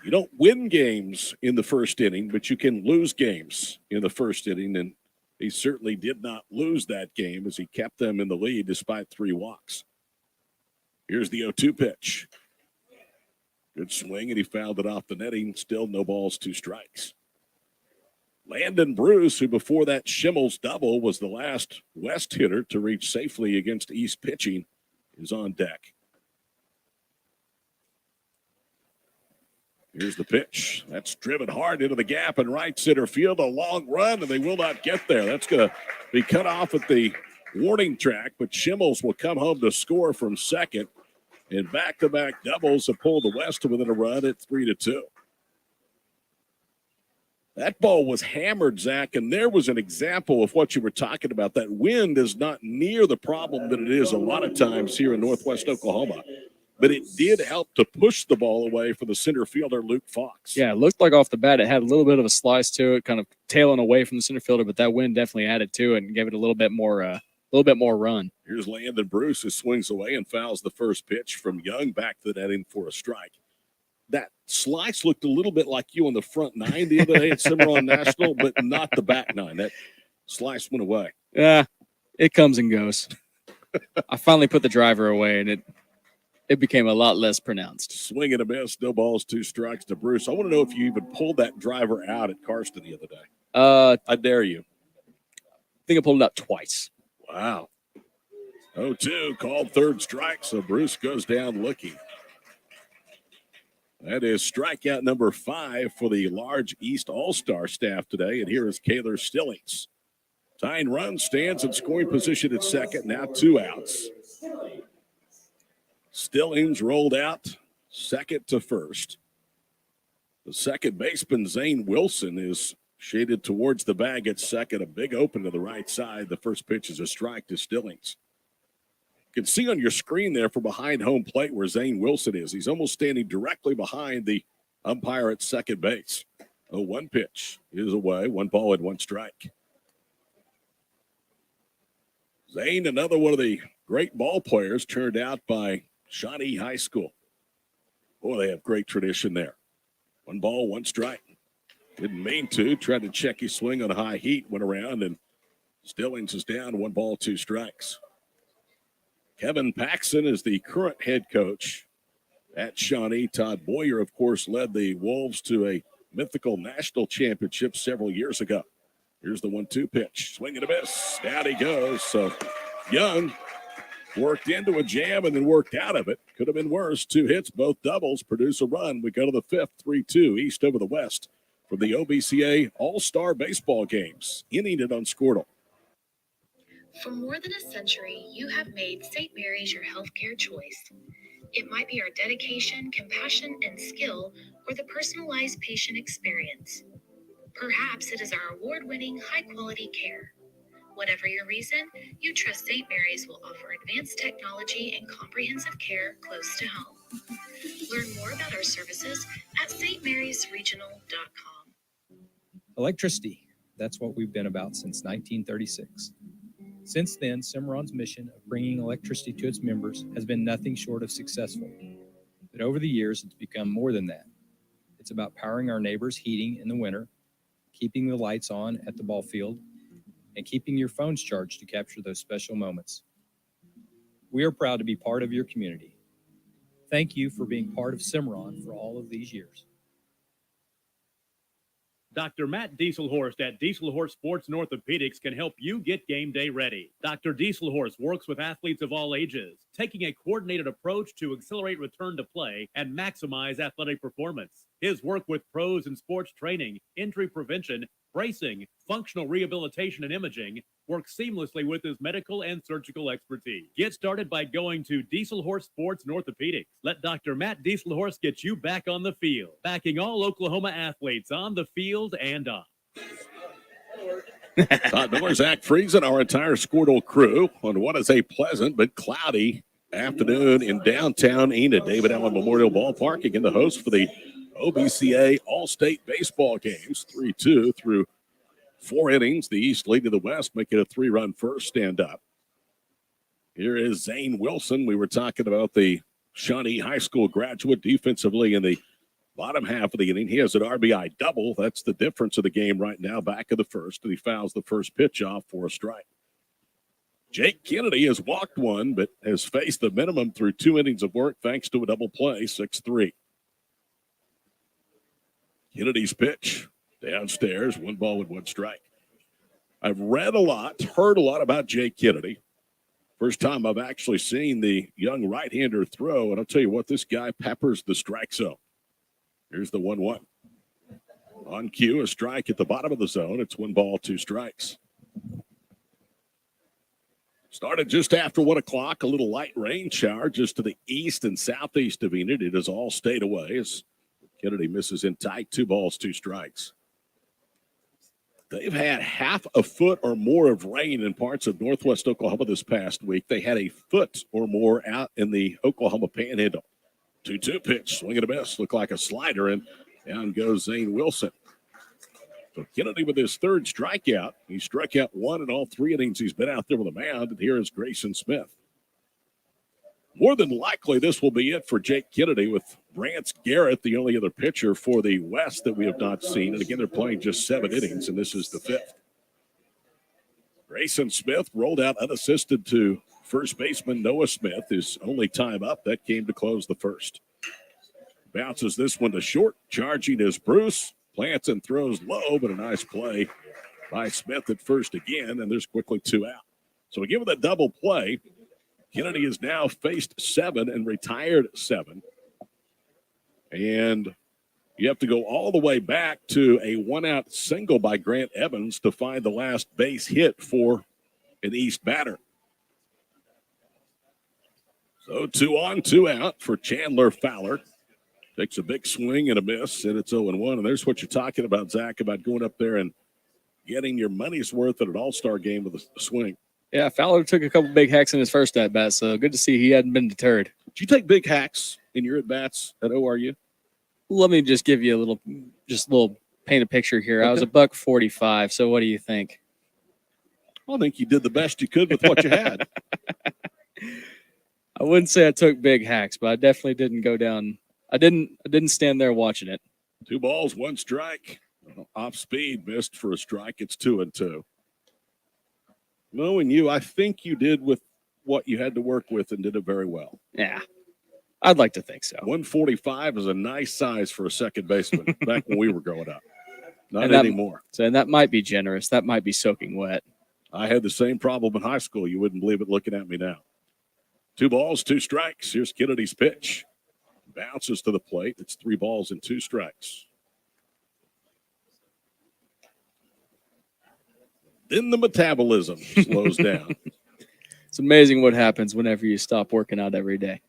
You don't win games in the first inning, but you can lose games in the first inning, and he certainly did not lose that game as he kept them in the lead despite 3 walks. Here's the 0-2 pitch. Good swing, and he fouled it off the netting. Still no balls, 2 strikes. Landon Bruce, who before that Schimmels double was the last West hitter to reach safely against East pitching, is on deck. Here's the pitch. That's driven hard into the gap in right center field. A long run, and they will not get there. That's going to be cut off at the warning track, but Schimmels will come home to score from second. And back-to-back doubles have pulled the West to within a run at 3-2. That ball was hammered, Zach, and there was an example of what you were talking about. That wind is not near the problem that it is a lot of times here in Northwest Oklahoma. But it did help to push the ball away for the center fielder, Luke Fox. Yeah, it looked like off the bat it had a little bit of a slice to it, kind of tailing away from the center fielder, but that wind definitely added to it and gave it a little bit more run. Here's Landon Bruce, who swings away and fouls the first pitch from Young back to the netting for a strike. That slice looked a little bit like you on the front 9 the other day at Cimarron National, but not the back 9. That slice went away. Yeah, it comes and goes. I finally put the driver away, and it became a lot less pronounced. Swing and a miss, no balls, 2 strikes to Bruce. I want to know if you even pulled that driver out at Karsten the other day. I dare you. I think I pulled it out twice. Wow. 0-2, called third strike, so Bruce goes down looking. That is strikeout number 5 for the large East All-Star staff today, and here is Kaylor Stillings. Tying run, stands in scoring position at second, now 2 outs. Stillings rolled out second to first. The second baseman, Zane Wilson, is shaded towards the bag at second. A big open to the right side. The first pitch is a strike to Stillings. You can see on your screen there from behind home plate where Zane Wilson is. He's almost standing directly behind the umpire at second base. 0-1 pitch is away. 1 ball and 1 strike. Zane, another one of the great ball players, turned out by Shawnee High School. Boy, they have great tradition there. 1 ball, 1 strike. Didn't mean to. Tried to check his swing on high heat. Went around, and Stillings is down. 1 ball, 2 strikes. Kevin Paxson is the current head coach at Shawnee. Todd Boyer, of course, led the Wolves to a mythical national championship several years ago. Here's the 1-2 pitch. Swing and a miss. Down he goes. So Young worked into a jam and then worked out of it. Could have been worse. 2 hits, both doubles, produce a run. We go to the 5th, 3-2, East over the West from the OBCA All-Star Baseball Games. Inning it on Squirtle. For more than a century, you have made St. Mary's your healthcare choice. It might be our dedication, compassion, and skill, or the personalized patient experience. Perhaps it is our award-winning, high-quality care. Whatever your reason, you trust St. Mary's will offer advanced technology and comprehensive care close to home. Learn more about our services at stmarysregional.com. Electricity, that's what we've been about since 1936. Since then, Cimarron's mission of bringing electricity to its members has been nothing short of successful. But over the years, it's become more than that. It's about powering our neighbors' heating in the winter, keeping the lights on at the ball field, and keeping your phones charged to capture those special moments. We are proud to be part of your community. Thank you for being part of Cimarron for all of these years. Dr. Matt Dieselhorst at Dieselhorst Sports and Orthopedics can help you get game day ready. Dr. Dieselhorst works with athletes of all ages, taking a coordinated approach to accelerate return to play and maximize athletic performance. His work with pros in sports training, injury prevention, bracing, functional rehabilitation, and imaging works seamlessly with his medical and surgical expertise. Get started by going to Dieselhorst Sports and Orthopedics. Let Dr. Matt Dieselhorst get you back on the field, backing all Oklahoma athletes on the field and off. Todd Miller, Zach Friesen, our entire Squirtle crew on what is a pleasant but cloudy afternoon in downtown Enid. David Allen Memorial Ballpark, again the host for the OBCA All-State Baseball Games, 3-2 through 4 innings. The East leading the West, making a 3-run first stand up. Here is Zane Wilson. We were talking about the Shawnee High School graduate defensively in the bottom half of the inning. He has an RBI double. That's the difference of the game right now, back of the first, and he fouls the first pitch off for a strike. Jake Kennedy has walked one, but has faced the minimum through 2 innings of work thanks to a double play, 6-3. Kennedy's pitch downstairs, 1 ball with 1 strike. I've read a lot, heard a lot about Jake Kennedy. First time I've actually seen the young right-hander throw, and I'll tell you what, this guy peppers the strike zone. Here's the 1-1. On cue, a strike at the bottom of the zone. It's 1 ball, 2 strikes. Started just after 1 o'clock, a little light rain shower just to the east and southeast of Enid. It has all stayed away as Kennedy misses in tight, 2 balls, 2 strikes. They've had half a foot or more of rain in parts of northwest Oklahoma this past week. They had a foot or more out in the Oklahoma Panhandle. 2-2 pitch, swing and a miss, looked like a slider, and down goes Zane Wilson. So Kennedy with his 3rd strikeout. He struck out 1 in all 3 innings he's been out there with a mound, and here is Grayson Smith. More than likely, this will be it for Jake Kennedy, with Brance Garrett, the only other pitcher for the West that we have not seen. And again, they're playing just 7 innings, and this is the 5th. Grayson Smith rolled out unassisted to first baseman Noah Smith. His only time up, that came to close the first. Bounces this one to short. Charging is Bruce. Plants and throws low, but a nice play by Smith at first again, and there's quickly 2 out. So to give it a double play, Kennedy has now faced 7 and retired 7. And you have to go all the way back to a 1-out single by Grant Evans to find the last base hit for an East batter. So 2 on, 2 out for Chandler Fowler. Takes a big swing and a miss, and it's 0-1. And there's what you're talking about, Zach, about going up there and getting your money's worth at an all-star game with a swing. Yeah, Fowler took a couple big hacks in his first at-bat, so good to see he hadn't been deterred. Did you take big hacks in your at-bats at ORU? Let me just give you a little paint a picture here. I was a $145, so what do you think? I think you did the best you could with what you had. I wouldn't say I took big hacks, but I definitely didn't go down. I didn't stand there watching it. 2 balls, 1 strike. Off speed, missed for a strike. It's 2-2. Knowing you, I think you did with what you had to work with and did it very well. Yeah, I'd like to think so. 145 is a nice size for a second baseman back when we were growing up. Not anymore. And that might be generous. That might be soaking wet. I had the same problem in high school. You wouldn't believe it looking at me now. 2 balls, 2 strikes. Here's Kennedy's pitch. Bounces to the plate. It's 3 balls and 2 strikes. Then the metabolism slows down. It's amazing what happens whenever you stop working out every day.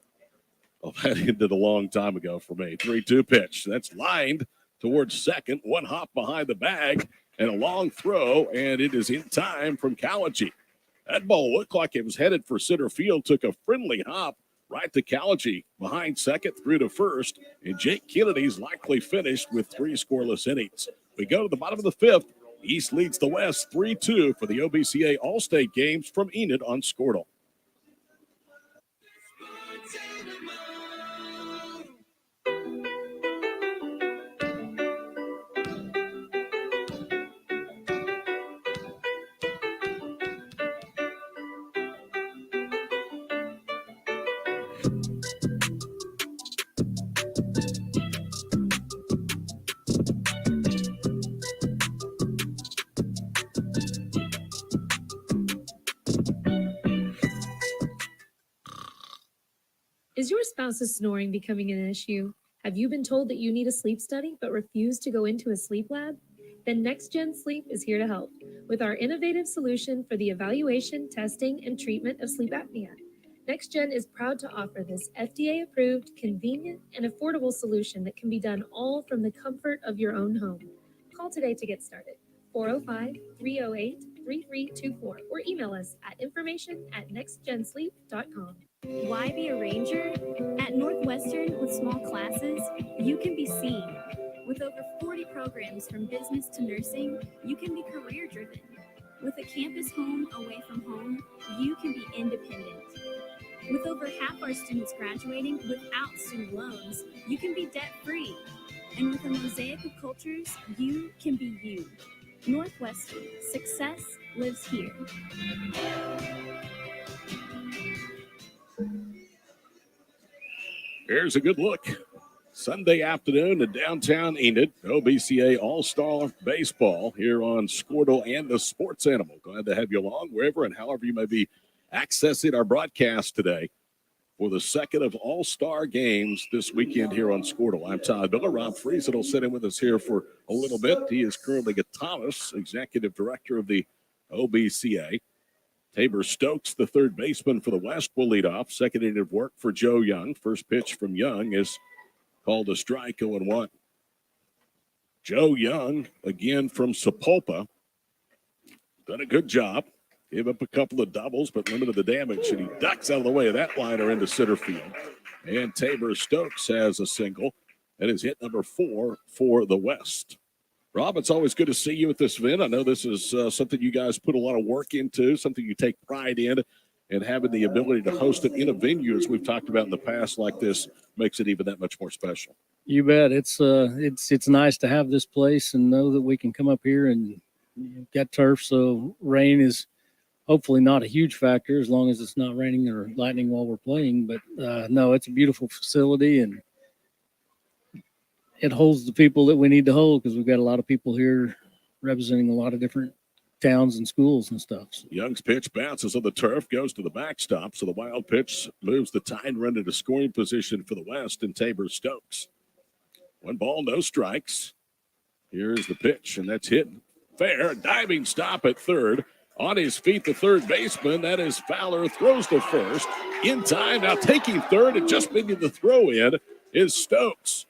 Well, that ended a long time ago for me. 3-2 pitch. That's lined towards second. 1 hop behind the bag. And a long throw, and it is in time from Kawaji. That ball looked like it was headed for center field, took a friendly hop right to Kawaji, behind second through to first, and Jake Kennedy's likely finished with 3 scoreless innings. We go to the bottom of the 5th. East leads the West 3-2 for the OBCA All-State Games from Enid on Squirtle. Is your spouse's snoring becoming an issue? Have you been told that you need a sleep study but refuse to go into a sleep lab? Then NextGen Sleep is here to help with our innovative solution for the evaluation, testing, and treatment of sleep apnea. NextGen is proud to offer this FDA-approved, convenient, and affordable solution that can be done all from the comfort of your own home. Call today to get started. 405-308-3324 or email us at information@nextgensleep.com. Why be a ranger? At Northwestern, with small classes, you can be seen. With over 40 programs from business to nursing, you can be career driven. With a campus home away from home, you can be independent. With over half our students graduating without student loans, you can be debt free. And with a mosaic of cultures, you can be you. Northwestern, success lives here. Here's a good look. Sunday afternoon in downtown Enid, OBCA All-Star Baseball here on Squirtle and the Sports Animal. Glad to have you along wherever and however you may be accessing our broadcast today for the second of All-Star games this weekend here on Squirtle. I'm Todd Miller. Rob Friesen will sit in with us here for a little bit. He is currently Thomas, Executive Director of the OBCA. Tabor Stokes, the third baseman for the West, will lead off. Second inning of work for Joe Young. First pitch from Young is called a strike, 0-1. Joe Young, again from Sapulpa, done a good job. Gave up a couple of doubles, but limited the damage, and he ducks out of the way of that liner into center field. And Tabor Stokes has a single. That is hit number 4 for the West. Rob, it's always good to see you at this event. I know this is something you guys put a lot of work into, something you take pride in, and having the ability to host it in a venue, as we've talked about in the past, like this, makes it even that much more special. You bet. It's nice to have this place and know that we can come up here and get turf. So rain is hopefully not a huge factor as long as it's not raining or lightning while we're playing. But no, it's a beautiful facility, and it holds the people that we need to hold because we've got a lot of people here representing a lot of different towns and schools and stuff. So. Young's pitch bounces on the turf, goes to the backstop. So the wild pitch moves the tying run into scoring position for the West and Tabor Stokes. 1 ball, no strikes. Here's the pitch, and that's hit fair. Diving stop at third. On his feet, the third baseman. That is Fowler. Throws to first. In time. Now taking third and just making the throw in is Stokes.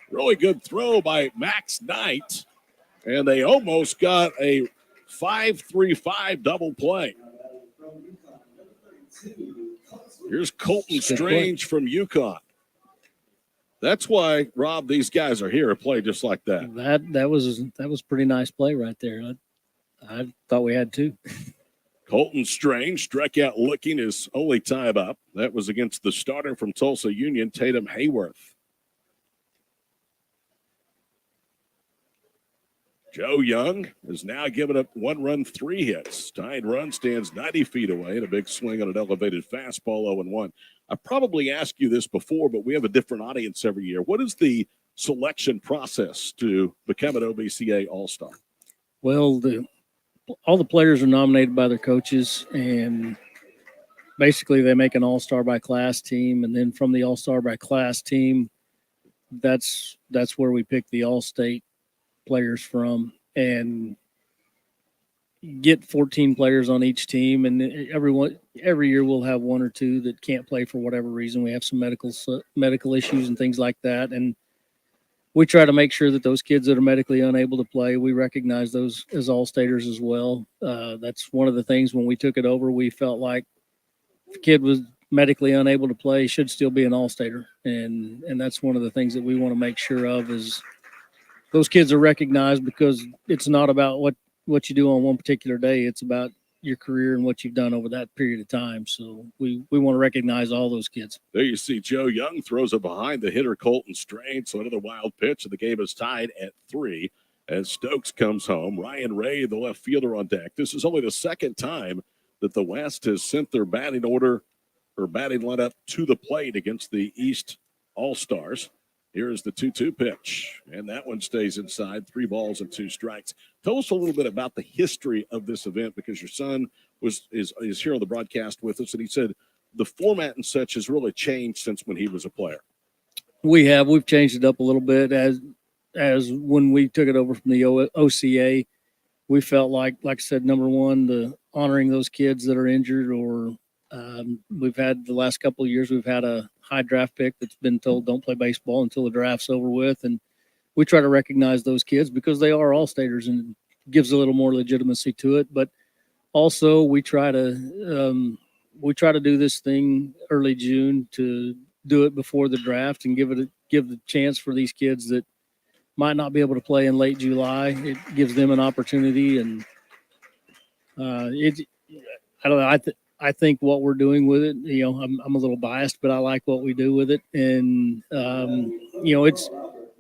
Really good throw by Max Knight. And they almost got a 5-3-5 double play. Here's Colton Strange from UConn. That's why, Rob, these guys are here to play just like that. That was pretty nice play right there. I thought we had 2. Colton Strange struck out looking his only time up. That was against the starter from Tulsa Union, Tatum Hayworth. Joe Young has now given up 1 run, 3 hits. Tying run stands 90 feet away, and a big swing on an elevated fastball, 0-1. I probably asked you this before, but we have a different audience every year. What is the selection process to become an OBCA All-Star? Well, all the players are nominated by their coaches, and basically they make an all-star by class team, and then from the all-star by class team, that's where we pick the all-state players from, and get 14 players on each team. And every year we'll have 1 or 2 that can't play for whatever reason. We have some medical issues and things like that, and we try to make sure that those kids that are medically unable to play, we recognize those as all-staters as well. That's one of the things when we took it over, we felt like if a kid was medically unable to play, should still be an all-stater. And that's one of the things that we want to make sure of is those kids are recognized, because it's not about what you do on one particular day. It's about your career and what you've done over that period of time. So we want to recognize all those kids. There you see Joe Young throws it behind the hitter Colton Strain. So another wild pitch, and the game is tied at 3 as Stokes comes home. Ryan Ray, the left fielder, on deck. This is only the second time that the West has sent their batting order or batting lineup to the plate against the East All-Stars. Here is the 2-2 pitch, and that one stays inside. 3 balls and 2 strikes. Tell us a little bit about the history of this event, because your son is here on the broadcast with us, and he said the format and such has really changed since when he was a player. We've changed it up a little bit as when we took it over from the OCA. We felt like I said, number one, the honoring those kids that are injured, or we've had the last couple of years, we've had a high draft pick that's been told don't play baseball until the draft's over with. And we try to recognize those kids because they are all-staters, and it gives a little more legitimacy to it. But also we try to do this thing early June to do it before the draft and give the chance for these kids that might not be able to play in late July. It gives them an opportunity, and I don't know. I think what we're doing with it, I'm a little biased, but I like what we do with it. And,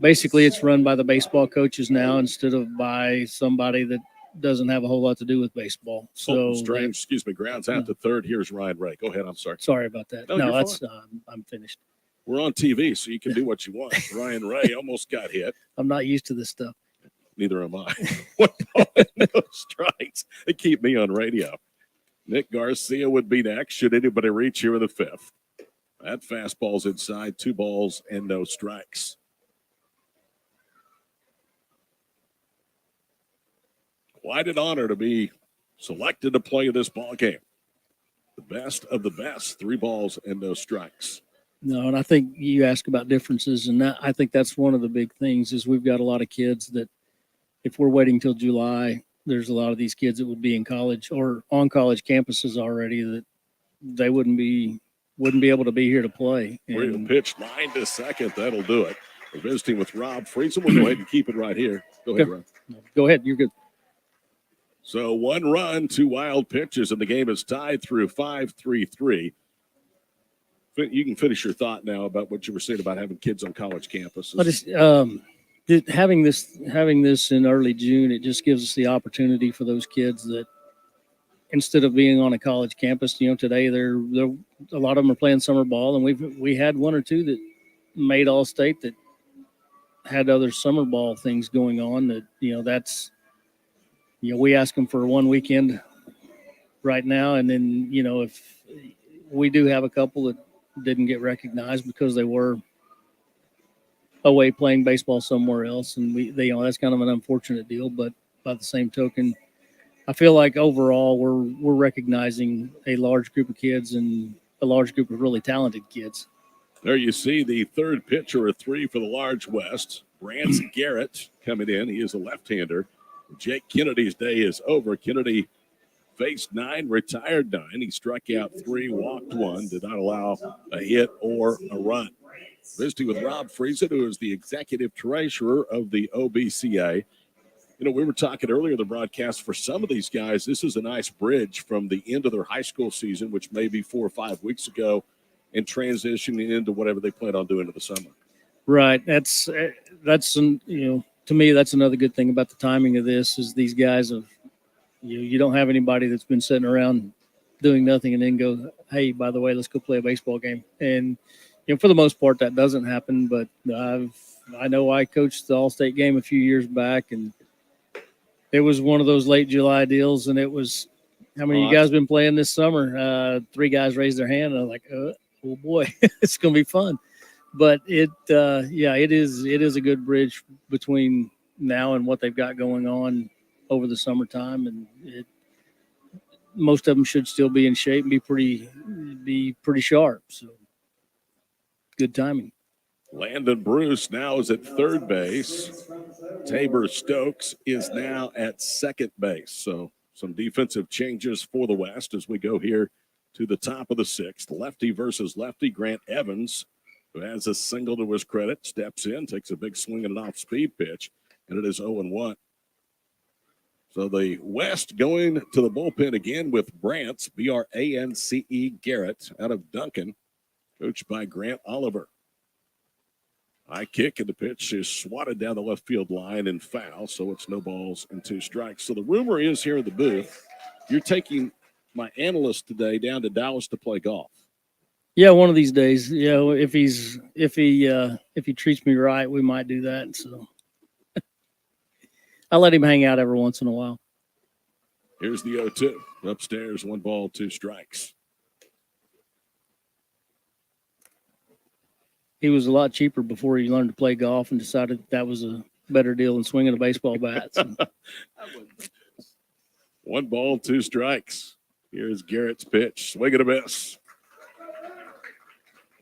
it's run by the baseball coaches now instead of by somebody that doesn't have a whole lot to do with baseball. So Strange, grounds out to third. Here's Ryan Ray. Go ahead. I'm sorry. Sorry about that. No, that's I'm finished. We're on TV, so you can do what you want. Ryan Ray almost got hit. I'm not used to this stuff. Neither am I. 1 ball and no strikes. They keep me on radio. Nick Garcia would be next, should anybody reach here in the 5th. That fastball's inside. 2 balls and no strikes. Quite an honor to be selected to play this ball game. The best of the best. 3 balls and no strikes. No, and I think you ask about differences, and I think that's one of the big things is we've got a lot of kids that if we're waiting till July, there's a lot of these kids that would be in college or on college campuses already that they wouldn't be able to be here to play. Real pitch, line to second. That'll do it. We're visiting with Rob Friesen. We'll go ahead and keep it right here. Go ahead, Rob. Go ahead. You're good. So 1 run, 2 wild pitches, and the game is tied through 5-3-3. You can finish your thought now about what you were saying about having kids on college campuses. Having this in early June, it just gives us the opportunity for those kids that instead of being on a college campus, today they're a lot of them are playing summer ball, and we had 1 or 2 that made All-State that had other summer ball things going on that, we ask them for 1 weekend right now. And then, if we do have a couple that didn't get recognized because they were away playing baseball somewhere else. And that's kind of an unfortunate deal, but by the same token, I feel like overall we're recognizing a large group of kids and a large group of really talented kids. There you see the 3rd pitcher of 3 for the Large West. Brance Garrett coming in. He is a left-hander. Jake Kennedy's day is over. Kennedy faced 9, retired 9. He struck out 3, walked 1, did not allow a hit or a run. Visiting with Rob Friesen, who is the executive treasurer of the OBCA. We were talking earlier in the broadcast, for some of these guys, this is a nice bridge from the end of their high school season, which may be 4 or 5 weeks ago, and transitioning into whatever they plan on doing in the summer. Right. That's to me, that's another good thing about the timing of this is these guys you don't have anybody that's been sitting around doing nothing and then go, hey, by the way, let's go play a baseball game. And, for the most part, that doesn't happen. But I know I coached the All-State game a few years back, and it was one of those late July deals. And it was, how many of you guys been playing this summer? 3 guys raised their hand. And I was like, oh boy, it's going to be fun. But it is a good bridge between now and what they've got going on over the summertime. And most of them should still be in shape and be pretty sharp. So good timing. Landon Bruce now is at third base. Tabor Stokes is now at second base. So some defensive changes for the West as we go here to the top of the sixth. Lefty versus lefty. Grant Evans, who has a single to his credit, steps in, takes a big swing at an off-speed pitch, and it is 0-1. So the West going to the bullpen again with Brance, B-R-A-N-C-E Garrett, out of Duncan, coached by Grant Oliver. High kick, and the pitch is swatted down the left field line and foul, so it's no balls and 2 strikes. So the rumor is here in the booth, you're taking my analyst today down to Dallas to play golf. Yeah, one of these days. You know, if he treats me right, we might do that. So I let him hang out every once in a while. Here's the 0-2. Upstairs, 1 ball, 2 strikes. He was a lot cheaper before he learned to play golf and decided that was a better deal than swinging a baseball bat. So. 1 ball, 2 strikes. Here's Garrett's pitch. Swing and a miss.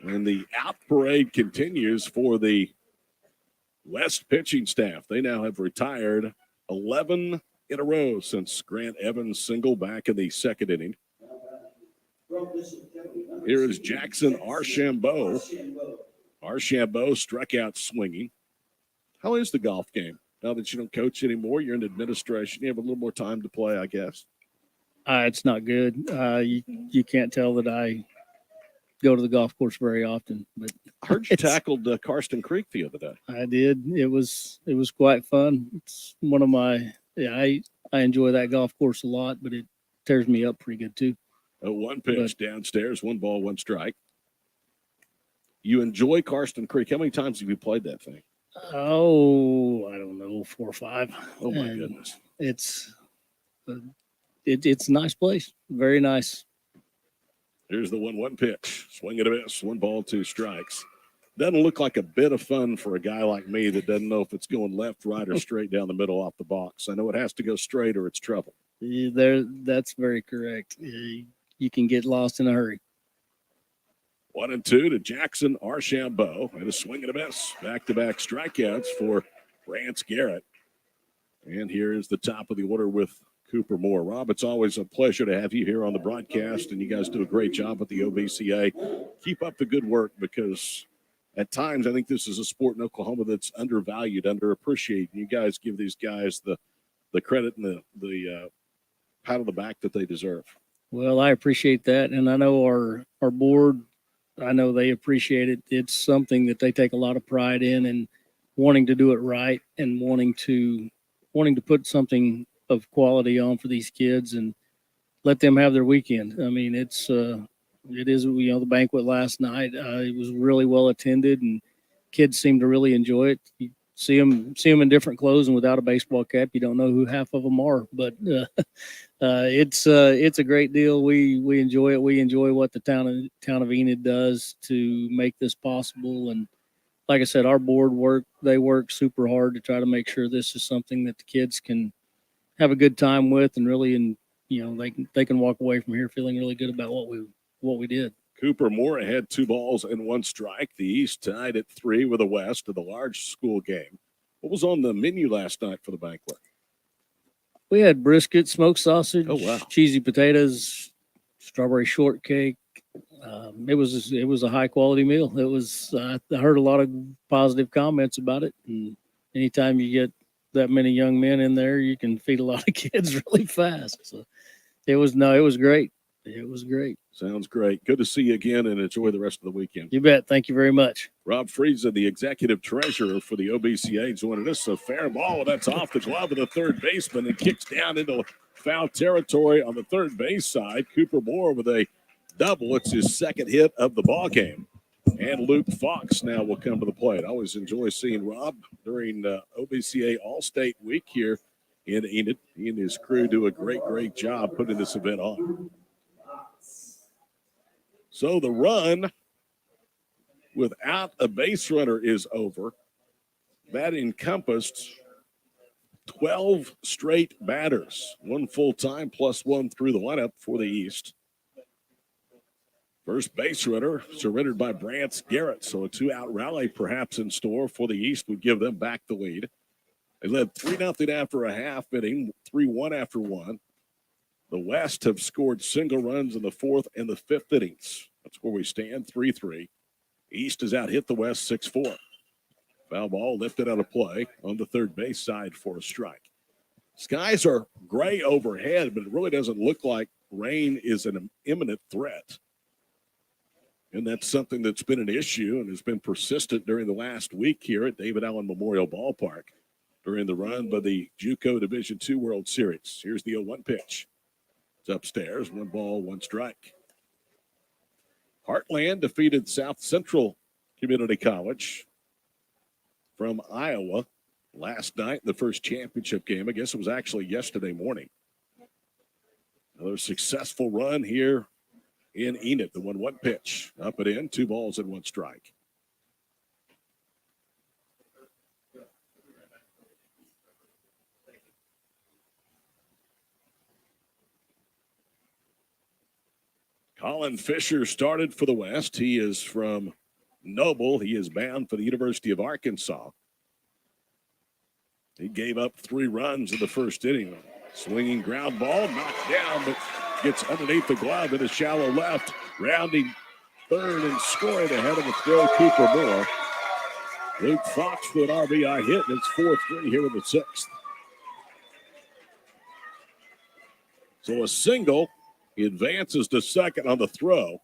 And the out parade continues for the West pitching staff. They now have retired 11 in a row since Grant Evans single back in the second inning. Here is Jackson Archambault. Archambault struck out swinging. How is the golf game? Now that you don't coach anymore, you're in administration. You have a little more time to play, I guess. It's not good. You can't tell that I go to the golf course very often. But I heard you tackled Karsten Creek the other day. I did. It was quite fun. It's one of my I enjoy that golf course a lot, but it tears me up pretty good too. A 1 pitch downstairs, 1 ball, 1 strike. You enjoy Karsten Creek. How many times have you played that thing? Oh, I don't know, 4 or 5. Oh my goodness! It's a nice place. Very nice. Here's the 1-1 pitch. Swing and a miss. 1 ball, 2 strikes. Doesn't look like a bit of fun for a guy like me that doesn't know if it's going left, right, or straight down the middle off the box. I know it has to go straight or it's trouble. That's very correct. You can get lost in a hurry. 1-2 to Jackson Archambault. And a swing and a miss. Back-to-back strikeouts for Brance Garrett. And here is the top of the order with Cooper Moore. Rob, it's always a pleasure to have you here on the broadcast, and you guys do a great job at the OBCA. Keep up the good work, because at times I think this is a sport in Oklahoma that's undervalued, underappreciated. You guys give these guys the credit and the pat on the back that they deserve. Well, I appreciate that, and I know our board, I know they appreciate it. It's something that they take a lot of pride in, and wanting to do it right, and wanting to put something of quality on for these kids and let them have their weekend. I mean, it is, the banquet last night, it was really well attended, and kids seem to really enjoy it. You see them in different clothes and without a baseball cap. You don't know who half of them are, but it's a great deal. We enjoy it. We enjoy what the town of Enid does to make this possible. And like I said, our board work super hard to try to make sure this is something that the kids can have a good time with, and really, they can walk away from here feeling really good about what we did. Cooper Moore had 2 balls and 1 strike. The East tied at 3 with the West of the large school game. What was on the menu last night for the banquet? We had brisket, smoked sausage, cheesy potatoes, strawberry shortcake. It was a high quality meal. It was. I heard a lot of positive comments about it. And anytime you get that many young men in there, you can feed a lot of kids really fast. So it was great. It was great. Sounds great. Good to see you again, and enjoy the rest of the weekend. You bet. Thank you very much. Rob Frieza, the executive treasurer for the OBCA, joining us. A fair ball. That's off the glove of the third baseman and kicks down into foul territory on the third base side. Cooper Moore with a double. It's his second hit of the ball game. And Luke Fox now will come to the plate. I always enjoy seeing Rob during OBCA All-State Week here in Enid. He and his crew do a great job putting this event on. So the run without a base runner is over. That encompassed 12 straight batters, 1 full time plus 1 through the lineup for the East. First base runner surrendered by Brantz Garrett. So a 2-out rally perhaps in store for the East would give them back the lead. They led 3-0 after a half inning, 3-1 after one. The West have scored single runs in the fourth and the fifth innings. That's where we stand, 3-3. East has out hit the West 6-4. Foul ball lifted out of play on the third base side for a strike. Skies are gray overhead, but it really doesn't look like rain is an imminent threat. And that's something that's been an issue and has been persistent during the last week here at David Allen Memorial Ballpark during the run by the JUCO Division II World Series. Here's the 0-1 pitch. It's upstairs, 1 ball, 1 strike. Heartland defeated South Central Community College from Iowa last night in the first championship game. I guess it was actually yesterday morning. Another successful run here in Enid. The 1-1 pitch. Up and in, 2 balls and 1 strike. Colin Fisher started for the West. He is from Noble. He is bound for the University of Arkansas. He gave up 3 runs in the first inning. Swinging ground ball, knocked down, but gets underneath the glove in a shallow left. Rounding third and scoring ahead of the throw, Cooper Moore. Luke Fox for an RBI hit, and it's 4-3 here in the 6th. So a single. He advances to second on the throw.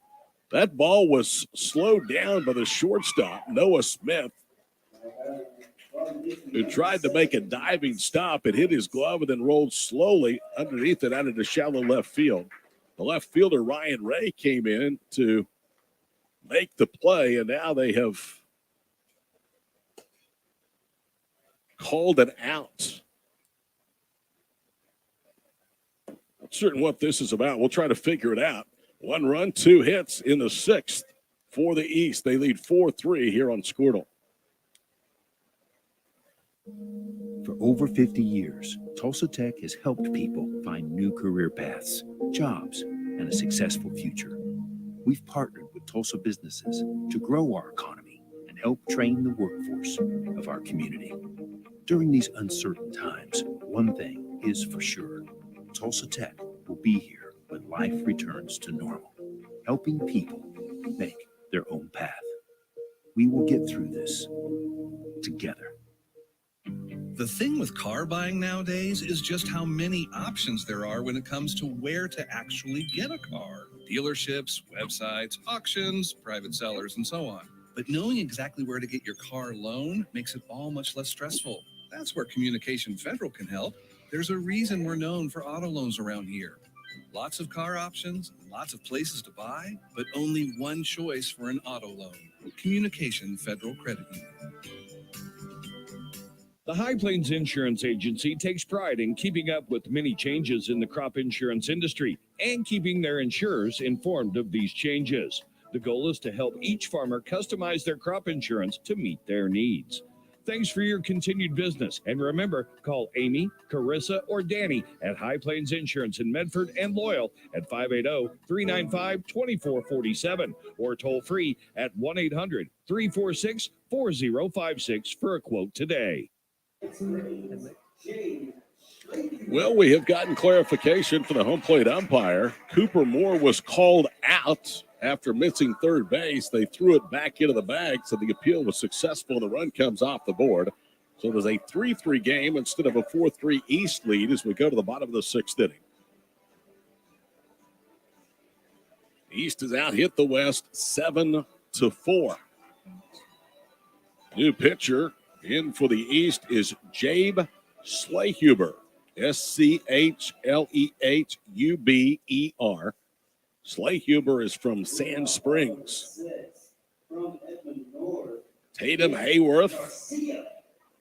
That ball was slowed down by the shortstop, Noah Smith, who tried to make a diving stop. It hit his glove and then rolled slowly underneath it out into shallow left field. The left fielder, Ryan Ray, came in to make the play, and now they have called it out. Not certain what this is about. We'll try to figure it out. 1 run, 2 hits in the 6th for the East. They lead 4-3 here on Squirtle. For over 50 years, Tulsa Tech has helped people find new career paths, jobs, and a successful future. We've partnered with Tulsa businesses to grow our economy and help train the workforce of our community. During these uncertain times, one thing is for sure. Tulsa Tech will be here when life returns to normal, helping people make their own path. We will get through this together. The thing with car buying nowadays is just how many options there are when it comes to where to actually get a car. Dealerships, websites, auctions, private sellers, and so on. But knowing exactly where to get your car loan makes it all much less stressful. That's where Communication Federal can help. There's a reason we're known for auto loans around here. Lots of car options, lots of places to buy, but only one choice for an auto loan. Communication Federal Credit Union. The High Plains Insurance Agency takes pride in keeping up with many changes in the crop insurance industry and keeping their insurers informed of these changes. The goal is to help each farmer customize their crop insurance to meet their needs. Thanks for your continued business. And remember, call Amy, Carissa, or Danny at High Plains Insurance in Medford and Loyal at 580-395-2447 or toll free at 1-800-346-4056 for a quote today. Well, we have gotten clarification for the home plate umpire. Cooper Moore was called out after missing third base. They threw it back into the bag, so the appeal was successful. The run comes off the board. So it was a 3-3 game instead of a 4-3 East lead as we go to the bottom of the 6th inning. East has out hit the West 7-4. New pitcher in for the East is Jabe Schlehuber, Schlehuber. Schlehuber is from Sand Springs. Tatum Hayworth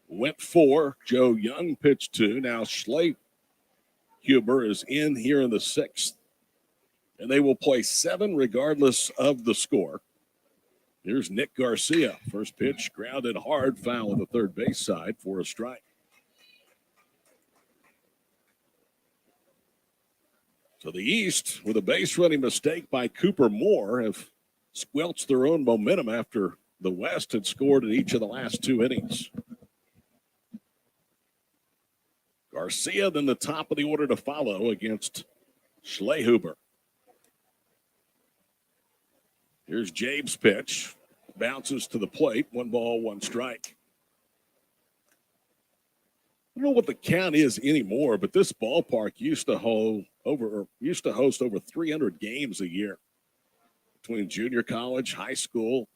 went 4. Joe Young pitched 2. Now Schlehuber is in here in the 6th. And they will play 7 regardless of the score. Here's Nick Garcia. First pitch grounded hard, foul on the third base side for a strike. So the East, with a base running mistake by Cooper Moore, have squelched their own momentum after the West had scored in each of the last 2 innings. Garcia then the top of the order to follow against Schlehuber. Here's Jabe's pitch. Bounces to the plate. 1 ball, 1 strike. I don't know what the count is anymore, but this ballpark used to host over 300 games a year between junior college, high school,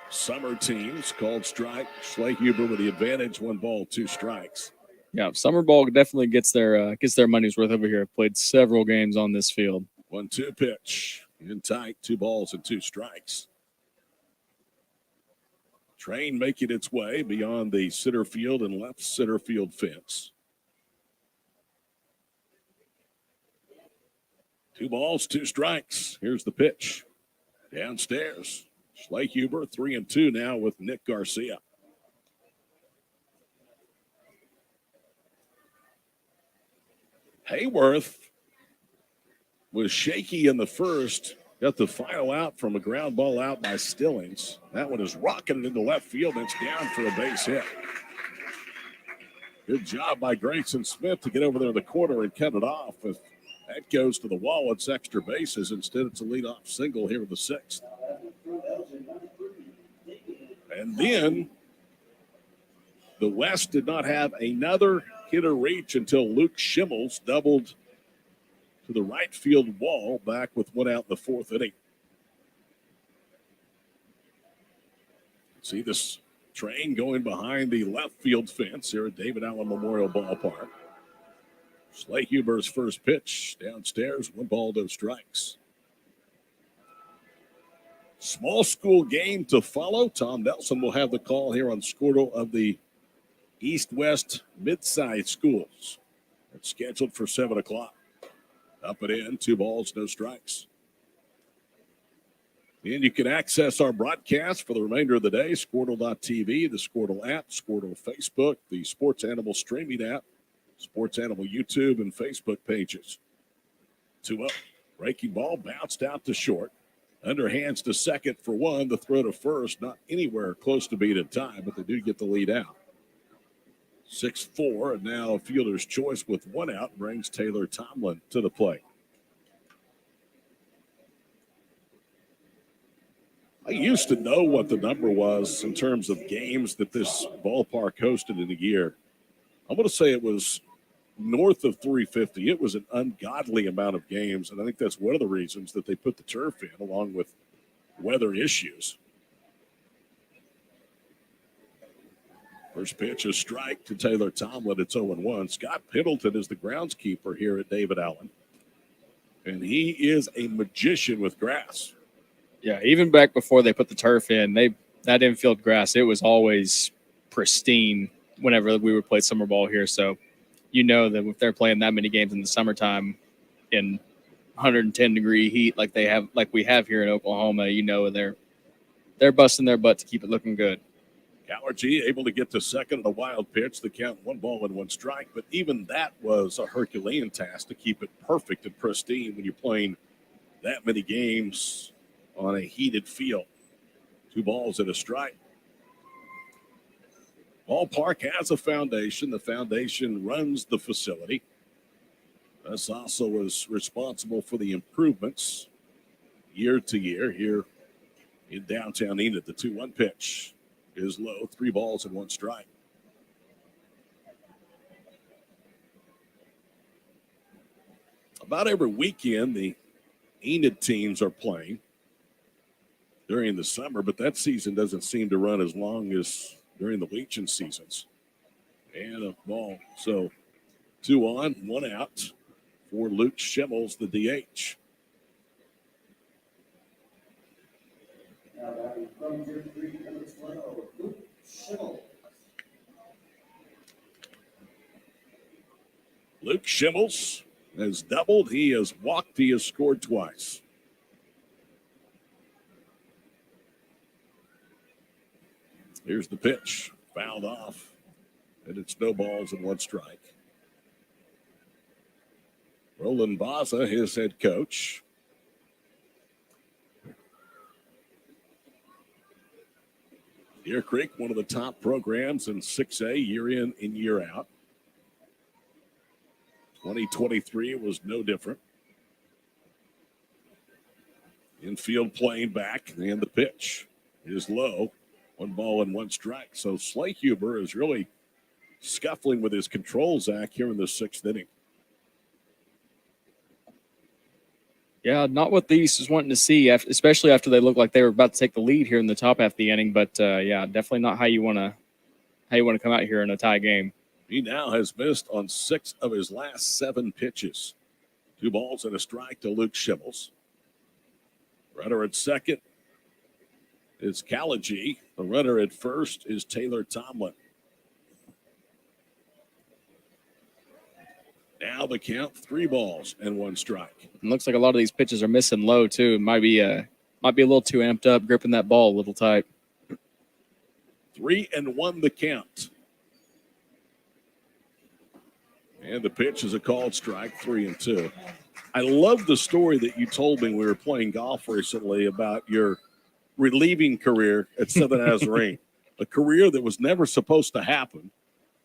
summer teams called strike. Schlehuber with the advantage. 1 ball, 2 strikes. Yeah, summer ball definitely gets their money's worth over here. Played several games on this field. 1-2 pitch. In tight, 2 balls and 2 strikes. Train making its way beyond the center field and left center field fence. 2 balls, 2 strikes. Here's the pitch. Downstairs. Schlehuber 3-2 now with Nick Garcia. Hayworth was shaky in the first. Got the final out from a ground ball out by Stillings. That one is rocketed into left field. It's down for a base hit. Good job by Grayson Smith to get over there in the corner and cut it off. If that goes to the wall, it's extra bases. Instead, it's a leadoff single here in the 6th. And then the West did not have another hitter reach until Luke Schimmels doubled to the right field wall back with 1 out in the 4th inning. See this train going behind the left field fence here at David Allen Memorial Ballpark. Schlehuber's first pitch downstairs, 1 ball, 2 strikes. Small school game to follow. Tom Nelson will have the call here on Squirtle of the East-West Mid-Sized Schools. It's scheduled for 7 o'clock. Up and in, 2 balls, no strikes. And you can access our broadcast for the remainder of the day, Squirtle.tv, the Squirtle app, Squirtle Facebook, the Sports Animal streaming app, Sports Animal YouTube and Facebook pages. 2-0. Breaking ball bounced out to short. Underhands to second for 1. The throw to first, not anywhere close to being in time, but they do get the lead out. 6-4, and now a fielder's choice with 1 out brings Taylor Tomlin to the plate. I used to know what the number was in terms of games that this ballpark hosted in a year. I'm going to say it was north of 350. It was an ungodly amount of games, and I think that's one of the reasons that they put the turf in, along with weather issues. First pitch, a strike to Taylor Tomlin. It's 0-1. Scott Pendleton is the groundskeeper here at David Allen, and he is a magician with grass. Yeah, even back before they put the turf in, that infield grass, it was always pristine whenever we would play summer ball here. So you know that if they're playing that many games in the summertime in 110-degree heat like we have here in Oklahoma, you know they're busting their butt to keep it looking good. Callergy able to get to second on a wild pitch. The count 1 ball and 1 strike, but even that was a Herculean task to keep it perfect and pristine when you're playing that many games on a heated field. 2 balls and a strike. Ballpark has a foundation. The foundation runs the facility. This also is responsible for the improvements year to year here in downtown Enid. The 2-1 pitch is low. 3 balls and 1 strike. About every weekend, the Enid teams are playing during the summer, but that season doesn't seem to run as long as during the Legion seasons. And a ball. So 2 on, 1 out for Luke Schimmels, the DH. Luke Schimmels has doubled. He has walked. He has scored twice. Here's the pitch. Fouled off. And it's no balls and 1 strike. Roland Baza, his head coach. Deer Creek, one of the top programs in 6A year in and year out. 2023 was no different. Infield playing back, and the pitch is low. 1 ball and 1 strike. So Slakehuber is really scuffling with his control, Zach, here in the 6th inning. Yeah, not what the East is wanting to see, especially after they look like they were about to take the lead here in the top half of the inning. But yeah, definitely not how you want to come out here in a tie game. He now has missed on 6 of his last 7 pitches. 2 balls and a strike to Luke Schimmels. Runner at second is Kalaji. The runner at first is Taylor Tomlin. Now the count, 3 balls and 1 strike. It looks like a lot of these pitches are missing low too. It might be a little too amped up, gripping that ball a little tight. 3-1 the count. And the pitch is a called strike, 3-2. I love the story that you told me when we were playing golf recently about your relieving career at Southern Nazarene, a career that was never supposed to happen.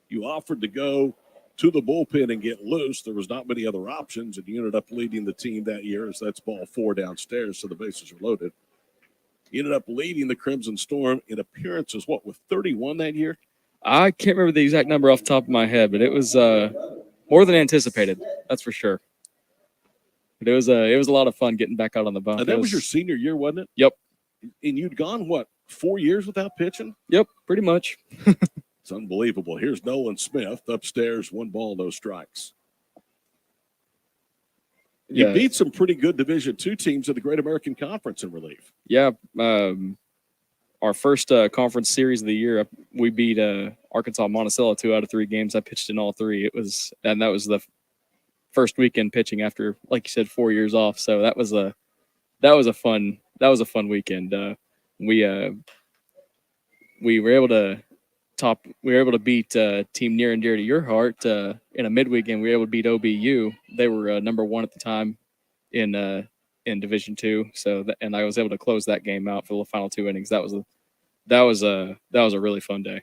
You offered to go to the bullpen and get loose. There was not many other options, and you ended up leading the team that year, as that's ball 4 downstairs, so the bases are loaded. You ended up leading the Crimson Storm in appearances, with 31 that year? I can't remember the exact number off the top of my head, but it was more than anticipated. That's for sure. But it was a lot of fun getting back out on the bump. And that was your senior year, wasn't it? Yep. And you'd gone, 4 years without pitching? Yep, pretty much. It's unbelievable. Here's Nolan Smith upstairs, 1 ball, no strikes. You beat some pretty good Division II teams in the Great American Conference in relief. Yeah. Our first conference series of the year, we beat Arkansas Monticello 2 out of 3 games. I pitched in all 3. That was the first weekend pitching after, like you said, 4 years off. So that was a fun weekend. We were able to beat a team near and dear to your heart in a midweek game. We were able to beat OBU. They were number 1 at the time in Division II. And I was able to close that game out for the final 2 innings. That was a really fun day.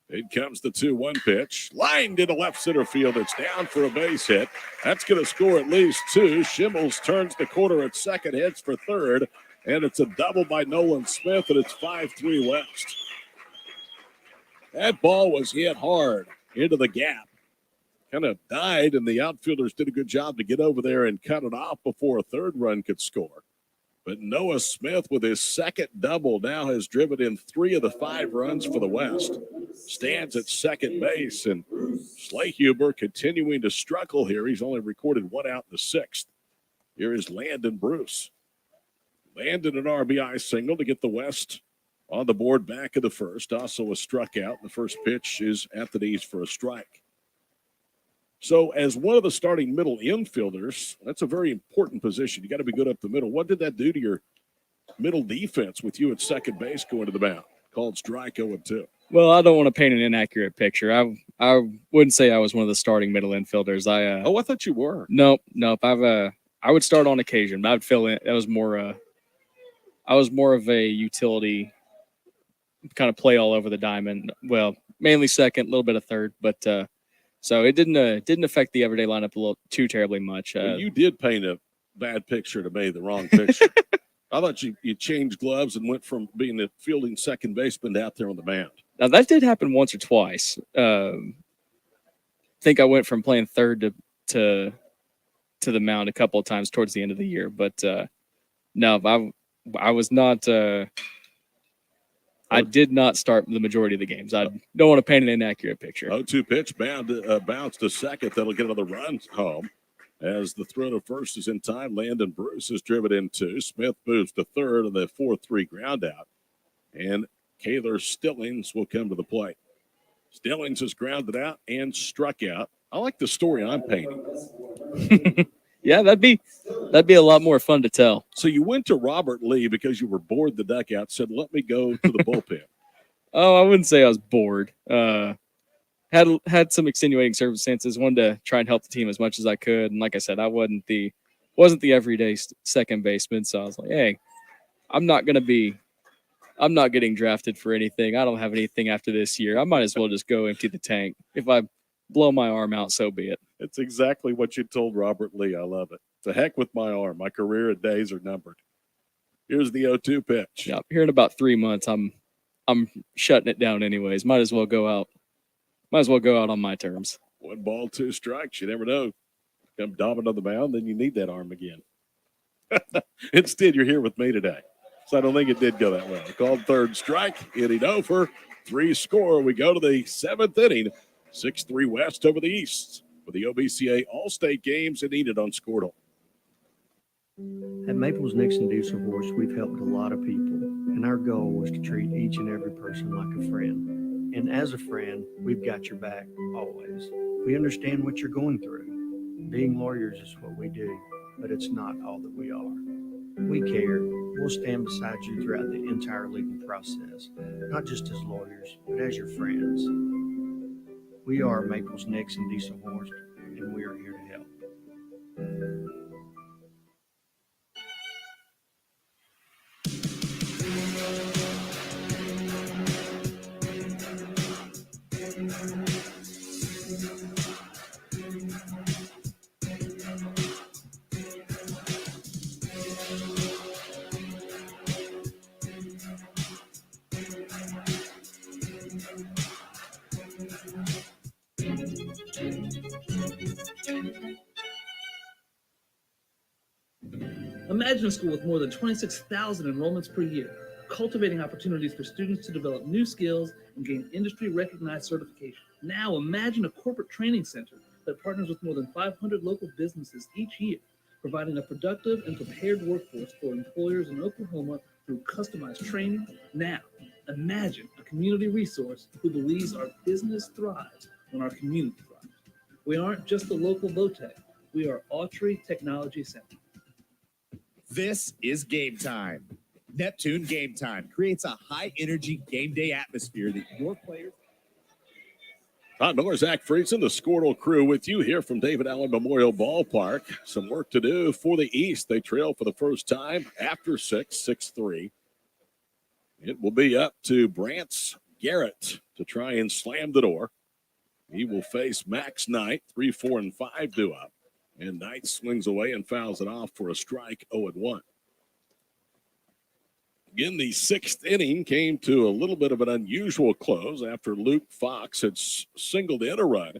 It comes the 2-1 pitch. Lined into left center field. It's down for a base hit. That's going to score at least 2. Schimmels turns the corner at second, heads for third, and it's a double by Nolan Smith, and it's 5-3 West. That ball was hit hard into the gap. Kind of died, and the outfielders did a good job to get over there and cut it off before a third run could score. But Noah Smith, with his second double, now has driven in 3 of the 5 runs for the West. Stands at second base, and Slakehuber continuing to struggle here. He's only recorded 1 out in the 6th. Here is Landon Bruce. Landon an RBI single to get the West on the board back of the first. Also a struck out. The first pitch is at the knees for a strike. So as one of the starting middle infielders, that's a very important position. You got to be good up the middle. What did that do to your middle defense with you at second base going to the mound? Called strike 0-2. Well, I don't want to paint an inaccurate picture. I wouldn't say I was one of the starting middle infielders. I thought you were. Nope. I would start on occasion, but I'd fill in. I was more of a utility, kind of play all over the diamond. Well, mainly second, a little bit of third, but so it didn't affect the everyday lineup too terribly much. Well, you did paint a bad picture to me, the wrong picture. I thought you changed gloves and went from being a fielding second baseman to out there on the mound. Now that did happen once or twice. I think I went from playing third to the mound a couple of times towards the end of the year, but no, I was not. I did not start the majority of the games. I don't want to paint an inaccurate picture. 0-2 pitch, bounce to second. That'll get another run home. As the throw to first is in time, Landon Bruce is driven in 2. Smith moves to third on the 4-3 ground out. And Kaylor Stillings will come to the plate. Stillings is grounded out and struck out. I like the story I'm painting. Yeah, that'd be a lot more fun to tell. So you went to Robert Lee because you were bored the duck out, said, let me go to the bullpen. Oh, I wouldn't say I was bored. had some extenuating circumstances. Wanted to try and help the team as much as I could, and like I said, I wasn't the everyday second baseman. So I was like, hey, I'm not getting drafted for anything. I don't have anything after this year. I might as well just go empty the tank. If I blow my arm out, so be it. It's exactly what you told Robert Lee. I love it. To heck with my arm. My career and days are numbered. Here's the 0-2 pitch. Yeah, here in about 3 months, I'm shutting it down anyways. Might as well go out on my terms. 1 ball, 2 strikes. You never know. Come dominant on the mound, then you need that arm again. Instead, you're here with me today. So I don't think it did go that well. Called third strike, inning over, 3 score. We go to the 7th inning, 6-3 West over the East with the OBCA All-State games in Enid on Squirtle. At Maples Nixon Diesel Horse, we've helped a lot of people, and our goal was to treat each and every person like a friend. And as a friend, we've got your back always. We understand what you're going through. Being lawyers is what we do, but it's not all that we are. We care. We'll stand beside you throughout the entire legal process, not just as lawyers, but as your friends. We are Maples Nixon Diesel Horse, and we are here to help. Imagine a school with more than 26,000 enrollments per year, cultivating opportunities for students to develop new skills and gain industry-recognized certification. Now imagine a corporate training center that partners with more than 500 local businesses each year, providing a productive and prepared workforce for employers in Oklahoma through customized training. Now imagine a community resource who believes our business thrives when our community thrives. We aren't just the local Botech, we are Autry Technology Center. This is Game Time. Neptune Game Time creates a high-energy game day atmosphere that your players... Todd Miller, Zach Friesen, the Squirtle crew with you here from David Allen Memorial Ballpark. Some work to do for the East. They trail for the first time after 6-3. It will be up to Brant's Garrett to try and slam the door. He will face Max Knight, 3, 4, and 5 due up. And Knight swings away and fouls it off for a strike, 0-1. Again, the 6th inning came to a little bit of an unusual close after Luke Fox had singled in a run.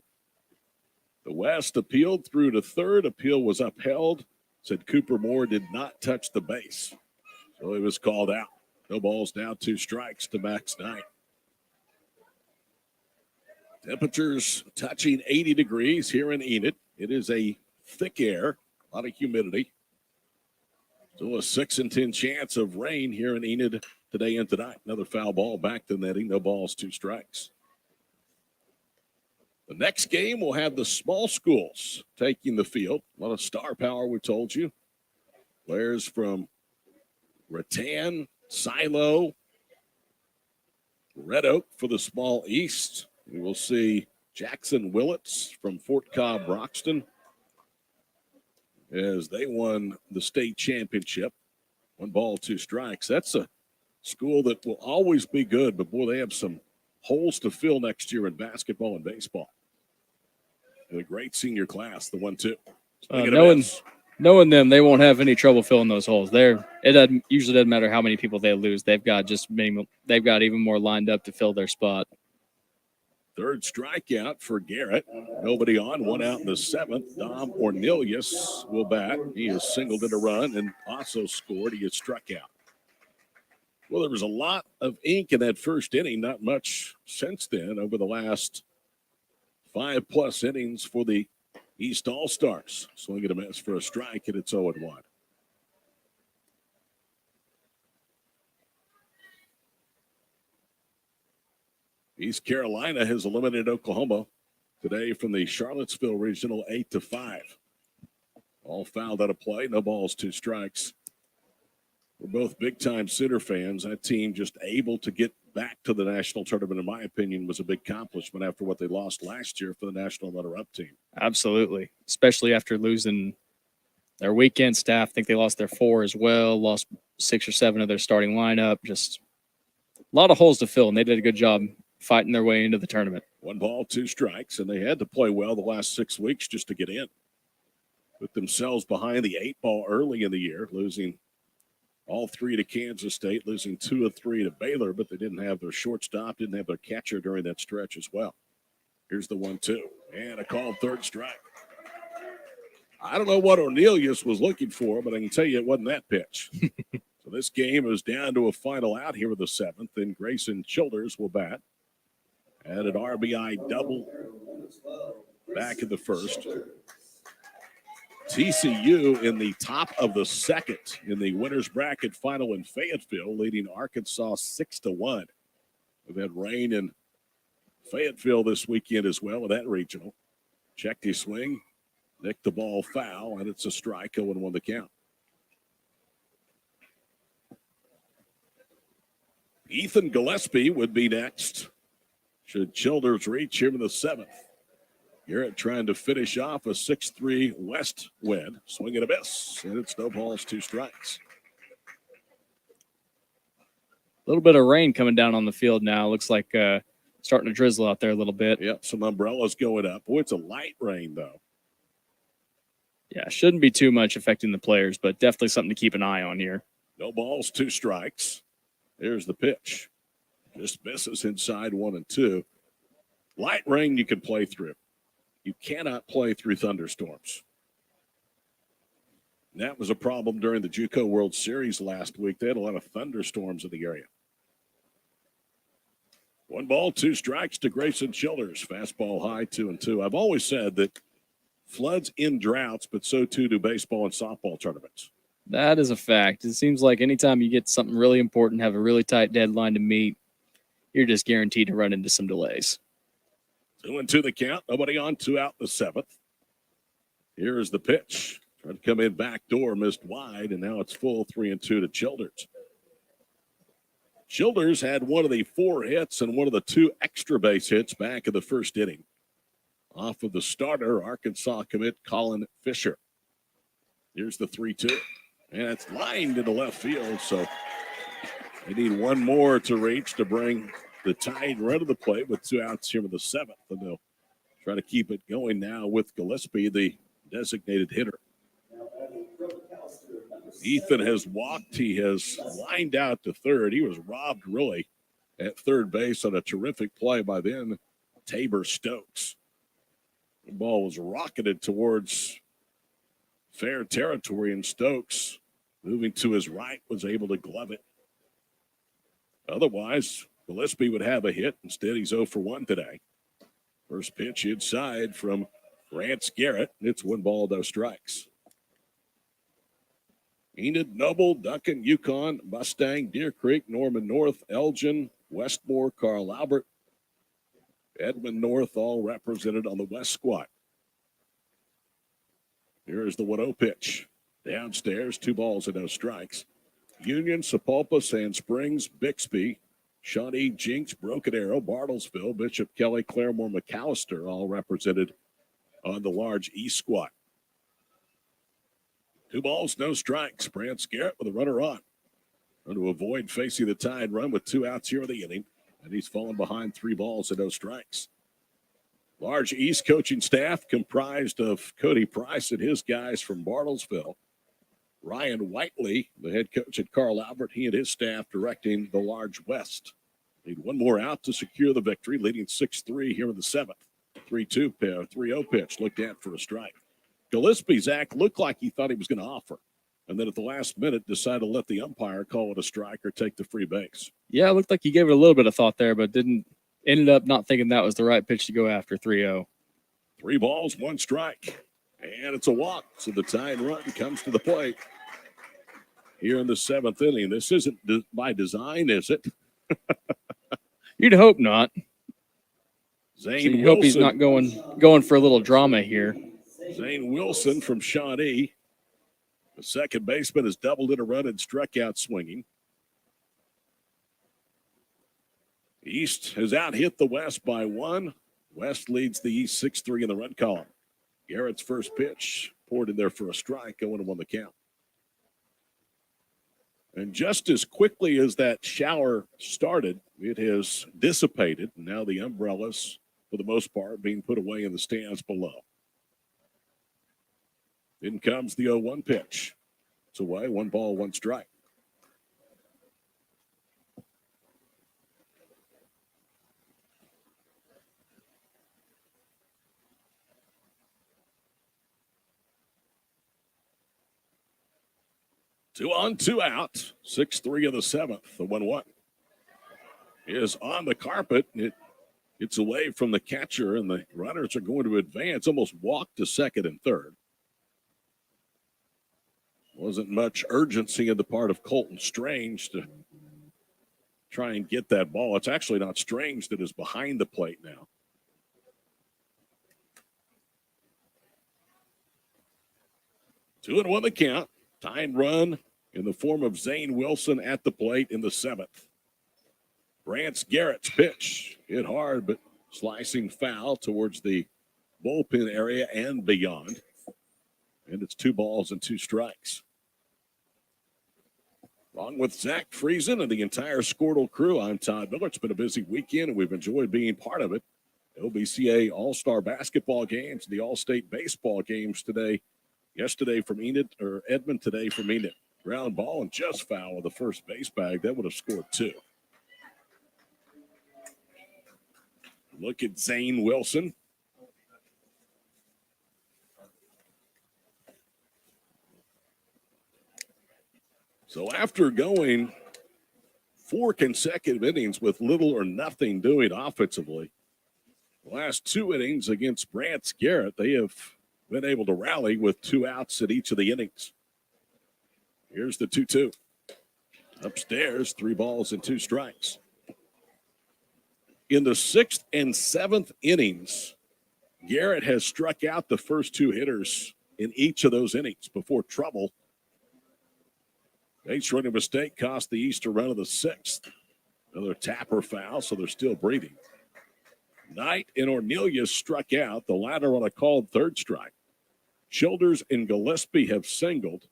The West appealed through to third. Appeal was upheld. Said Cooper Moore did not touch the base. So he was called out. No balls, now 2 strikes to Max Knight. Temperatures touching 80 degrees here in Enid. It is a thick air, a lot of humidity. Still a 6 in 10 chance of rain here in Enid today and tonight. Another foul ball back to netting. No balls, 2 strikes. The next game will have the small schools taking the field. A lot of star power, we told you. Players from Rattan, Silo, Red Oak for the small East. We will see Jackson Willits from Fort Cobb Broxton as they won the state championship. 1 ball, 2 strikes. That's a school that will always be good, but boy, they have some holes to fill next year in basketball and baseball. And a great senior class, the 1-2. Knowing them, they won't have any trouble filling those holes. It usually doesn't matter how many people they lose. They've got even more lined up to fill their spot. Third strikeout for Garrett. Nobody on, 1 out in the 7th. Dom Ornelius will bat. He has singled in a run and also scored. He has struck out. Well, there was a lot of ink in that first inning. Not much since then over the last 5+ innings for the East All-Stars. Swing and a miss for a strike, and it's 0-1. East Carolina has eliminated Oklahoma today from the Charlottesville Regional 8-5. All fouled out of play. No balls, 2 strikes. We're both big-time Center fans. That team just able to get back to the national tournament, in my opinion, was a big accomplishment after what they lost last year for the national runner-up team. Absolutely, especially after losing their weekend staff. I think they lost their 4 as well, lost 6 or 7 of their starting lineup. Just a lot of holes to fill, and they did a good job fighting their way into the tournament. 1 ball, 2 strikes, and they had to play well the last 6 weeks just to get in. Put themselves behind the 8 ball early in the year, losing all 3 to Kansas State, losing 2 of 3 to Baylor, but they didn't have their shortstop, didn't have their catcher during that stretch as well. Here's the 1-2, and a called 3rd strike. I don't know what Ornelius was looking for, but I can tell you it wasn't that pitch. So this game is down to a final out here with the 7th, and Grayson Childers will bat. And an RBI double back in the 1st. TCU in the top of the 2nd in the winners bracket final in Fayetteville, leading Arkansas 6-1. We've had rain in Fayetteville this weekend as well with that regional. Checked his swing, nicked the ball foul, and it's a strike, 0-1 the count. Ethan Gillespie would be next, should Childers reach here in the 7th. Garrett trying to finish off a 6-3 west wind. Swing and a miss, and it's no balls, 2 strikes. A little bit of rain coming down on the field now. Looks like starting to drizzle out there a little bit. Yep, some umbrellas going up. Boy, it's a light rain, though. Yeah, shouldn't be too much affecting the players, but definitely something to keep an eye on here. No balls, 2 strikes. There's the pitch. Just misses inside 1-2. Light rain you can play through. You cannot play through thunderstorms. And that was a problem during the JUCO World Series last week. They had a lot of thunderstorms in the area. 1 ball, 2 strikes to Grayson Childers. Fastball high, 2-2. I've always said that floods in droughts, but so too do baseball and softball tournaments. That is a fact. It seems like anytime you get something really important, have a really tight deadline to meet, you're just guaranteed to run into some delays. 2-2 the count. Nobody on, 2 out the 7th. Here is the pitch. Tried to come in backdoor, missed wide, and now it's full, 3-2 to Childers. Childers had one of the 4 hits and one of the 2 extra base hits back in the 1st inning. Off of the starter, Arkansas commit Colin Fisher. Here's the 3-2. And it's lined into left field, so they need 1 more to reach to bring the Tide run to the plate with 2 outs here in the 7th. And they'll try to keep it going now with Gillespie, the designated hitter. Ethan has walked. He has lined out to 3rd. He was robbed, really, at 3rd base on a terrific play by then Tabor Stokes. The ball was rocketed towards fair territory, and Stokes, moving to his right, was able to glove it. Otherwise, Gillespie would have a hit. Instead, he's 0 for 1 today. First pitch inside from Rance Garrett. It's 1 ball, no strikes. Enid, Noble, Duncan, Yukon, Mustang, Deer Creek, Norman North, Elgin, Westmore, Carl Albert, Edmond North, all represented on the West squad. Here is the 1-0 pitch. Downstairs, 2 balls and no strikes. Union, Sapulpa, Sand Springs, Bixby, Shawnee, Jinx, Broken Arrow, Bartlesville, Bishop Kelly, Claremore, McAllister, all represented on the large East squad. 2 balls, no strikes. Rance Garrett with a runner on. Trying to avoid facing the Tide run with 2 outs here in the inning. And he's fallen behind 3 balls and no strikes. Large East coaching staff comprised of Cody Price and his guys from Bartlesville. Ryan Whiteley, the head coach at Carl Albert, he and his staff directing the large West. Need 1 more out to secure the victory, leading 6-3 here in the 7th. 3-0 pitch, looked at for a strike. Gillespie, Zach, looked like he thought he was going to offer. And then at the last minute, decided to let the umpire call it a strike or take the free base. Yeah, it looked like he gave it a little bit of thought there, but ended up not thinking that was the right pitch to go after. 3-0. 3 balls, 1 strike. And it's a walk. So the Tide run comes to the plate here in the 7th inning. This isn't by design, is it? You'd hope not. Zane Wilson. Hope he's not going for a little drama here. Zane Wilson from Shawnee. The second baseman has doubled in a run and struck out swinging. East has out-hit the West by 1. West leads the East 6-3 in the run column. Garrett's first pitch poured in there for a strike, 0-1 the count. And just as quickly as that shower started, it has dissipated. Now the umbrellas, for the most part, being put away in the stands below. In comes the 0-1 pitch. It's away, 1 ball, 1 strike. Two on, 2 out. 6-3 of the 7th. The 1-1 is on the carpet. It's away from the catcher, and the runners are going to advance, almost walk to second and third. Wasn't much urgency on the part of Colton Strange to try and get that ball. It's actually not Strange that is behind the plate now. Two and 1 the count. Tying run in the form of Zane Wilson at the plate in the 7th. Brant's Garrett's pitch hit hard, but slicing foul towards the bullpen area and beyond. And it's 2 balls and 2 strikes. Along with Zach Friesen and the entire Squirtle crew, I'm Todd Miller. It's been a busy weekend, and we've enjoyed being part of it. OBCA All-Star basketball games, the All-State baseball games today. Yesterday from Edmond, today from Enid. Ground ball and just foul of the first base bag. That would have scored 2. Look at Zane Wilson. So after going 4 consecutive innings with little or nothing doing offensively, the last 2 innings against Brant's Garrett, they have been able to rally with 2 outs at each of the innings. Here's the 2-2. Upstairs, 3 balls and 2 strikes. In the 6th and 7th innings, Garrett has struck out the first 2 hitters in each of those innings before trouble. Base running mistake cost the East a run of the 6th. Another tapper foul, so they're still breathing. Knight and Ornelas struck out, the latter on a called 3rd strike. Childers and Gillespie have singled.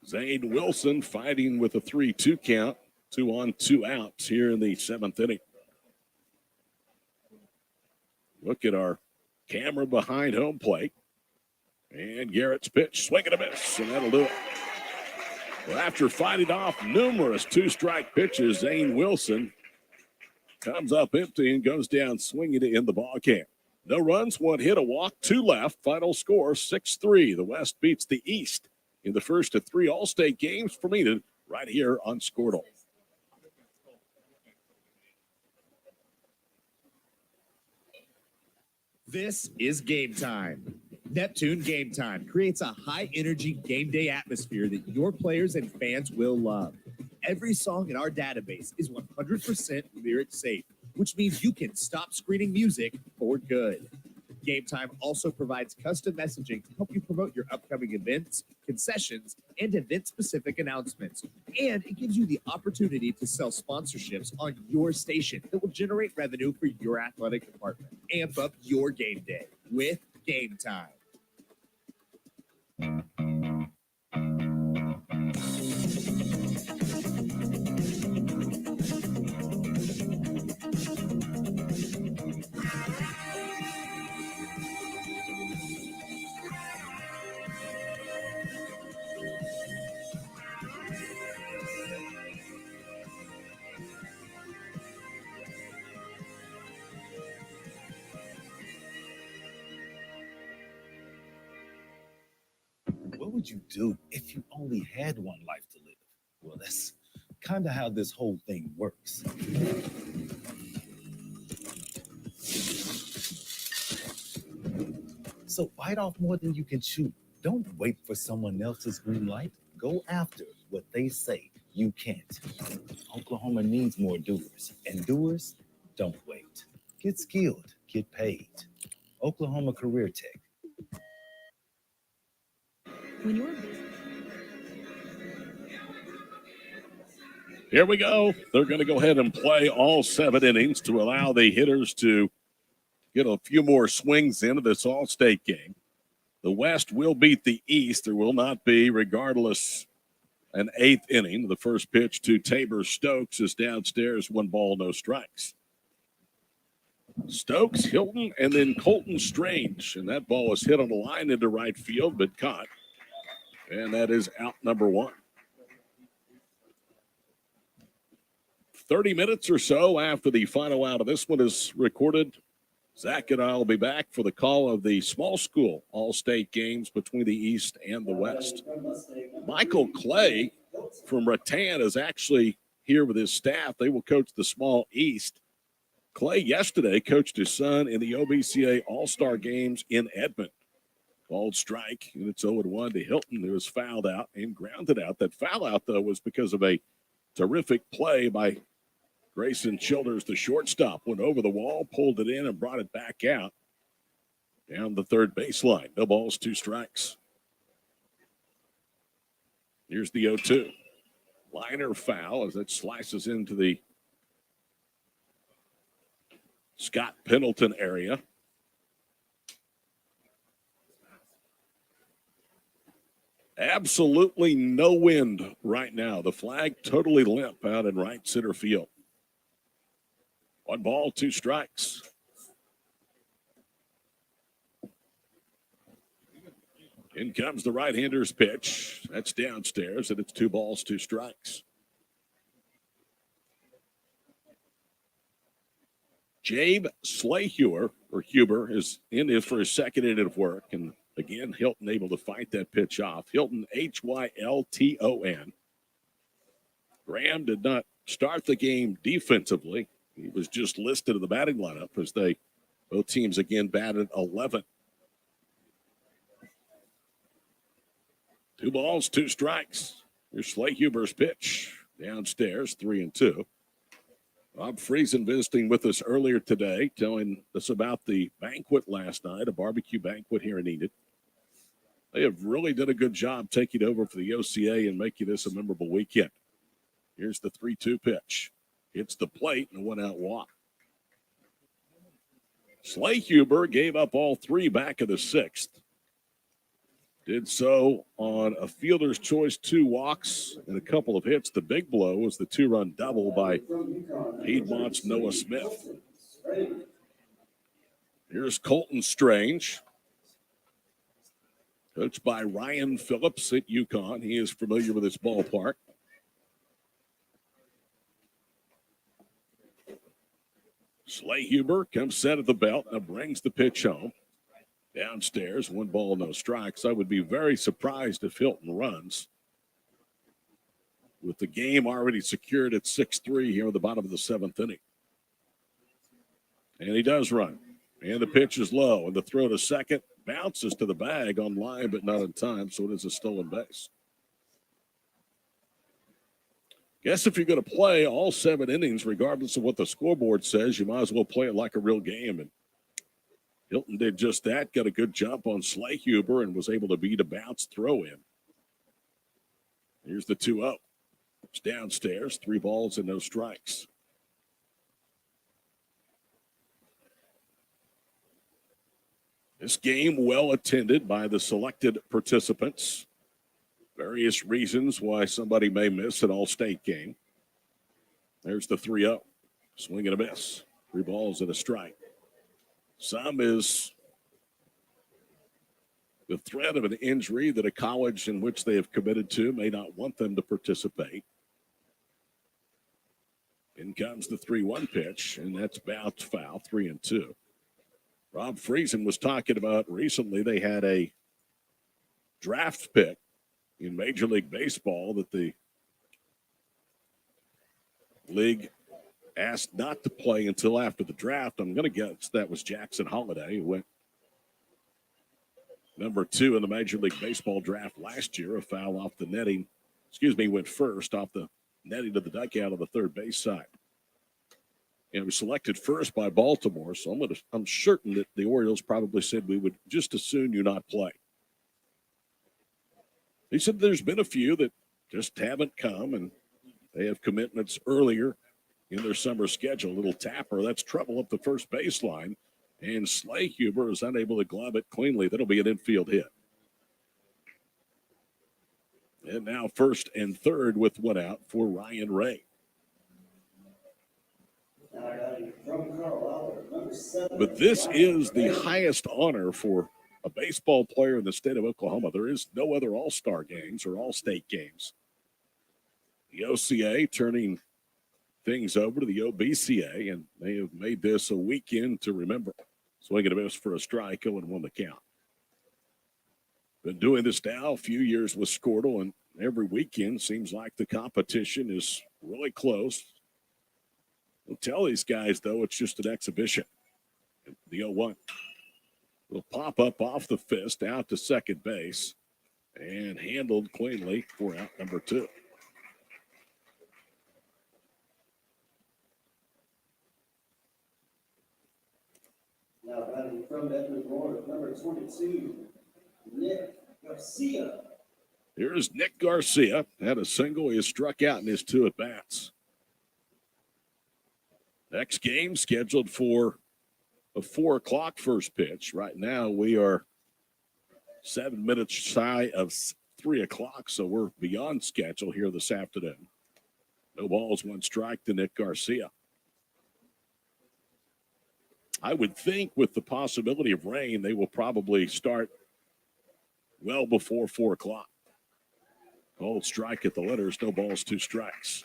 Zane Wilson fighting with a 3-2 count. 2 on, 2 outs here in the 7th inning. Look at our camera behind home plate. And Garrett's pitch, swing and a miss, and that'll do it. Well, after fighting off numerous 2-strike pitches, Zane Wilson comes up empty and goes down swinging in the ball game. No runs, 1 hit, a walk, 2 left. Final score 6-3. The West beats the East in the first of 3 All-State games from Enid right here on Squirtle. This is Game Time. Neptune Game Time creates a high-energy game day atmosphere that your players and fans will love. Every song in our database is 100% lyric safe, which means you can stop screening music for good. Game Time also provides custom messaging to help you promote your upcoming events, concessions, and event-specific announcements. And it gives you the opportunity to sell sponsorships on your station that will generate revenue for your athletic department. Amp up your game day with Game Time. What would you do if you only had one life to live? Well, that's kind of how this whole thing works. So bite off more than you can chew. Don't wait for someone else's green light. Go after what they say you can't. Oklahoma needs more doers, and doers don't wait. Get skilled, get paid. Oklahoma Career Tech. When your business Here we go. They're going to go ahead and play all 7 innings to allow the hitters to get a few more swings into this all-state game. The West will beat the East. There will not be, regardless, an 8th inning. The first pitch to Tabor Stokes is downstairs, 1 ball, no strikes. Stokes, Hilton, and then Colton Strange. And that ball is hit on the line into right field, but caught. And that is out number 1. 30 minutes or so after the final out of this one is recorded, Zach and I will be back for the call of the small school all-state games between the East and the West. Michael Clay from Rattan is actually here with his staff. They will coach the small East. Clay yesterday coached his son in the OBCA All-Star Games in Edmond. Called strike, and it's 0-1 to Hilton, who was fouled out and grounded out. That foul out, though, was because of a terrific play by Grayson Childers, the shortstop, went over the wall, pulled it in, and brought it back out down the third baseline. No balls, 2 strikes. Here's the 0-2. Liner foul as it slices into the Scott Pendleton area. Absolutely no wind right now. The flag totally limp out in right center field. 1 ball, 2 strikes. In comes the right-hander's pitch. That's downstairs, and it's 2 balls, 2 strikes. Jabe Slahuber, or Huber, is in it for his second inning of work, and again, Hilton able to fight that pitch off. Hilton, Hylton. Graham did not start the game defensively. He was just listed in the batting lineup as both teams again batted 11. 2 balls, 2 strikes. Here's Slahuber's pitch. Downstairs, 3-2. Rob Friesen visiting with us earlier today, telling us about the banquet last night, a barbecue banquet here in Enid. They have really done a good job taking over for the OCA and making this a memorable weekend. Here's the 3-2 pitch. Hits the plate and a 1-out walk. Slahuber gave up all 3 back of the 6th. Did so on a fielder's choice 2 walks and a couple of hits. The big blow was the 2-run double by Piedmont's Noah Smith. Here's Colton Strange, coached by Ryan Phillips at UConn. He is familiar with this ballpark. Slahuber comes set at the belt and brings the pitch home. Downstairs, 1 ball, no strikes. I would be very surprised if Hilton runs. With the game already secured at 6-3 here at the bottom of the 7th inning. And he does run. And the pitch is low. And the throw to second bounces to the bag on line, but not in time. So it is a stolen base. Guess if you're going to play all 7 innings, regardless of what the scoreboard says, you might as well play it like a real game. And Hilton did just that, got a good jump on Slahuber and was able to beat a bounce throw in. Here's the 2-0. It's downstairs, 3 balls and no strikes. This game well attended by the selected participants. Various reasons why somebody may miss an all-state game. There's the 3-0. Swing and a miss. 3 balls and a strike. Some is the threat of an injury that a college in which they have committed to may not want them to participate. In comes the 3-1 pitch, and that's bounced foul, 3-2. Rob Friesen was talking about recently they had a draft pick in Major League Baseball that the league asked not to play until after the draft. I'm going to guess that was Jackson Holiday, who went number 2 in the Major League Baseball draft last year. A foul off the netting. Went first off the netting to the dugout on the third base side. And was selected first by Baltimore, so I'm certain that the Orioles probably said we would just as soon you not play. He said there's been a few that just haven't come, and They have commitments earlier in their summer schedule. A little tapper. That's trouble up the first baseline. And Slayhuber is unable to glove it cleanly. That'll be an infield hit. And now first and third with one out for Ryan Ray. But this is the highest honor for a baseball player in the state of Oklahoma. There is no other all-star games or all-state games. The OCA turning things over to the OBCA, and they have made this a weekend to remember. Swinging a miss for a strike, 0-1 the count. Been doing this now a few years with Squirtle, and every weekend seems like the competition is really close. I'll tell these guys, though, it's just an exhibition. The 0-1 will pop up off the fist out to second base and handled cleanly for out number 2. Now batting from Edmond North, number 22, Nick Garcia. Here's Nick Garcia. Had a single. He has struck out in his 2 at-bats. Next game scheduled for a 4 o'clock first pitch. Right now we are 7 minutes shy of 3 o'clock, so we're beyond schedule here this afternoon. No balls, 1 strike to Nick Garcia. I would think with the possibility of rain, they will probably start well before 4 o'clock. Cold strike at the letters, no balls, 2 strikes.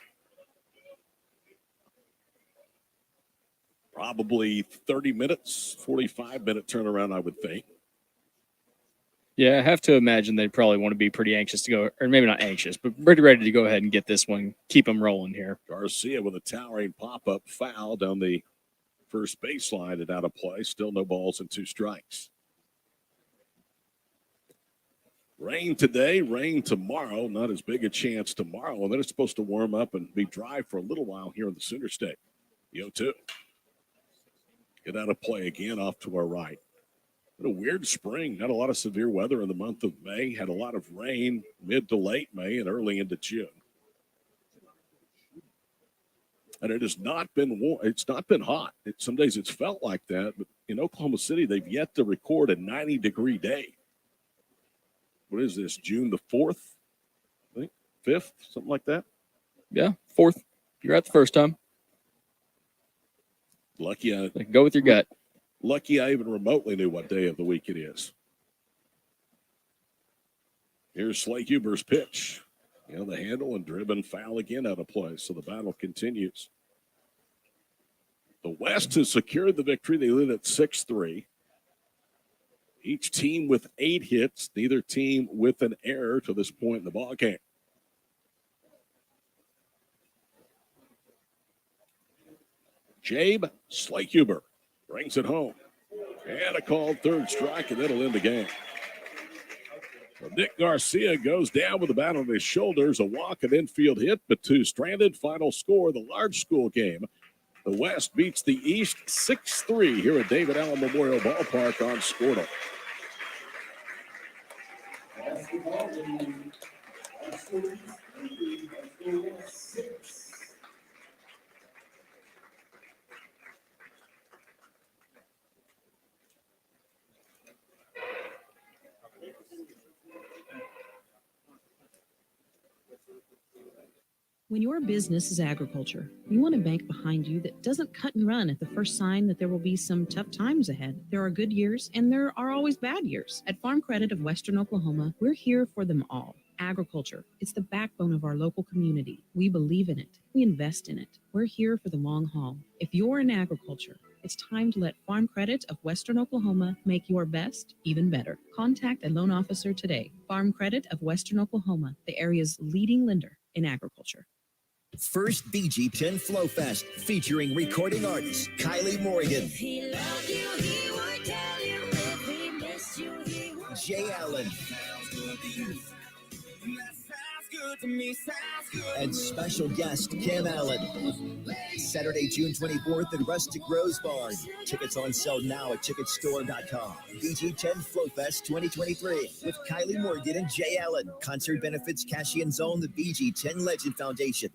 Probably 30 minutes, 45-minute turnaround, I would think. Yeah, I have to imagine they'd probably want to be pretty anxious to go, or maybe not anxious, but pretty ready to go ahead and get this one, keep them rolling here. Garcia with a towering pop-up foul down the first baseline and out of play. Still no balls and 2 strikes. Rain today, rain tomorrow. Not as big a chance tomorrow. And then it's supposed to warm up and be dry for a little while here in the Sooner State. The 0-2. Get out of play again off to our right. What a weird spring. Not a lot of severe weather in the month of May. Had a lot of rain mid to late May and early into June. And it has not been warm. It's not been hot. Some days it's felt like that. But in Oklahoma City, they've yet to record a 90-degree day. What is this, June the 4th? I think 5th, something like that? Yeah, 4th. You're at the first time. Lucky I go with your gut. Lucky I even remotely knew what day of the week it is. Here's Slayhuber's pitch. The handle and driven foul again out of play. So the battle continues. The West has secured the victory. They lead at 6-3. Each team with 8 hits. Neither team with an error to this point in the ballgame. Jabe Slayhuber brings it home. And a called 3rd strike, and that'll end the game. Well, Nick Garcia goes down with the bat on his shoulders. A walk, an infield hit, but 2 stranded. Final score, the large school game. The West beats the East 6-3 here at David Allen Memorial Ballpark on Squirtle. Basketball game. Basketball 6. When your business is agriculture, you want a bank behind you that doesn't cut and run at the first sign that there will be some tough times ahead. There are good years and there are always bad years. At Farm Credit of Western Oklahoma, we're here for them all. Agriculture, it's the backbone of our local community. We believe in it. We invest in it. We're here for the long haul. If you're in agriculture, it's time to let Farm Credit of Western Oklahoma make your best even better. Contact a loan officer today. Farm Credit of Western Oklahoma, the area's leading lender in agriculture. First BG10 Flow Fest featuring recording artist Kylie Morgan, Jay Allen, and special guest Kim Allen. Saturday, June 24th at Rustic Rose Barn. Tickets on sale now at ticketstore.com. BG10 Flow Fest 2023 with Kylie Morgan and Jay Allen. Concert benefits Cashian Zone, the BG10 Legend Foundation.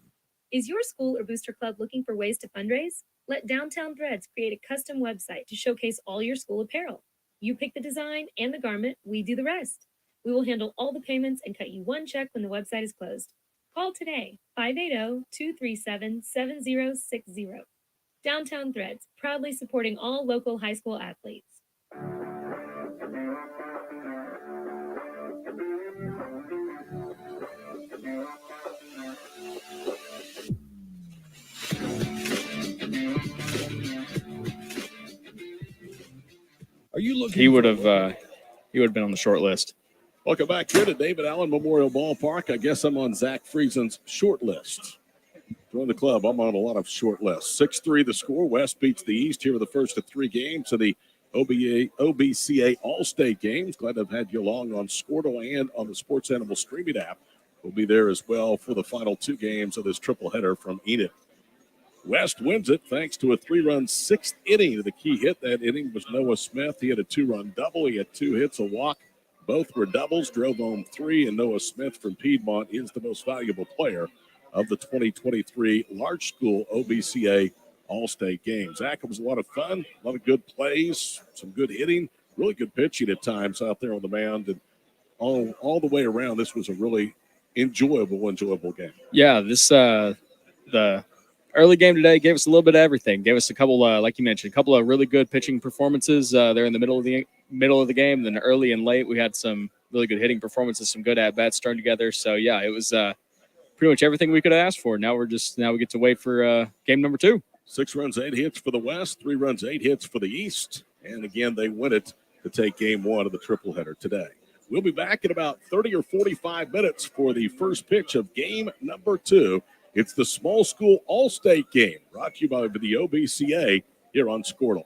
Is your school or booster club looking for ways to fundraise? Let Downtown Threads create a custom website to showcase all your school apparel. You pick the design and the garment, we do the rest. We will handle all the payments and cut you one check when the website is closed. Call today, 580-237-7060. Downtown Threads, proudly supporting all local high school athletes. Are you looking? He would have been on the short list. Welcome back here to David Allen Memorial Ballpark. I guess I'm on Zach Friesen's short list. Join the club. I'm on a lot of short lists. 6-3 the score. West beats the East here with the first of three games of the OBCA All-State games. Glad to have had you along on Squirtle and on the Sports Animal streaming app. We'll be there as well for the final two games of this triple header from Enid. West wins it thanks to a three-run sixth inning. The key hit that inning was Noah Smith. He had a two-run double. He had two hits, a walk. Both were doubles, drove home three, and Noah Smith from Piedmont is the most valuable player of the 2023 large school OBCA All-State games. Zach, it was a lot of fun, a lot of good plays, some good hitting, really good pitching at times out there on the mound. And all the way around, this was a really enjoyable game. Yeah, this the early game today gave us a little bit of everything. Gave us a couple, like you mentioned, a couple of really good pitching performances there in the middle of the game. Then early and late, we had some really good hitting performances, some good at bats thrown together. So yeah, it was pretty much everything we could have asked for. Now we get to wait for game number 2. 6 runs, 8 hits for the West, 3 runs, 8 hits for the East. And again, they win it to take game 1 of the triple header today. We'll be back in about 30 or 45 minutes for the first pitch of game number 2. It's the small school all-state game brought to you by the OBCA here on Squirtle.